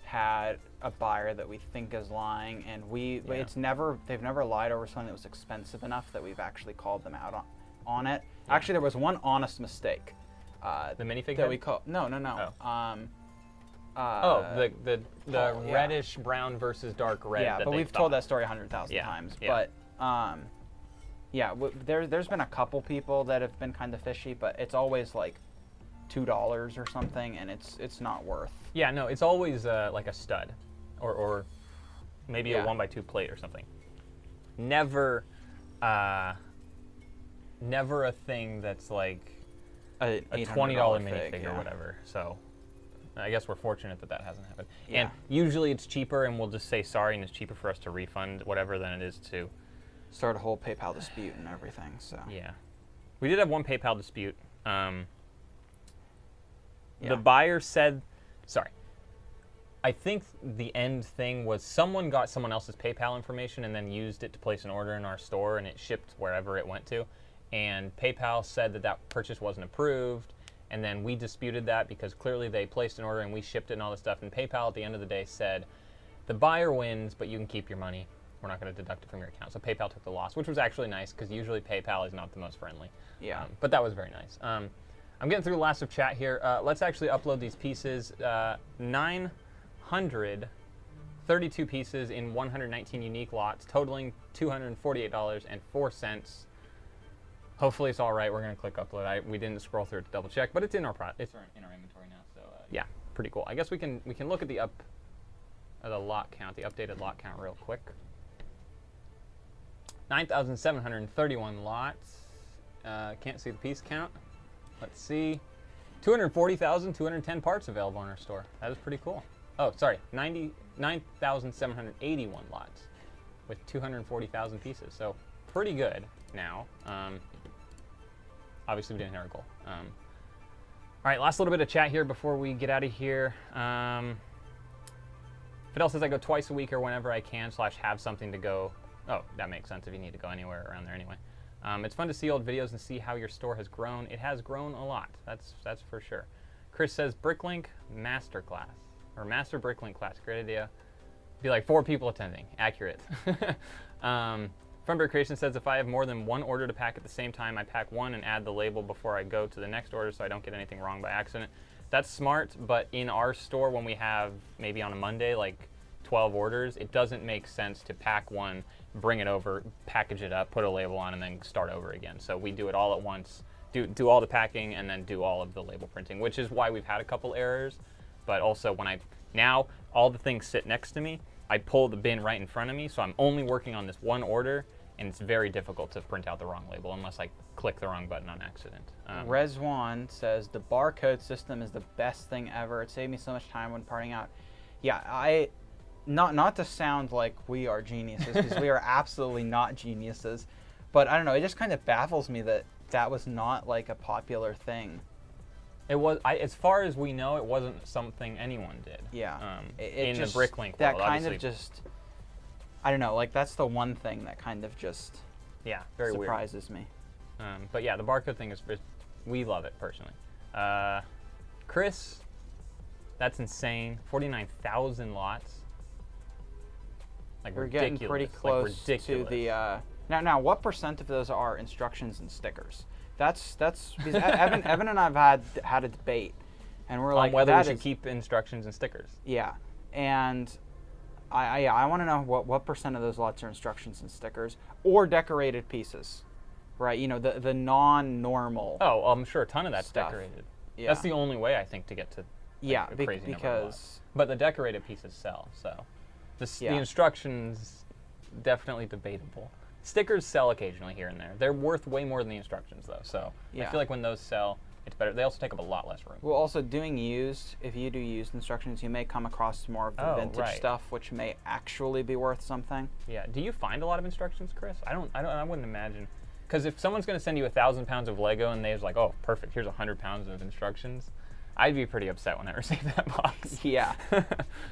had a buyer that we think is lying, and they've never lied over something that was expensive enough that we've actually called them out on it. Yeah. Actually, there was one honest mistake. The minifig that we called. No. The reddish brown versus dark red. Yeah, that but we've told that story 100,000 Yeah, times. yeah. But there's been a couple people that have been kind of fishy, but it's always like $2 or something, and it's not worth. Yeah, no, it's always like a stud, or maybe a 1x2 plate or something. Never a thing that's like a $20 minifig or whatever. So I guess we're fortunate that hasn't happened. Yeah. And usually it's cheaper, and we'll just say sorry, and it's cheaper for us to refund whatever than it is to start a whole PayPal dispute and everything. So yeah, we did have one PayPal dispute. The buyer said, sorry. I think the end thing was someone got someone else's PayPal information and then used it to place an order in our store, and it shipped wherever it went to. And PayPal said that purchase wasn't approved, and then we disputed that because clearly they placed an order and we shipped it and all this stuff. And PayPal at the end of the day said, the buyer wins, but you can keep your money. We're not going to deduct it from your account. So PayPal took the loss, which was actually nice because usually PayPal is not the most friendly. Yeah. But that was very nice. I'm getting through lots of chat here. Let's actually upload these pieces. 932 pieces in 119 unique lots, totaling $248.04. Hopefully it's all right. We're going to click upload. We didn't scroll through it to double check, but it's in our inventory now. So yeah, pretty cool. I guess we can look at the lot count, the updated lot count, real quick. 9,731 lots. Can't see the piece count. Let's see. 240,210 parts available in our store. That is pretty cool. Oh, sorry. 9,781 lots with 240,000 pieces. So pretty good now. Obviously, we didn't hit our goal. All right, last little bit of chat here before we get out of here. Fidel says I go twice a week or whenever I can / have something to go. Oh, that makes sense if you need to go anywhere around there anyway. It's fun to see old videos and see how your store has grown. It has grown a lot. That's for sure. Chris says BrickLink Masterclass or Master BrickLink class. Great idea. Be like 4 people attending. Accurate. Funberry Creation says if I have more than one order to pack at the same time, I pack one and add the label before I go to the next order so I don't get anything wrong by accident. That's smart, but in our store when we have maybe on a Monday like 12 orders, it doesn't make sense to pack one, bring it over, package it up, put a label on, and then start over again. So we do it all at once, do all the packing, and then do all of the label printing, which is why we've had a couple errors. But also now all the things sit next to me, I pull the bin right in front of me, so I'm only working on this one order, and it's very difficult to print out the wrong label unless I click the wrong button on accident. Rezwan says, the barcode system is the best thing ever. It saved me so much time when parting out. Yeah, not to sound like we are geniuses, because we are absolutely not geniuses, but I don't know, it just kind of baffles me that that was not like a popular thing. It was, as far as we know, it wasn't something anyone did. Yeah. In the BrickLink world, that kind obviously. of just, I don't know, like that's the one thing that kind of just very surprises me. But yeah, the barcode thing we love it personally. Chris, that's insane. 49,000 lots. Like We're ridiculous. getting pretty close to the. Now, what percent of those are instructions and stickers? That's because Evan and I've had a debate, and we're like, whether we should keep instructions and stickers. Yeah, and I want to know what percent of those lots are instructions and stickers or decorated pieces, right? You know, the non-normal. Oh, I'm sure a ton of that's stuff. decorated. Yeah. That's the only way I think to get to a crazy number of lots. But the decorated pieces sell, so the instructions definitely debatable. Stickers sell occasionally here and there. They're worth way more than the instructions though, so I feel like when those sell, it's better. They also take up a lot less room. Well, also doing used, if you do used instructions, you may come across more of the vintage stuff, which may actually be worth something. Yeah. Do you find a lot of instructions, Chris? I wouldn't imagine. Because if someone's going to send you 1,000 pounds of Lego and they're like, oh, perfect, here's 100 pounds of instructions, I'd be pretty upset when I receive that box. Yeah.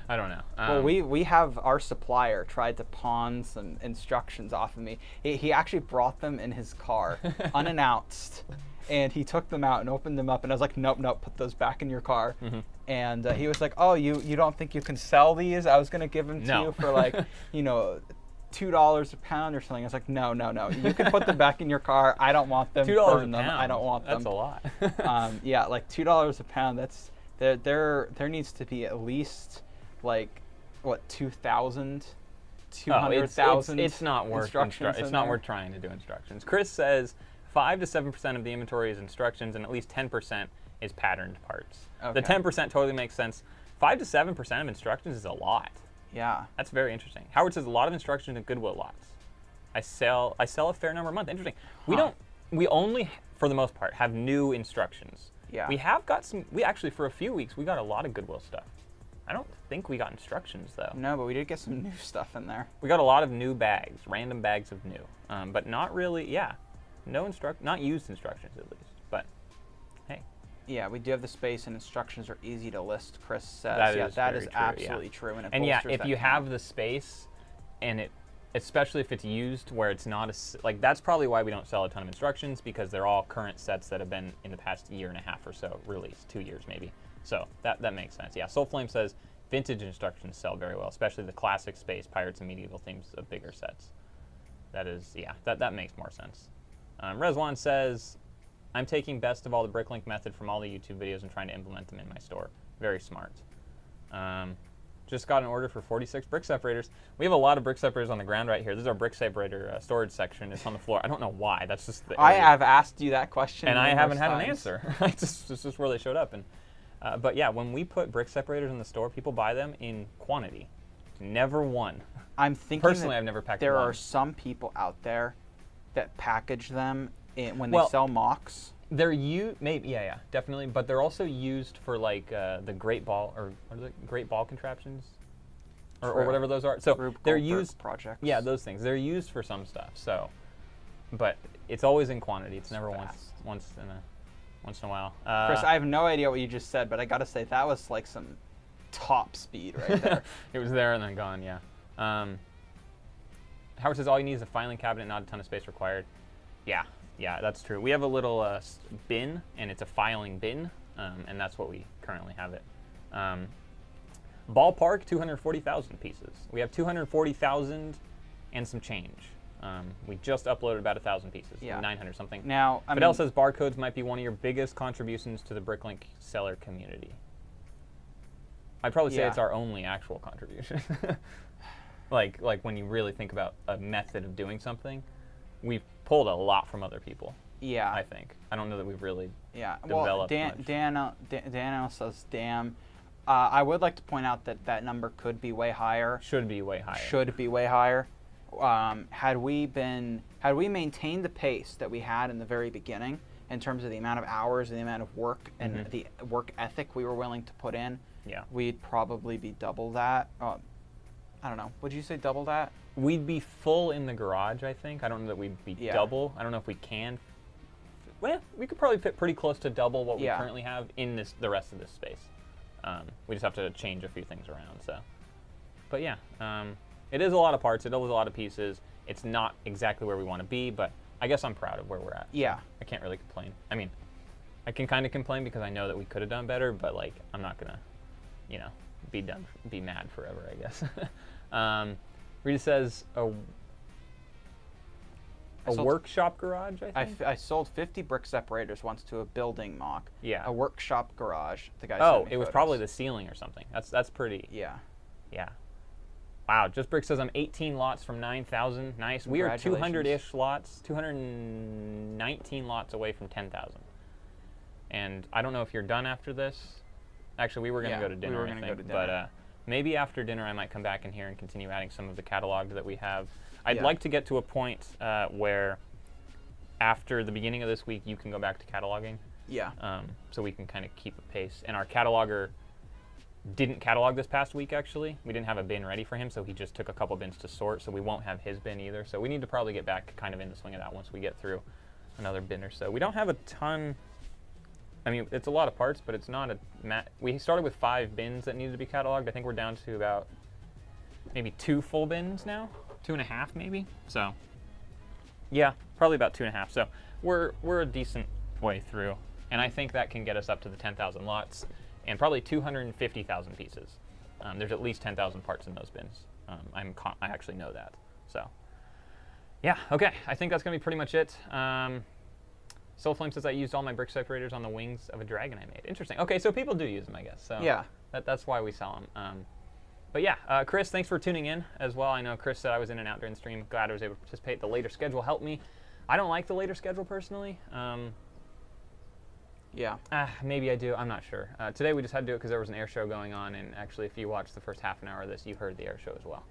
I don't know. Well, we have our supplier tried to pawn some instructions off of me. He actually brought them in his car, unannounced, and he took them out and opened them up, and I was like, nope, put those back in your car. Mm-hmm. And he was like, oh, you don't think you can sell these? I was going to give them to you for like, $2 a pound or something. I was like, no. You can put them back in your car. I don't want them. $2 a pound. I don't want them. That's a lot. Yeah, like $2 a pound. That's there needs to be at least like what 2,000, 200,000. It's not worth instructions. It's not worth trying to do instructions. Chris says 5 to 7% of the inventory is instructions, and at least 10% is patterned parts. Okay. The 10% totally makes sense. 5 to 7% of instructions is a lot. Yeah. That's very interesting. Howard says a lot of instructions in Goodwill lots. I sell a fair number a month. Interesting. We only, for the most part, have new instructions. Yeah. We have got some, we actually, for a few weeks, we got a lot of Goodwill stuff. I don't think we got instructions, though. No, but we did get some new stuff in there. We got a lot of new bags, random bags of new. But not really, not used instructions, at least. But, hey. Yeah, we do have the space, and instructions are easy to list, Chris says. That is true, absolutely true. And if you have the space, and especially if it's used where it's not that's probably why we don't sell a ton of instructions, because they're all current sets that have been in the past year and a half or so released, 2 years maybe. So that makes sense. Yeah, Soulflame says vintage instructions sell very well, especially the classic space, pirates and medieval themes of bigger sets. That is, that makes more sense. Rezwan says, I'm taking best of all the BrickLink method from all the YouTube videos and trying to implement them in my store. Very smart. Just got an order for 46 brick separators. We have a lot of brick separators on the ground right here. This is our brick separator storage section. It's on the floor. I don't know why. That's just the area. I have asked you that question, and I haven't had an answer. It's just where they showed up. And but yeah, when we put brick separators in the store, people buy them in quantity. Never one. I'm thinking personally, I've never packed there one. are some people out there that package them when they sell mocks. They're maybe definitely, but they're also used for like the great ball great ball contraptions, or whatever those are. So they're used projects. Yeah, those things. They're used for some stuff. So, but it's always in quantity. It's never once in a while. Chris, I have no idea what you just said, but I gotta say that was like some top speed right there. It was there and then gone. Yeah. Howard says all you need is a filing cabinet, not a ton of space required. Yeah, that's true. We have a little bin, and it's a filing bin, and that's what we currently have it. Ballpark, 240,000 pieces. We have 240,000 and some change. We just uploaded about 1,000 pieces, 900 something. Now, Fidel says barcodes might be one of your biggest contributions to the BrickLink seller community. I'd probably say Yeah. it's our only actual contribution. like when you really think about a method of doing something, we've pulled a lot from other people. Yeah. I think. I don't know that we've really Yeah. developed Well, much. Dan says, damn. I would like to point out that that number could be way higher. Should be way higher. Should be way higher. Had we maintained the pace that we had in the very beginning in terms of the amount of hours and the amount of work and the work ethic we were willing to put in, Yeah. we'd probably be double that. I don't know. Would you say double that? We'd be full in the garage, I think. I don't know that we'd be Yeah. double. I don't know if we can. Well, we could probably fit pretty close to double what we Yeah. currently have in the rest of this space. We just have to change a few things around. So, but yeah, it is a lot of parts. It is a lot of pieces. It's not exactly where we want to be, but I guess I'm proud of where we're at. Yeah. I can't really complain. I mean, I can kind of complain because I know that we could have done better, but like I'm not gonna, be mad forever, I guess. Rita says a workshop garage, I think. I sold 50 brick separators once to a building mock. Yeah. A workshop garage. The guy Oh, sent me it was photos. probably the ceiling or something. That's pretty. Yeah. Yeah. Wow. Just Brick says I'm 18 lots from 9,000. Nice. We are 200-ish lots, 219 lots away from 10,000. And I don't know if you're done after this. Actually, we were going to go to dinner, we were I gonna think. go to dinner. But maybe after dinner I might come back in here and continue adding some of the catalog that we have. I'd Yeah. like to get to a point where after the beginning of this week you can go back to cataloging. Yeah. So we can kind of keep a pace. And our cataloger didn't catalog this past week, actually. We didn't have a bin ready for him, so he just took a couple bins to sort, so we won't have his bin either. So we need to probably get back kind of in the swing of that once we get through another bin or so. We don't have a ton. I mean, it's a lot of parts, but it's not a... We started with 5 bins that needed to be cataloged. I think we're down to about maybe 2 full bins now. 2.5 maybe. So yeah, probably about 2.5. So we're a decent way through, and I think that can get us up to the 10,000 lots and probably 250,000 pieces. There's at least 10,000 parts in those bins. I actually know that. So yeah, okay. I think that's gonna be pretty much it. Soulflame says I used all my brick separators on the wings of a dragon I made. Interesting. Okay, so people do use them, I guess. So Yeah. That's why we sell them. But yeah, Chris, thanks for tuning in as well. I know Chris said I was in and out during the stream. Glad I was able to participate. The later schedule helped me. I don't like the later schedule personally. Yeah. Maybe I do. I'm not sure. Today we just had to do it because there was an air show going on, and actually if you watched the first half an hour of this, you heard the air show as well.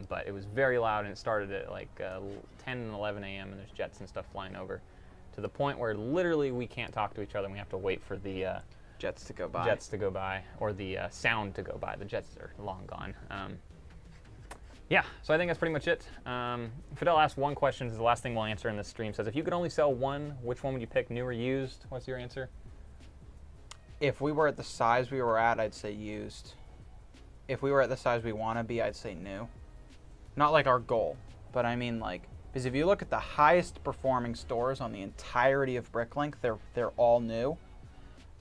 But it was very loud, and it started at like 10 and 11 a.m., and there's jets and stuff flying over to the point where literally we can't talk to each other, and we have to wait for the Jets to go by. jets to go by, or the sound to go by. The jets are long gone. Yeah, so I think that's pretty much it. Fidel asked one question. This is the last thing we'll answer in this stream. Says, if you could only sell one, which one would you pick, new or used? What's your answer? If we were at the size we were at, I'd say used. If we were at the size we want to be, I'd say new. Not like our goal, but I mean like, because if you look at the highest performing stores on the entirety of BrickLink, they're all new.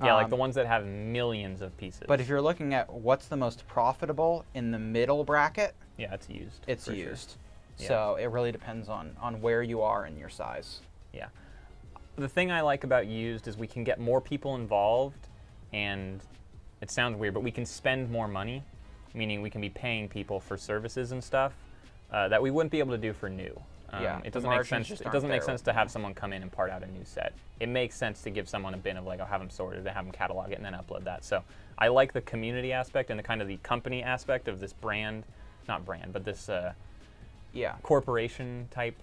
Yeah, like the ones that have millions of pieces. But if you're looking at what's the most profitable in the middle bracket, yeah, it's used. it's for used. Sure. Yeah. So it really depends on where you are in your size. Yeah. The thing I like about used is we can get more people involved, and it sounds weird, but we can spend more money, meaning we can be paying people for services and stuff that we wouldn't be able to do for new. Yeah, it the doesn't make margins sense. just It aren't doesn't make there. sense to have someone come in and part out a new set. It makes sense to give someone a bin of like, I'll have them sorted, to have them catalog it, and then upload that. So I like the community aspect and the kind of the company aspect of this brand, not brand, but this corporation type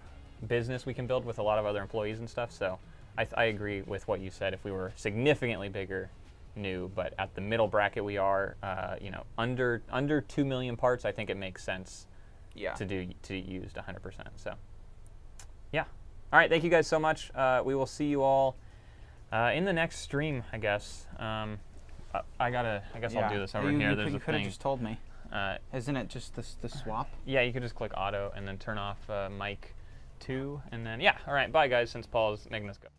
business we can build with a lot of other employees and stuff. So I agree with what you said. If we were significantly bigger, new, but at the middle bracket we are, under 2 million parts, I think it makes sense. Yeah. To used 100%. So, yeah. All right. Thank you guys so much. We will see you all in the next stream, I guess. I guess I'll do this over here. There's you a could have thing. just told me. Isn't it just the swap? Yeah, you could just click auto and then turn off mic 2, and then yeah. All right. Bye guys. Since Paul's making us go.